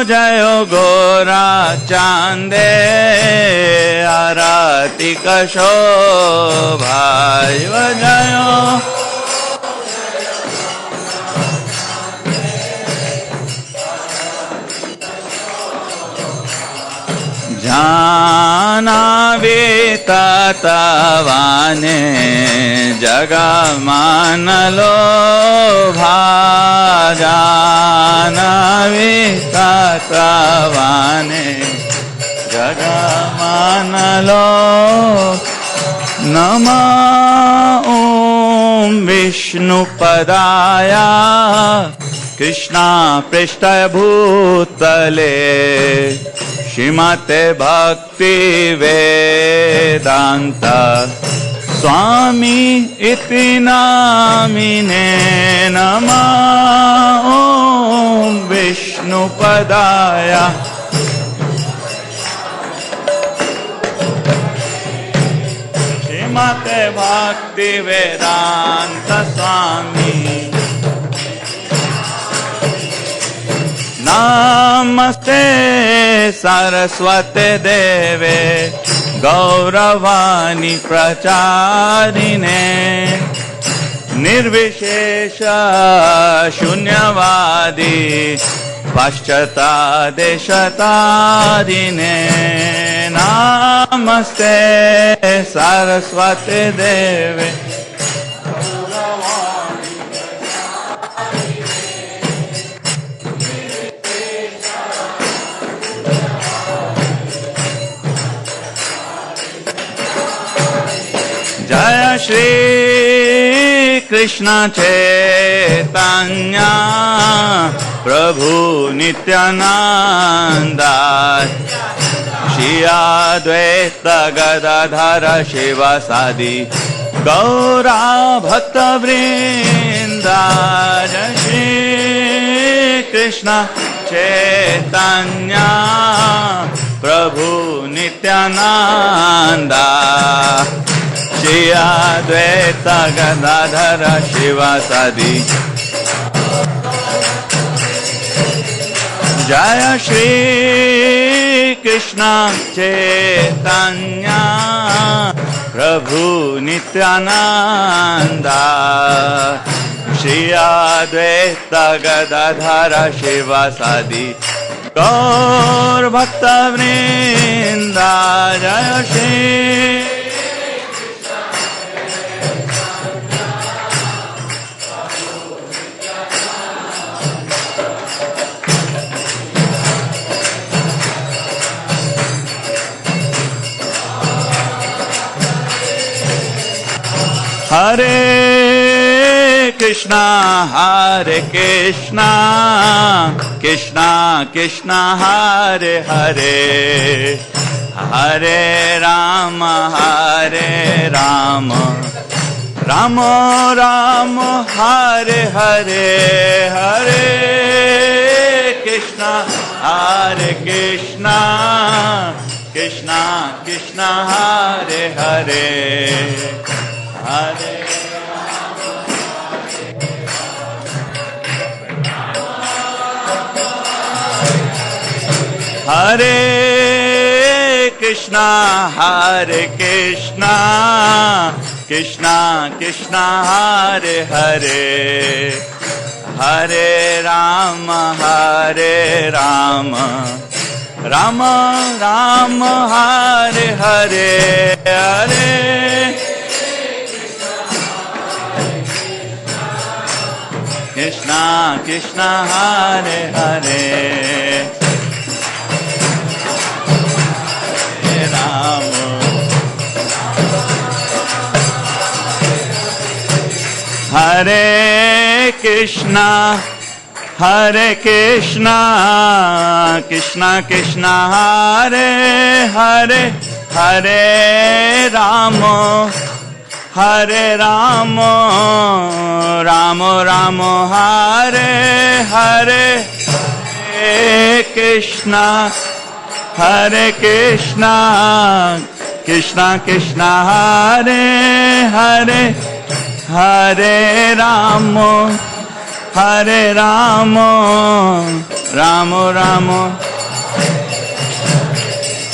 जयो गोरा चांदे आरती कशोभा जीव जयो जानावे तवाने जगा मानलो भाजानावे तवाने जगा मानलो नमः ओम विष्णुपदाया कृष्णा पृष्ठाय भूतले श्रीमते भक्ति वेदांत स्वामी इति नामिने नमः ओम विष्णुपदाय श्रीमते भक्ति वेदांत स्वामी नमस्ते सरस्वते देवे गौरवाणी प्रचारिणे निर्विशेष शून्यवादी पाश्चात्देशतारिणे नमस्ते सरस्वते देवे जय श्री कृष्ण चैतन्य प्रभु नित्यानंद श्री अद्वैत गदाधर शिवासादि गौरा भक्त वृंद जय श्री कृष्ण चैतन्य प्रभु नित्यानंद श्री अद्वैत गदाधर शिवासादि जय श्री कृष्ण चैतन्य प्रभु नित्यानंद श्री अद्वैत गदाधर शिवासादि गौर भक्त वृंद जय श्री हरे Krishna Krishna Krishna Hare Hare Hare Ram Ram Ram Hare Hare Hare Krishna Krishna Krishna Krishna Hare Hare Hare Hare Krishna, Hare Krishna, Krishna Krishna, Hare Hare, Hare Rama, Hare Rama, Rama Rama, Hare Hare, Hare Krishna Krishna, Hare Hare, Hare Rama, Hare Krishna, Hare Krishna, Krishna Krishna, Hare Hare, Hare Rama, Hare Rama, Rama Rama, Hare Hare, Hare Krishna, Hare Krishna, Krishna Krishna, Hare Hare, Hare Rama, Hare Rama, Rama Rama,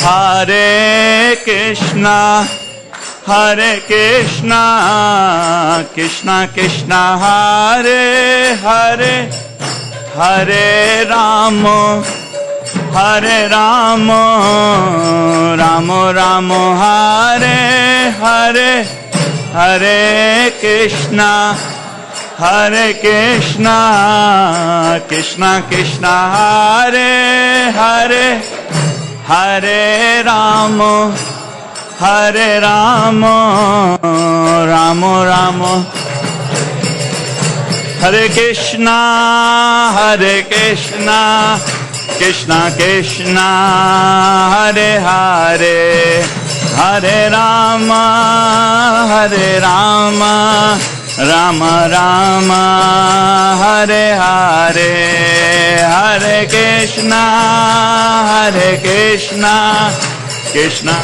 Hare Krishna, Hare Krishna, Krishna Krishna, Hare Hare, Hare Rama, Hare Rama, Rama Rama, Hare Hare, Hare Krishna, Hare Krishna, Krishna Krishna, Hare Hare, Hare Rama, Hare Rama, Rama Rama, Hare Krishna, Hare Krishna, Krishna Krishna, Hare Hare, Hare Rama, Hare Rama, Rama Rama, Hare Hare, Hare Krishna, Hare Krishna, Krishna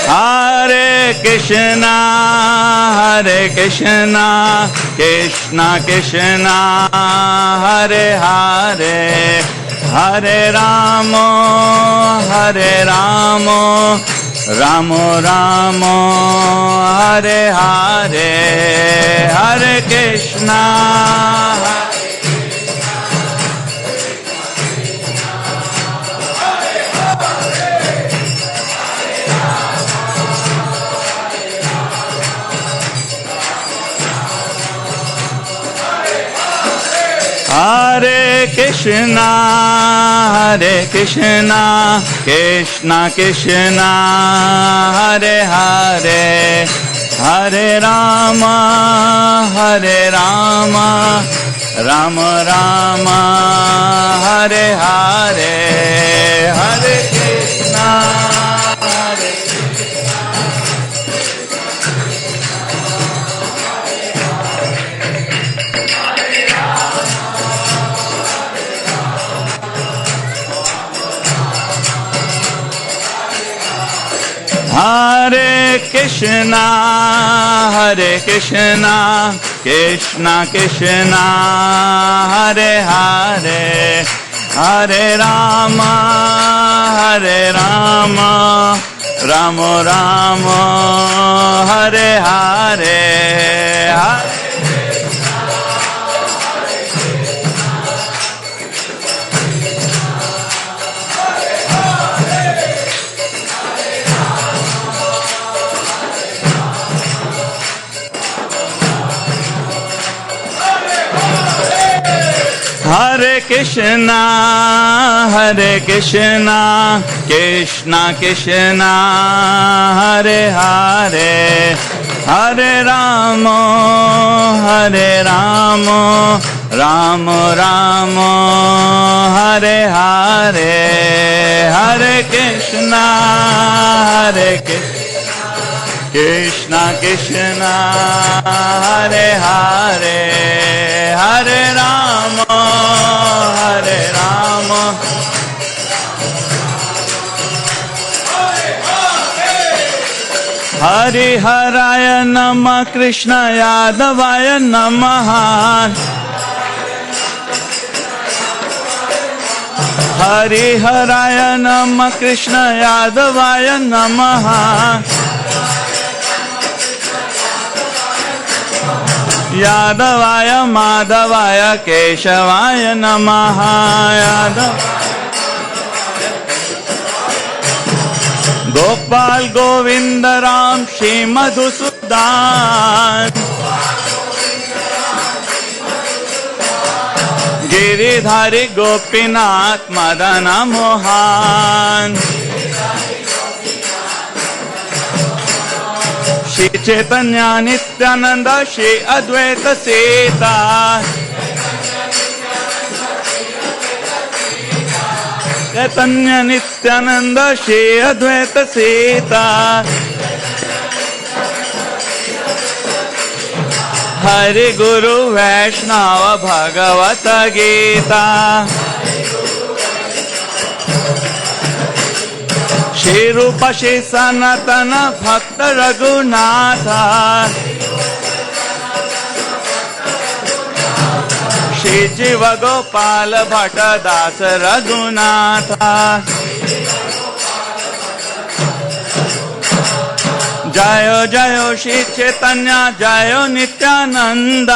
Hare Krishna, Hare Krishna, Krishna Krishna, Hare Hare, Hare Rama, Hare Rama, Rama Rama, Hare Hare, Hare Krishna, Hare Krishna, Hare Krishna, Krishna Krishna, Hare Hare, Hare Rama, Hare Rama, Rama Rama, Hare Hare, Hare Krishna, Hare Hare Krishna, Hare Krishna, Krishna Krishna, Hare Hare, Hare Rama, Hare Rama, Rama Rama, Hare Hare, Hare Hare Krishna, Hare Krishna, Krishna Krishna, Hare Hare, Hare Rama, Hare Rama, Rama Rama, Hare Hare, Hare Krishna, Hare Krishna, Krishna Krishna, Hare Hare, Hare Rama, Hare Rama, हरिहराय नमः कृष्ण यादवाय नमः हरिहराय नमः कृष्ण यादवाय नमः यादवाय माधवाय केशवाय नमः यादव गोपाल गोविंद राम श्री मधुसूदन गिरिधारी गोपीनाथ मदन मोहन श्री चैतन्य नित्यानंद श्री अद्वैत सीता चैतन्य नित्यानंद श्री अद्वैत सीता हरि गुरु वैष्णव भगवत गीता श्री रूप श्री सनातन भक्त रघुनाथ श्री जीव गोपाल भट्ट दास रघुनाथ जयो जयो श्री चैतन्य जयो नित्यानंद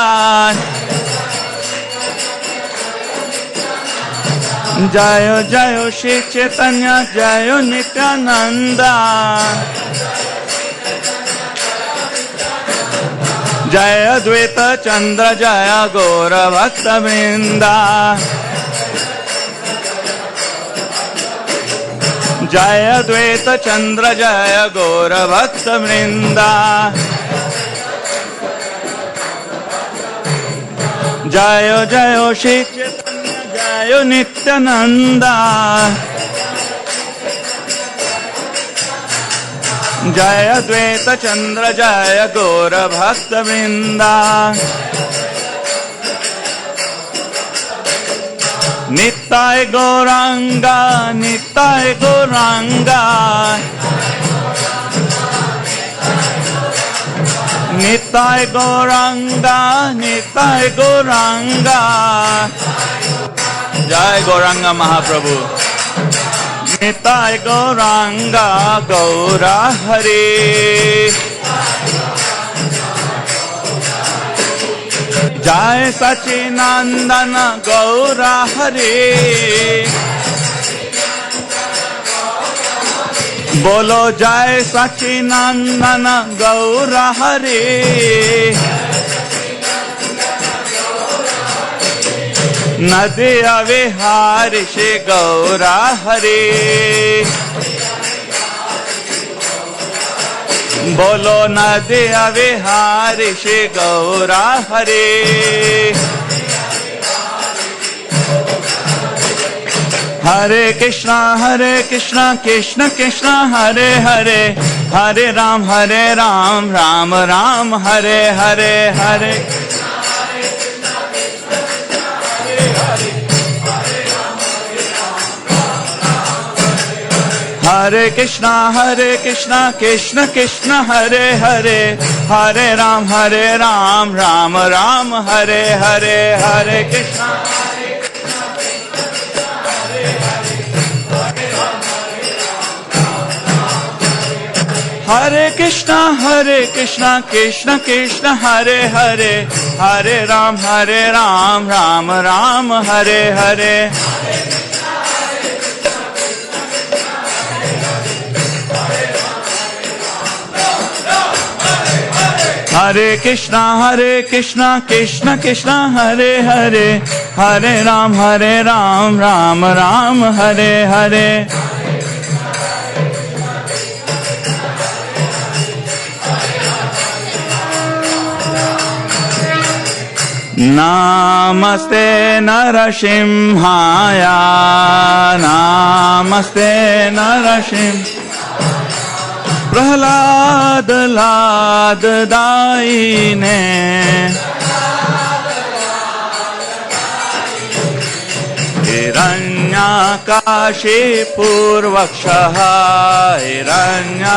जयो जयो श्री चैतन्य जयो नित्यानंद जय अद्वैत चंद्र जय गौर भक्त वृंदा जय अद्वैत चंद्र जय गौर भक्त वृंदा जय जय श्री चैतन्य जय नित्यानंदा जय अद्वैत चंद्र जय गौर भक्त वृंदा नित्य गौरांगा नित्य गौरांगा नित्य गौरांगा नित्य गौरांगा जय गौरांगा महाप्रभु नित्य गौरांगा गौरा हरे जय सचिनंदन गौरा हरे बोलो जय सचिनंदन गौरा हरे नदी विहारी श्री गौरा हरे बोलो नदी विहारी श्री गौरा हरे हरे कृष्णा कृष्ण कृष्ण हरे हरे हरे राम राम राम हरे हरे हरे हरे कृष्णा कृष्ण कृष्ण हरे हरे हरे राम राम राम हरे हरे हरे कृष्णा हरे कृष्णा कृष्ण कृष्ण हरे हरे हरे राम राम राम हरे हरे हरे कृष्णा कृष्ण कृष्ण हरे हरे हरे राम राम राम हरे हरे नमस्ते नरसिंहाय नमस्ते नरसिंह प्रहलाद लाद दायिने हिरण्यकाशी पूर्वक्षः हिरण्य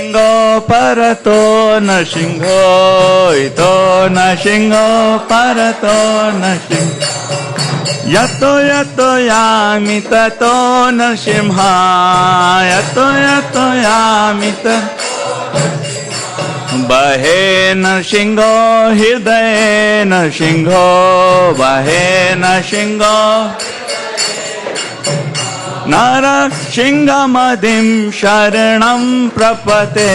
Nrsingo Parato Nrsingo Ito Nrsingo Parato Nrsingo Yato yato yami tato Nrsimha Yato yato yami Bahe Nrsingo Hridaye Nrsingo Bahe Nrsingo Narasingamadim Sharanam Prapate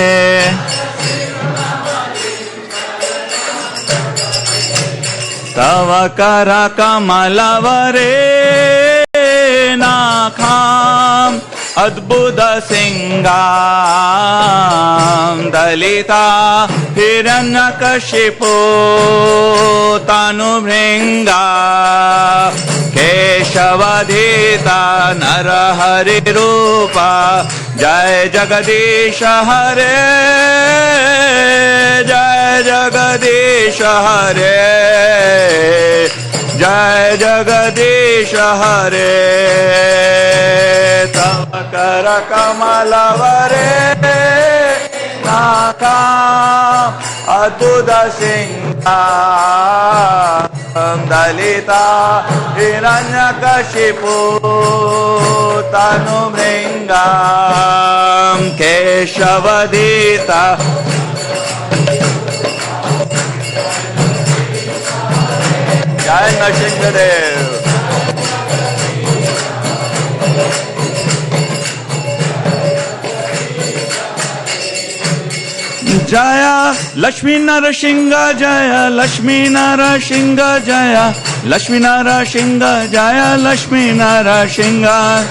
Tava Kara Kamalavare Nakham Adbhuta Singam Dalita Hiranyakashipu Tanubhringa Keshavadhita Narahari Rupa Jai Jagadisha Hare Jai Jagadisha Hare Jai Jagadisha Hare Tavakara Kamalavare Nakam Adbhuta Singam Dalita Hiranyakashipu Tanubhringam Keshavadhita Jai Nrsingadev Jaya Lakshmi Narasingha Jaya Lakshmi Narasingha Jaya Lakshmi Narasingha Jaya Lakshmi Narasingha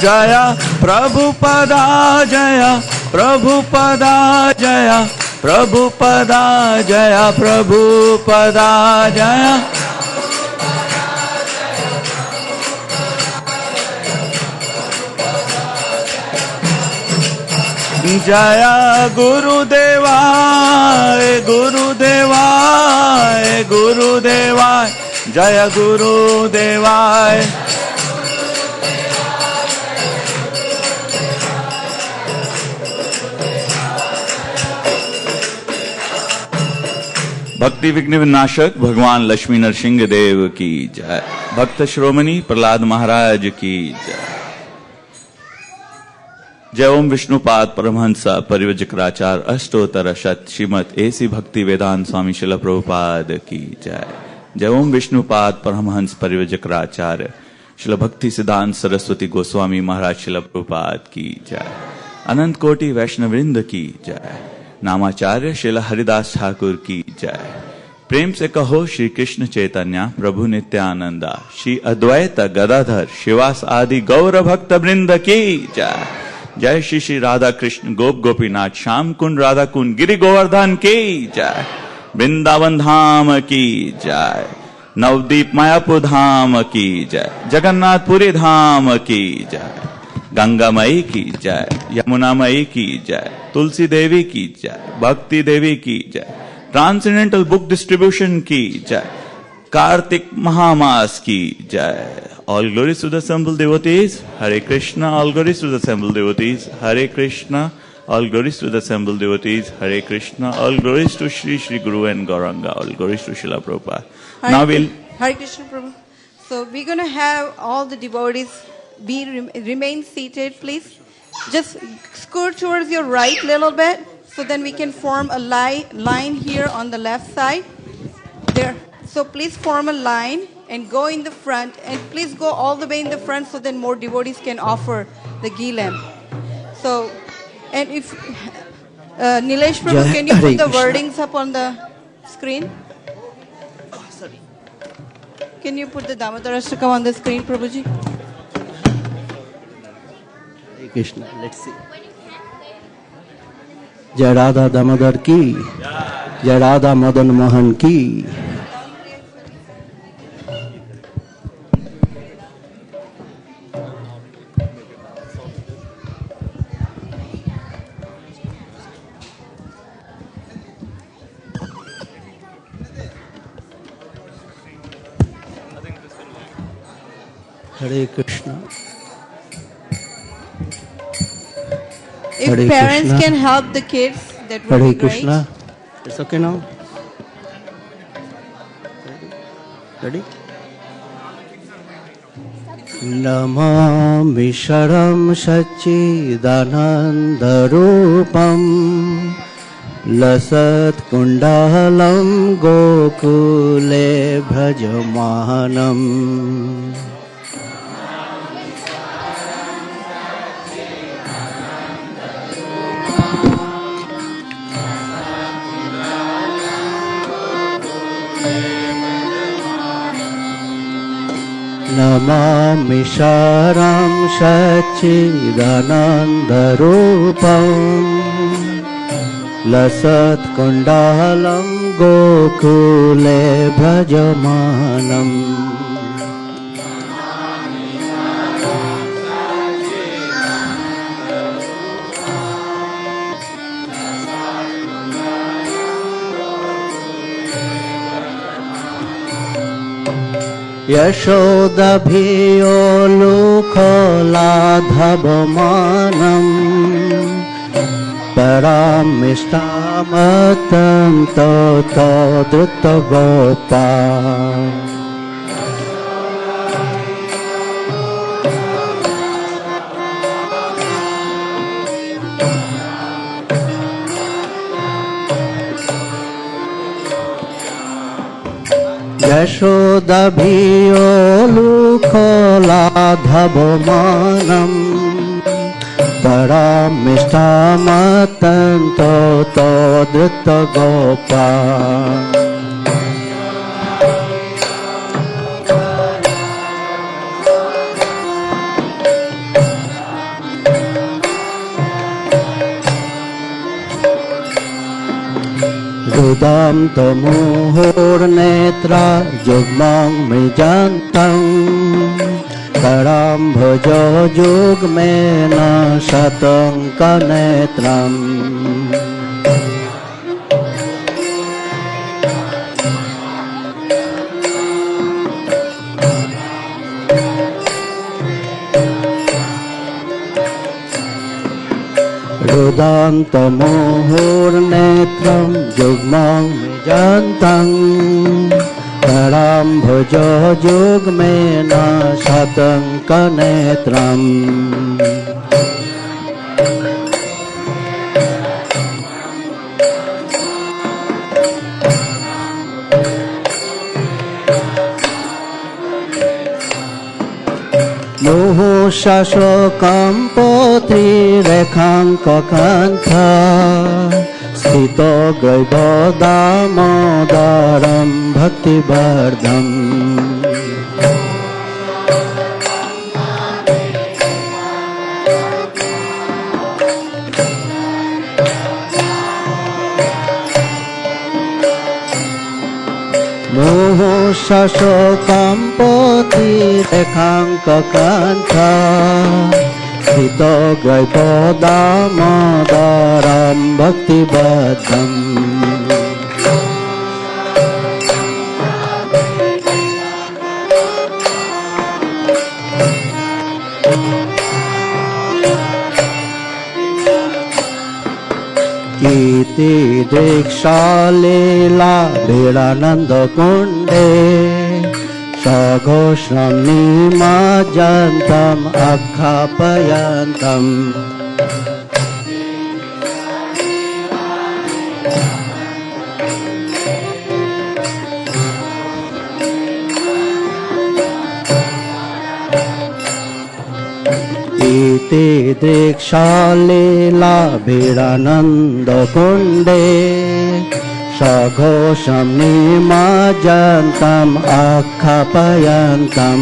Jaya Prabhupada Jaya Prabhupada Jaya Prabhupada Jaya Prabhupada Jaya Jaya Gurudeva Gurudeva Gurudeva Jaya Gurudeva भक्ति विघ्न विनाशक भगवान लक्ष्मी नरसिंह देव की जय। भक्त श्रोमणी प्रहलाद महाराज की जय। जय ओम विष्णुपाद परमहंस परिव्रजकाचार्य अष्टोत्तर शत श्रीमद एसी भक्ति वेदांत स्वामी शिल प्रभुपाद की जय। जय ओम विष्णुपाद परमहंस परिव्रजकाचार्य शिल भक्ति सिद्धांत सरस्वती गोस्वामी महाराज शिल प्रभुपाद की जय। अनंत कोटि वैष्णववृंद की जय। नामाचार्य शिल हरिदास ठाकुर की जय। प्रेम से कहो श्री कृष्ण चैतन्य प्रभु नित्यानंदा श्री अद्वैत गदाधर शिवास आदि गौर भक्त वृंद की जय। जय श्री श्री राधा कृष्ण गोप गोपीनाथ श्याम कुंड राधा कुंड गिरि गोवर्धन की जय। वृंदावन धाम की जय। नवदीप मायापुर धाम की जय। जगन्नाथपुरी धाम की जय। गंगा मई की जय। यमुना मई की जय। तुलसी देवी की जय। भक्ति देवी की जय। ट्रांसेंडेंटल बुक डिस्ट्रीब्यूशन की जय। कार्तिक महामास की जय। All glories to the assembled devotees. Hare Krishna. All glories to the assembled devotees. Hare Krishna. All glories to the assembled devotees. Hare Krishna. All glories to Shri Shri Guru and Gauranga. All glories to Srila Prabhupada. Now we'll Hare Krishna Prabhu. So we're going to have all the devotees remain seated, please. Just scoot towards your right a little bit, so then we can form a line here on the left side. There. So please form a line and go in the front, and please go all the way in the front so then more devotees can offer the ghee lamp. So, and if Nilesh Prabhu, can you put the wordings up on the screen? Can you put the Damodarashtakam on the screen, Prabhuji? Hare Krishna. Let's see. Jai Radha Damodar ki, Jai Radha Madan Mohan ki. Hare Krishna. If Hare parents Krishna. can help the kids, that would Hare be great. Krishna. It's okay now? Ready? Namami Sharam Sachidanandarupam Lasat Kundalam Gokule Bhajamanam Namami Sharam Sachidanandarupam Lasat Kundalam Gokule Bhajamanam Yashodabhiyo Lukholadhabhamanam Paramishtamatan Toto Druttagopal Yashodabhiyo Lukholadhabhamanam Paramishtamatan Toto Druttagopal Rudam tamuhur netra jugmang mrijantam Karam bhajo jugmena satam kanetram Rudantamuhur netram jugmang mijantam Karam bhajo jugmena satam kanetram Muhu shashokam potri rekhankakantha Sthito graibo damodaram bhaktivardham Muhu shashokam potri rekhankakantha Sthito graibo damodaram bhaktivardham Iti dikshalela virananda kunde Saghoshnam nimajantam akhapayantam Iti dikshalela virananda kunde Saghosham nimajantam akhapayantam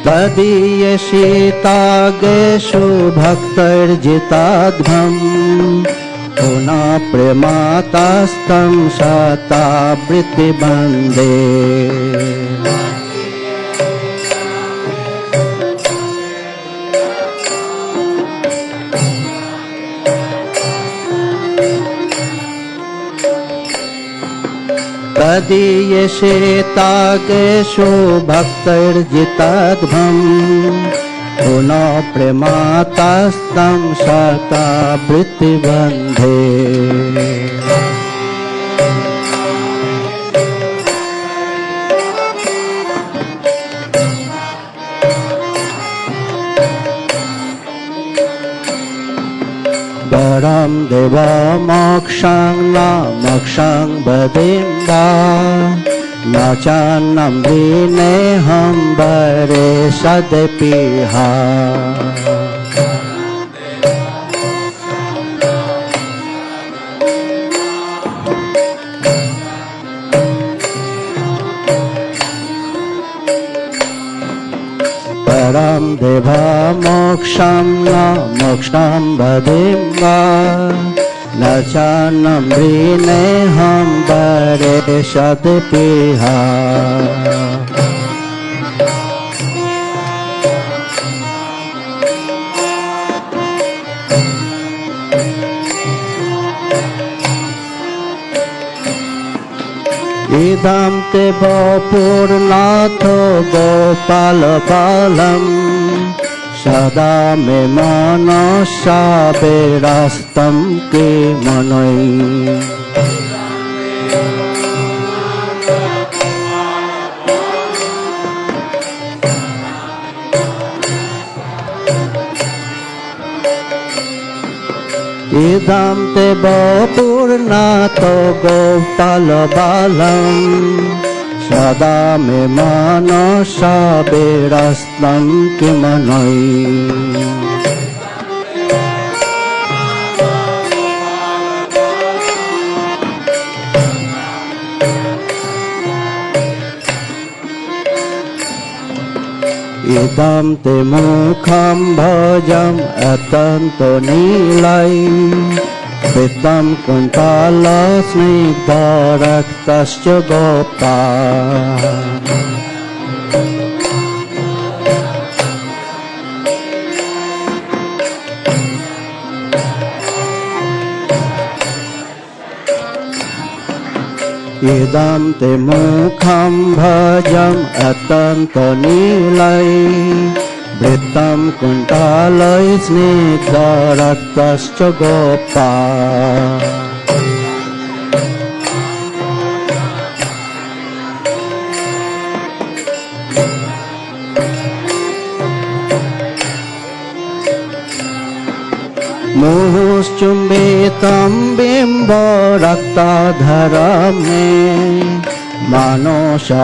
Tadiyashitageshu bhaktarjitadbham Puna prematastam satabriti bande तदीयशेताकेषु भक्तैर्जिताद्भम् पुनः प्रेमातास्तं शता वृत्तिबन्धे परं देव मोक्षं न मोक्षं वदेन्दा न चान्नम्रिनेहं वरे सदपिहा परं देव मोक्षं न मोक्षं वदेम्वा न चान्नम्रिनेहं वरे सदपिहा इदं ते पूर्णाथो गोपालपालम् सदा मे मनसा विरस्तं किमनै इदं ते पूर्णातो गोपालबालम् सदा मे मनसा विरस्तं किमनै इदं ते मुखं भोजम् अत्यन्तो नीलै पित्तं कुन्तलस्निग्धरक्तश्च गोप्ता इदं ते मुखं भजम् अत्यन्तो नीलै वृत्तं कुण्ठालै स्निग्धरक्तश्च गोप्ता मुहुश्चुम्बितं बिम्बो रक्ताधरं मे मानसविरस्नम्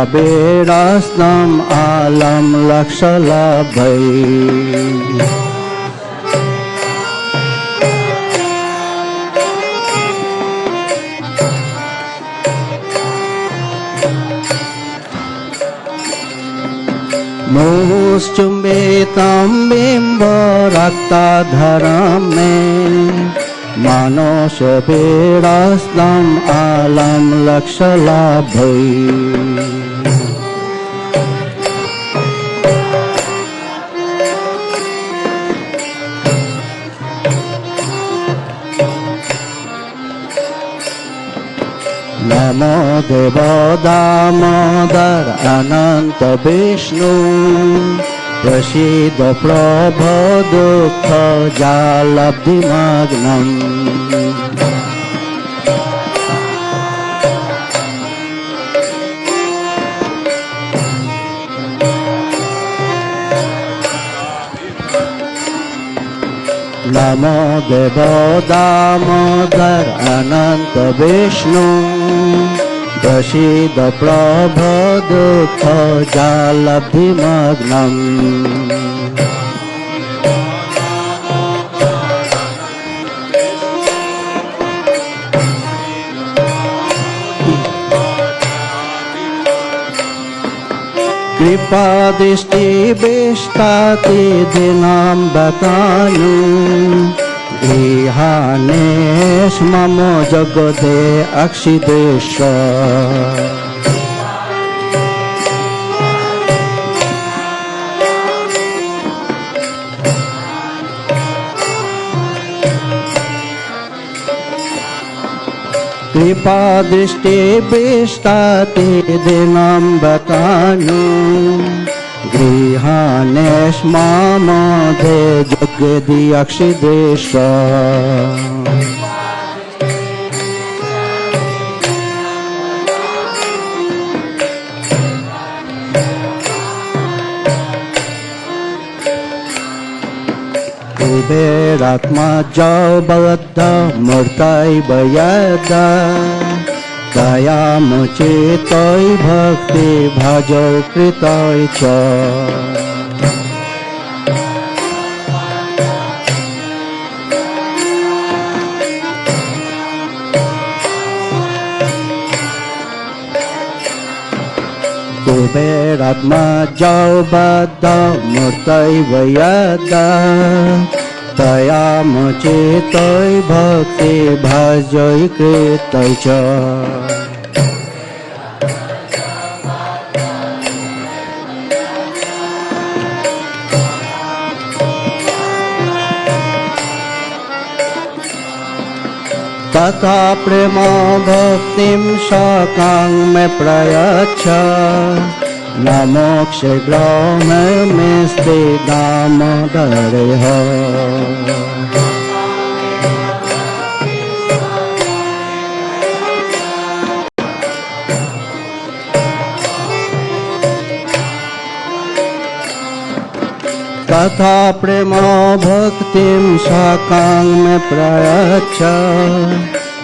आलं लक्षलभै मुहुश्चुम्बितं बिम्बो रक्ताधरं मे मानसविरस्नम् आलं लक्षलभै नमो देव दामोदर अनंत विष्णु प्रसीद प्रभो दुःख जालब्धिमग्नम् नमो देव दामोदर अनंत विष्णु प्रसीद प्रभो दुःख जालब्धिमग्नम् कृपादृष्टिवेष्टाति दिनां बतानु इहानेश मम जगदे अक्षिदेश कृपा दृष्टि विष्टाति दिनं बतानु गृहानेश्मामधे जगदियक्षिदेश कुबेरात्मा जबद्ध मूर्तैव यदा दयामुचितै भक्ति भजौ कृतै च कुबेरात्मा जबद्ध मूर्तैव यदा दयामुचितै भक्ति भजै कृतै च तथा प्रेम भक्तिं शाकां में प्रयच्छ न मोक्ष ग्राम में स्थे दामोदर हो तथा प्रेम भक्तिं शाकां में प्रयच्छ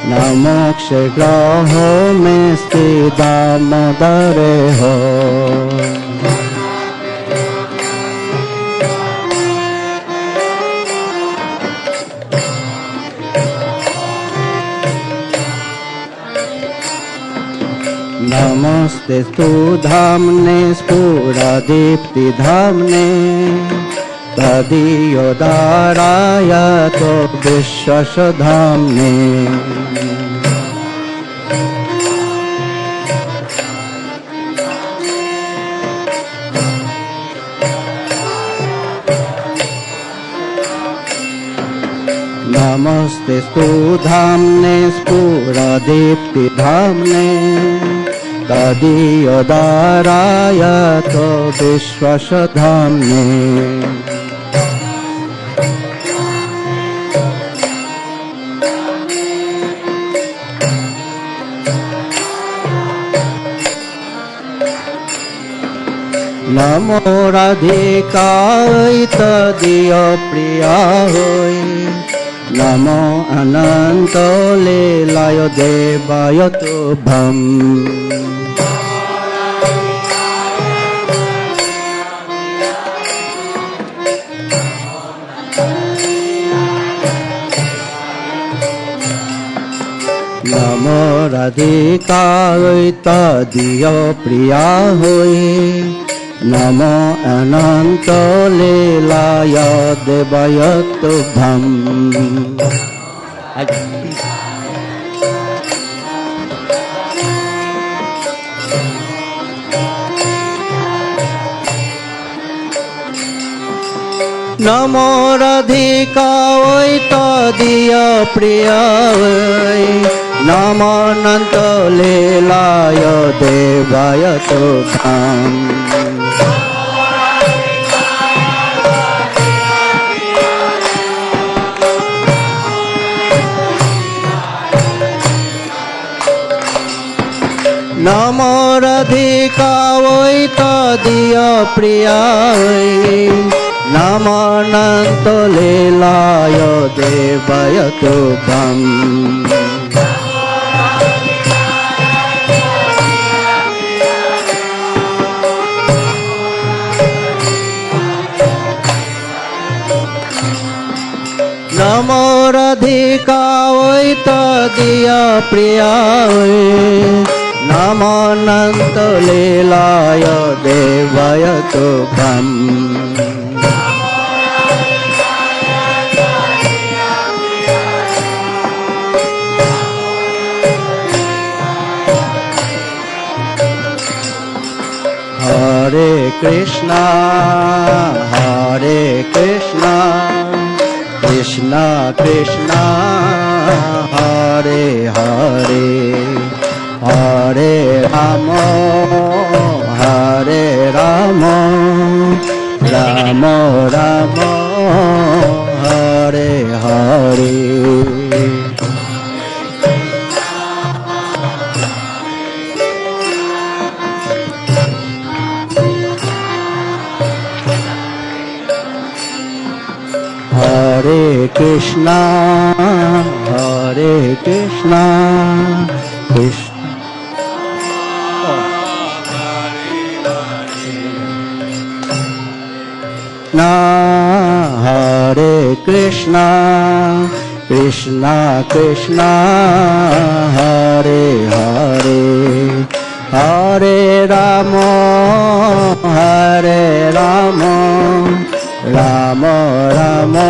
न मोक्ष ग्राहो में स्थे दामोदर हो नमस्ते स्तु धाम्ने स्फुरदीप्ति धाम्ने तदीयोदाराय तो विश्वसधाम्ने नमस्ते स्तु धाम्ने स्फुरदीप्ति धाम्ने तदीयोदाराय तो विश्वसधाम्ने नमो राधिकाय तदीय प्रिया होय नमो अनंत लीलाय देवाय तुभ्यम् नमो राधिकाय तदीय प्रिया होय नमो अनंत लीलाय देवाय तुभ्यम् नमो राधिकाय तदीय प्रियाय नमो अनंत लीलाय देवाय तुभ्यम् नमो राधिकाय तदीय प्रियाय नमो अनंत लीलाय देवाय तुभ्यम् नमो राधिकाय तदीय प्रियाय नमो अनंत लीलाय देवाय तुभ्यम् हरे Krishna Krishna Krishna Hare Hare Krishna, Krishna. Hare Krishna, Krishna Krishna, Hare Hare, Hare Rama, Hare Rama, Rama Rama,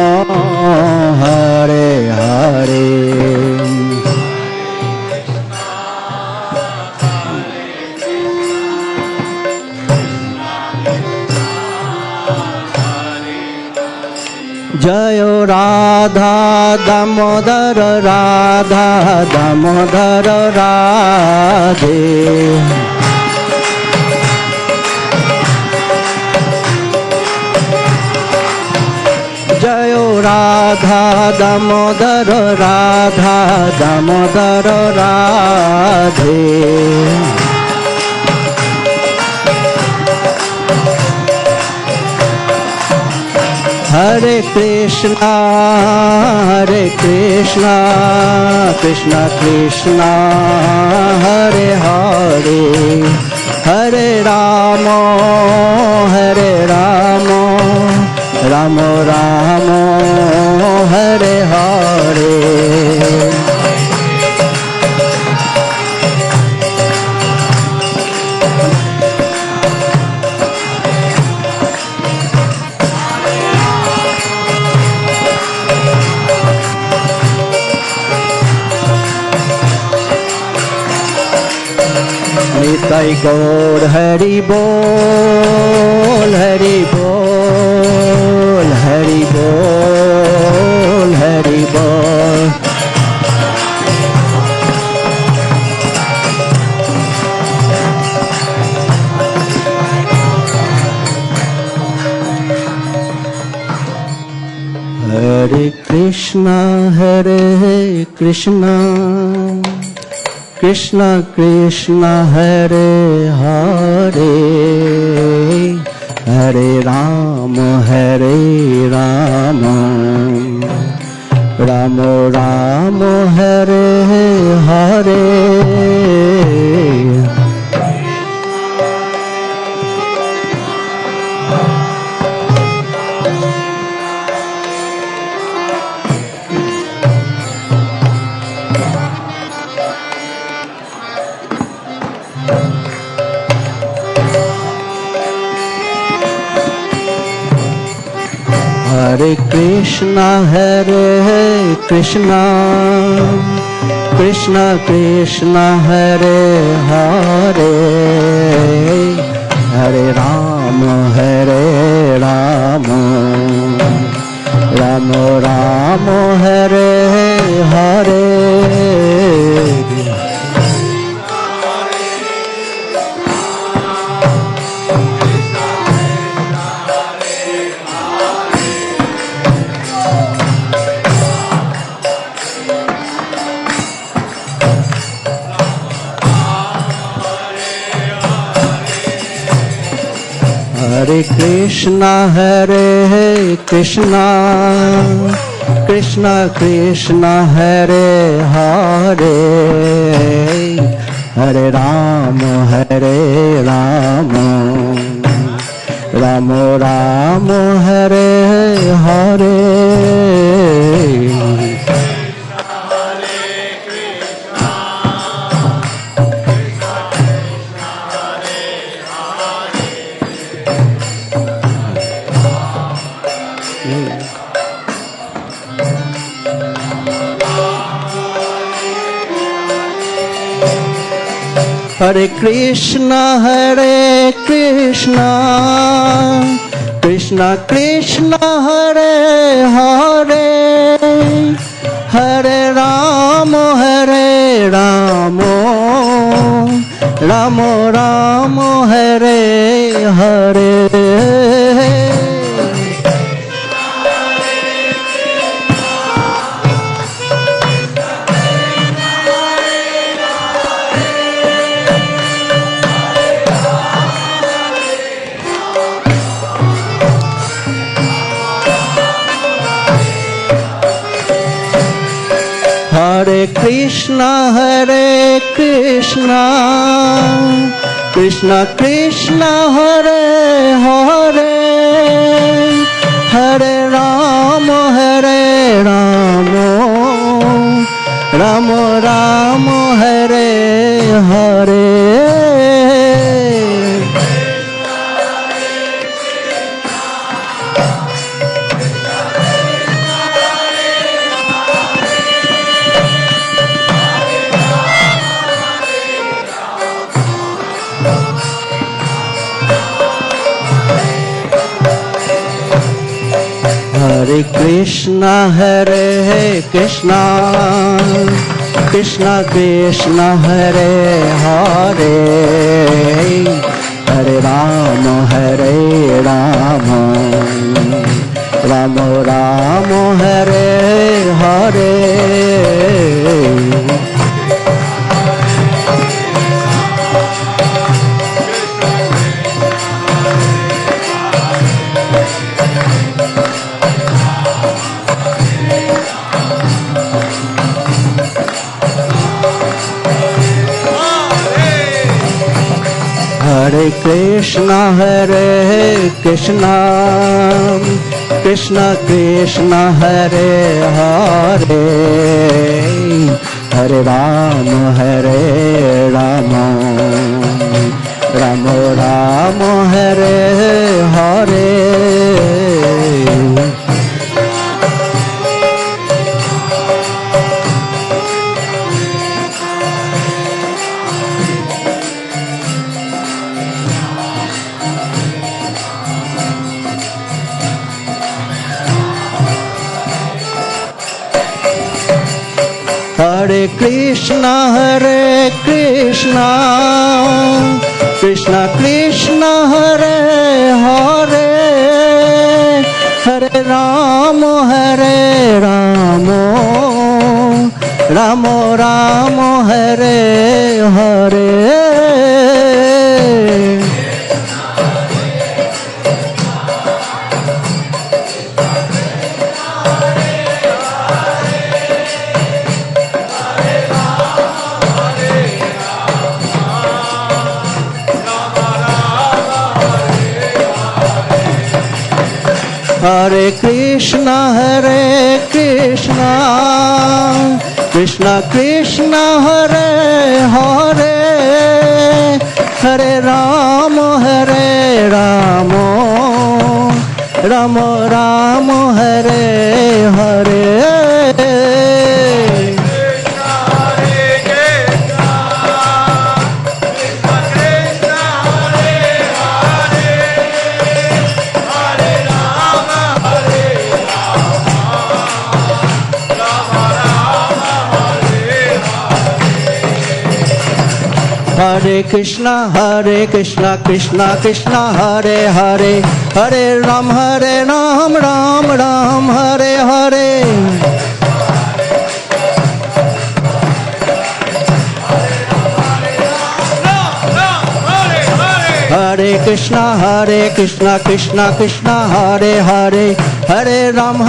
Hare Hare. Jayo Radha Damodar Radha Damodar Radhe. Jayo Radha Damodar Radha Damodar Radhe. Hare Krishna, Krishna Krishna, Hare Hare, Hare Rama, Rama Rama, Hare Hare. Nitai Gaur Hari Bol, Hari Bol, Hari Bol, Hari Bol. Hare Krishna, Hare Krishna, Krishna Krishna, Hare Hare, Hare Rama, Hare Rama, Rama Rama, Hare Hare. Hare Krishna, Hare Krishna, Krishna Krishna, Hare Hare, Hare Rama, Hare Rama, Rama Rama, Hare Hare. Hare Krishna, Hare Krishna, Krishna Krishna, Hare Hare, Hare Rama, Hare Rama, Rama Rama, Hare Hare. Hare Krishna, Hare Krishna, Krishna Krishna, Hare Hare, Hare Rama, Hare Rama, Rama Rama, Hare Hare. Hare Krishna, Krishna Krishna, Hare Hare, Hare Rama, Rama Rama, Hare Hare. Hare Krishna, Krishna Krishna, Hare Hare, Hare Rama, Rama Rama, Hare Hare. Hare Krishna, Krishna Krishna, Hare Hare, Hare Rama, Rama Rama, Hare Hare. Hare Krishna, Krishna Krishna, Hare Hare, Hare Rama, Rama Rama, Hare Hare. Hare Krishna, Krishna Krishna, Hare Hare, Hare Rama, Rama Rama, Hare Hare. Hare Krishna, Krishna Krishna, Hare Hare, Hare Ram,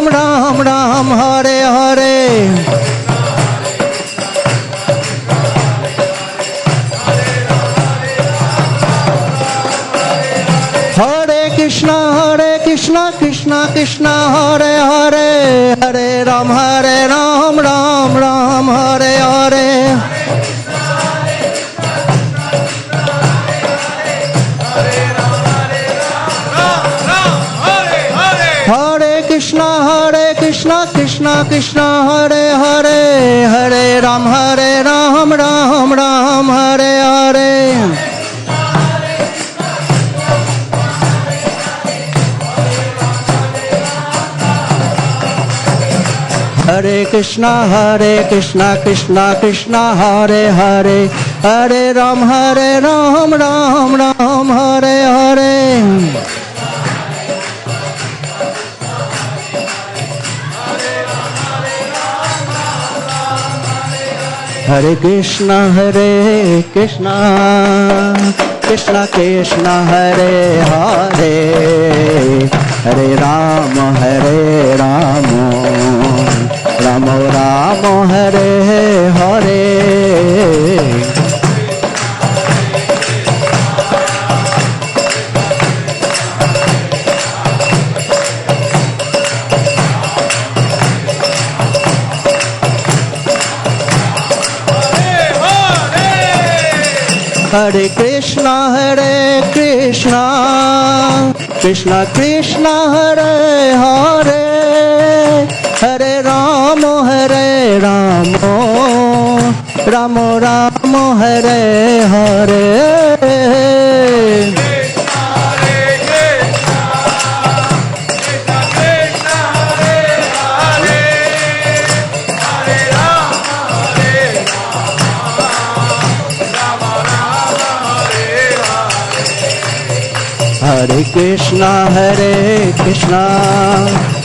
Ram Ram, Hare Hare. Hare Krishna, Krishna Krishna, Hare Hare, Hare Ram, Ram Ram, Hare Hare. Hare Krishna, Krishna Krishna, Hare Hare, Hare Ram, Ram Ram, Hare Hare. Hare Krishna, Krishna Krishna, Hare Hare, Hare Ram, Ram Ram, Hare Hare. Hare Krishna, Krishna Krishna, Hare Hare, Hare Ram, Ram Ram, Hare Hare. Hare Krishna, Krishna Krishna, Hare Hare, Hare Rama, Ram Ram Hare Hare. Hare Krishna, Krishna Krishna, Hare Hare, Hare Rama, Rama Rama, Hare Hare. Hare Krishna,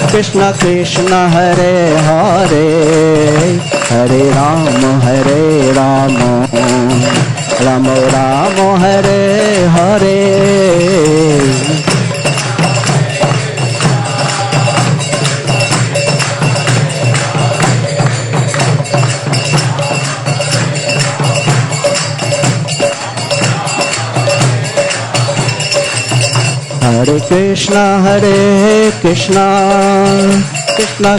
Krishna Krishna, Hare Hare, Hare Rama, Rama Rama, Hare Hare. Hare Krishna, Krishna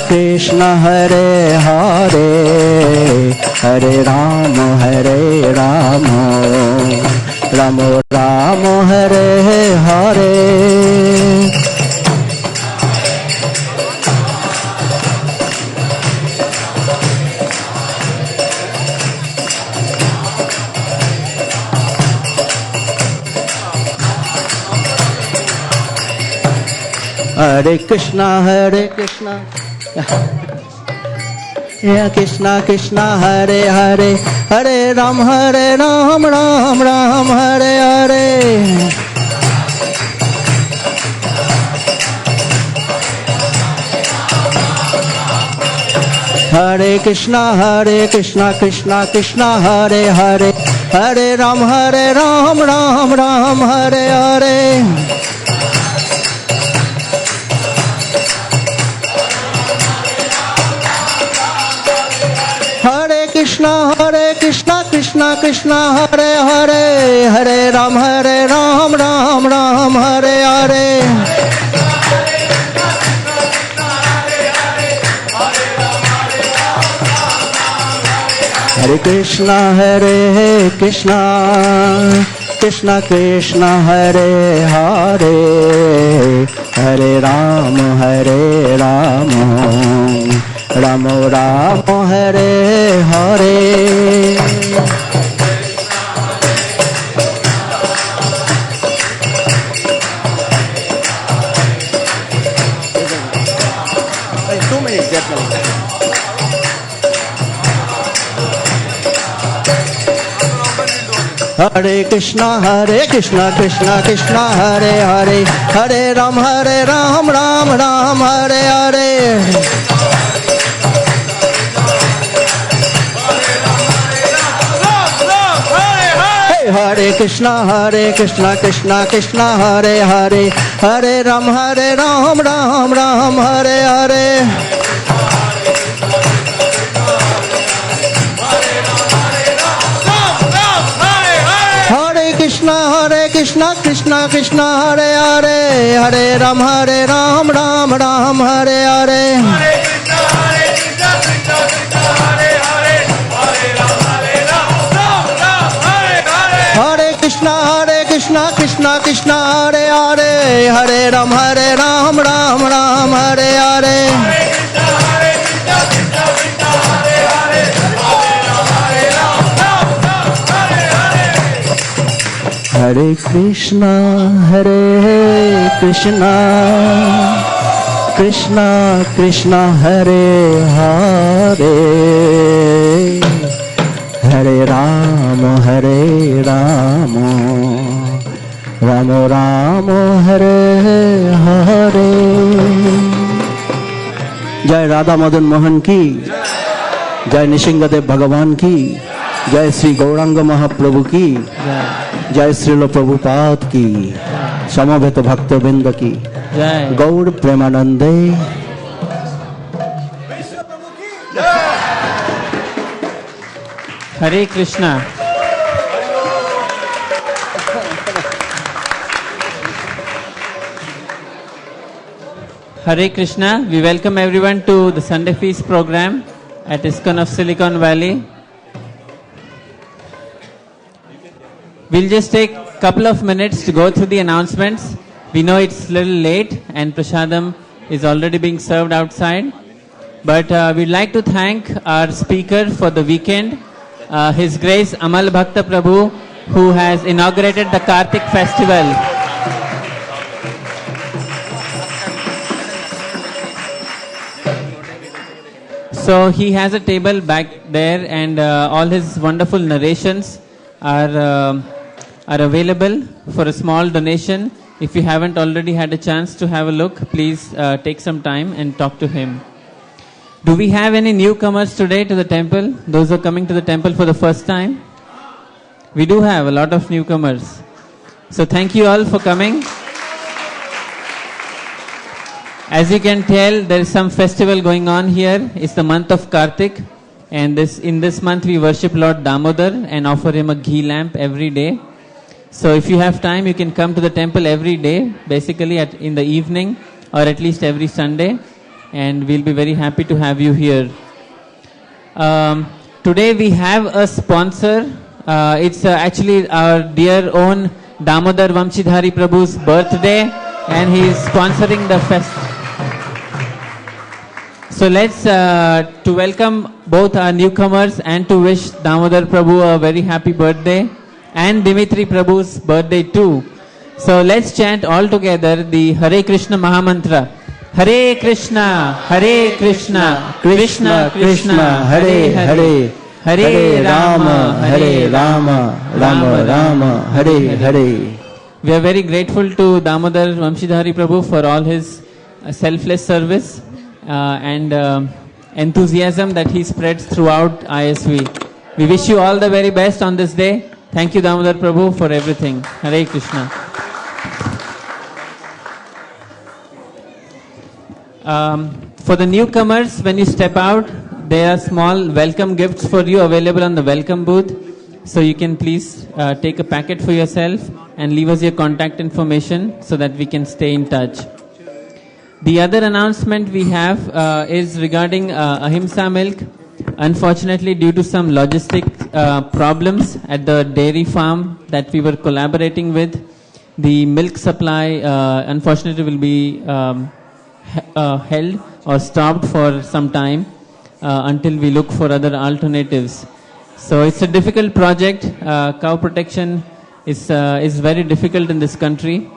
Krishna, Hare Hare, Hare Rama, Rama Rama, Hare Hare. Hare Krishna, yeah, Krishna Krishna, Hare Hare, Hare Ram, Ram Ram, Hare Hare. Hare Krishna, Krishna Krishna, Hare Hare, Hare Ram, Ram Ram, Hare Hare. Hare Krishna, Krishna Krishna, Hare Hare, Hare Ram, Ram Ram, Hare Hare. Hare Krishna, Krishna Krishna, Hare Hare, Hare Ram, Rama Rama, Hare Hare. Hare Krishna, Krishna Krishna, Hare Hare, Hare Ram, Ram Ram, Hare Hare. Hare Krishna, Krishna Krishna, Hare Hare, Hare Ram, Ram Hare Hare. Hare Krishna, Krishna Krishna, Hare Hare, Hare Ram, Ram Hare Hare. Hare Krishna, Krishna Krishna, Hare Hare, Hare Ram, Ram Hare Hare. Hare Krishna, Krishna Krishna, Hare Hare, Hare Ram, Ram Ram, Hare Hare. जय राधा मदन मोहन की, जय निशिंगदेव भगवान की, जय श्री गौरांग महाप्रभु की, जय श्रील प्रभुपाद की, समवेत भक्तवृंद की, गौर प्रेमानंदे। Hare Krishna. Hare Krishna. We welcome everyone to the Sunday Feast program at ISKCON of Silicon Valley. We'll just take a couple of minutes to go through the announcements. We know it's a little late and Prasadam is already being served outside. But we'd like to thank our speaker for the weekend, His Grace Amala Bhakta Prabhu, who has inaugurated the Kartik festival. So he has a table back there, and all his wonderful narrations are available for a small donation. If you haven't already had a chance to have a look, please take some time and talk to him. Do we have any newcomers today to the temple? Those who are coming to the temple for the first time? We do have a lot of newcomers. So thank you all for coming. As you can tell, there is some festival going on here. It's the month of Kartik, and in this month we worship Lord Damodar and offer him a ghee lamp every day. So if you have time, you can come to the temple every day, basically in the evening, or at least every Sunday, and we'll be very happy to have you here. Today we have a sponsor. It's actually our dear own Damodar Vamshidhari Prabhu's birthday, and he is sponsoring the fest. So let's to welcome both our newcomers and to wish Damodar Prabhu a very happy birthday, and Dimitri Prabhu's birthday too. So let's chant all together the Hare Krishna Mahamantra. Hare Krishna, Hare Krishna, Krishna Krishna, Hare Hare, Hare Rama, Hare Rama, Rama Rama, Hare Hare. We are very grateful to Damodar Vamshidhari Prabhu for all his selfless service and enthusiasm that he spreads throughout ISV. We wish you all the very best on this day. Thank you, Damodar Prabhu, for everything. Hare Krishna. For the newcomers, when you step out, there are small welcome gifts for you available on the welcome booth. So you can please take a packet for yourself and leave us your contact information so that we can stay in touch. The other announcement we have is regarding Ahimsa milk. Unfortunately, due to some logistic problems at the dairy farm that we were collaborating with, the milk supply unfortunately will be held or stopped for some time until we look for other alternatives. So it's a difficult project. Cow protection is very difficult in this country,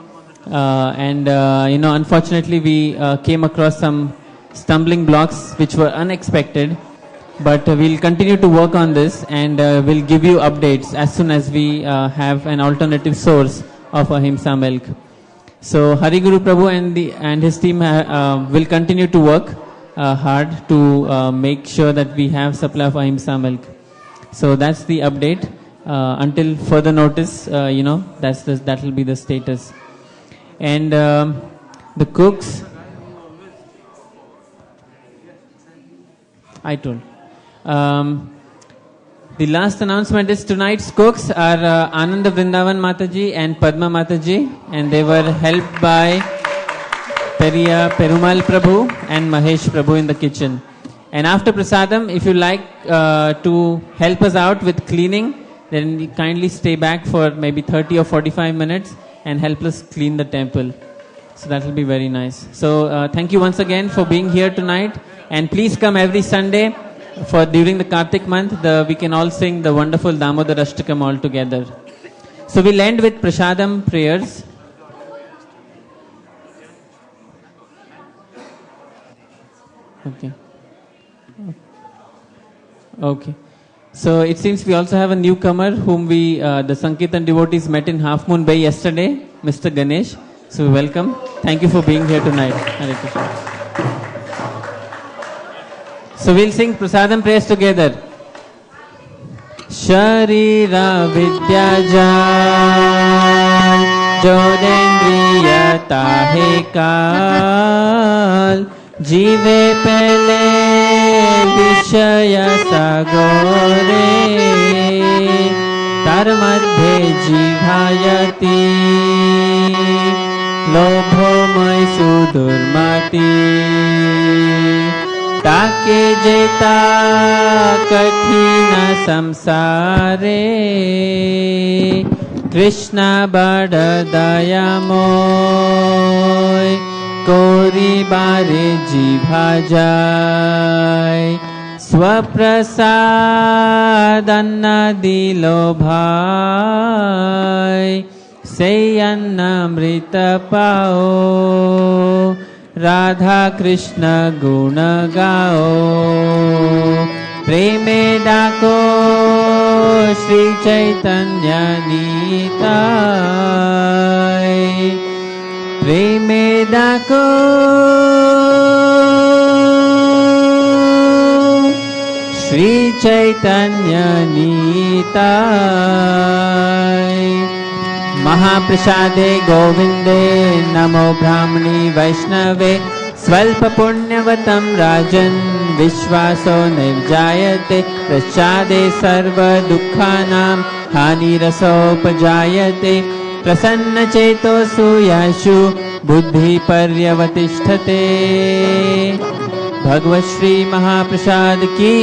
and unfortunately we came across some stumbling blocks which were unexpected. But we'll continue to work on this, and we'll give you updates as soon as we have an alternative source of Ahimsa milk. So Hari Guru Prabhu and his team will continue to work hard to make sure that we have supply of Ahimsa milk. So that's the update. Until further notice, that will be the status. And the cooks, I told. The last announcement is tonight's cooks are Ananda Vrindavan Mataji and Padma Mataji, and they were helped by Perumal Prabhu and Mahesh Prabhu in the kitchen. And after Prasadam, if you like to help us out with cleaning, then you kindly stay back for maybe 30 or 45 minutes and help us clean the temple. So that will be very nice. So thank you once again for being here tonight, and please come every Sunday. During the Kartik month, we can all sing the wonderful Damodar Ashtakam all together. So we'll end with Prasadam prayers. Okay. So it seems we also have a newcomer whom the Sankirtan devotees met in Half Moon Bay yesterday, Mr. Ganesh. So welcome. Thank you for being here tonight. Hare Krishna. So we'll sing Prasadam prayers together. Sharira Vidya Jal Jodendriya Tahe Kal Jive Pele Vishaya Sagore द्वारमध्ये जिभायति लोभोमय सुदुर्मति ताके जेता कठिन संसारे कृष्ण बड़ दयामय कोरी बारे जिभा जाय स्वप्रसाद अन्न दिलो भाई से अन्न अमृत पाओ राधा कृष्ण गुण गाओ प्रेमे डाको श्री चैतन्य नीताय प्रेमे डाको श्री चैतन्य नीताय महाप्रसादे गोविंदे नमो ब्राह्मणी वैष्णवे स्वल्प पुण्यवतं राजन् विश्वासो निर्जायते प्रसादे सर्व दुःखानां हानिरसोपजायते प्रसन्न चेतो सुयाशु बुद्धि पर्यवतिष्ठते भगवत श्री महाप्रसाद की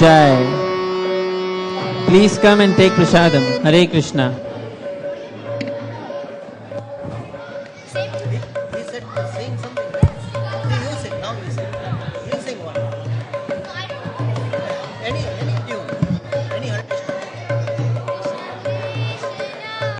जय. Please come and take prasadam. Hare Krishna. He said saying something.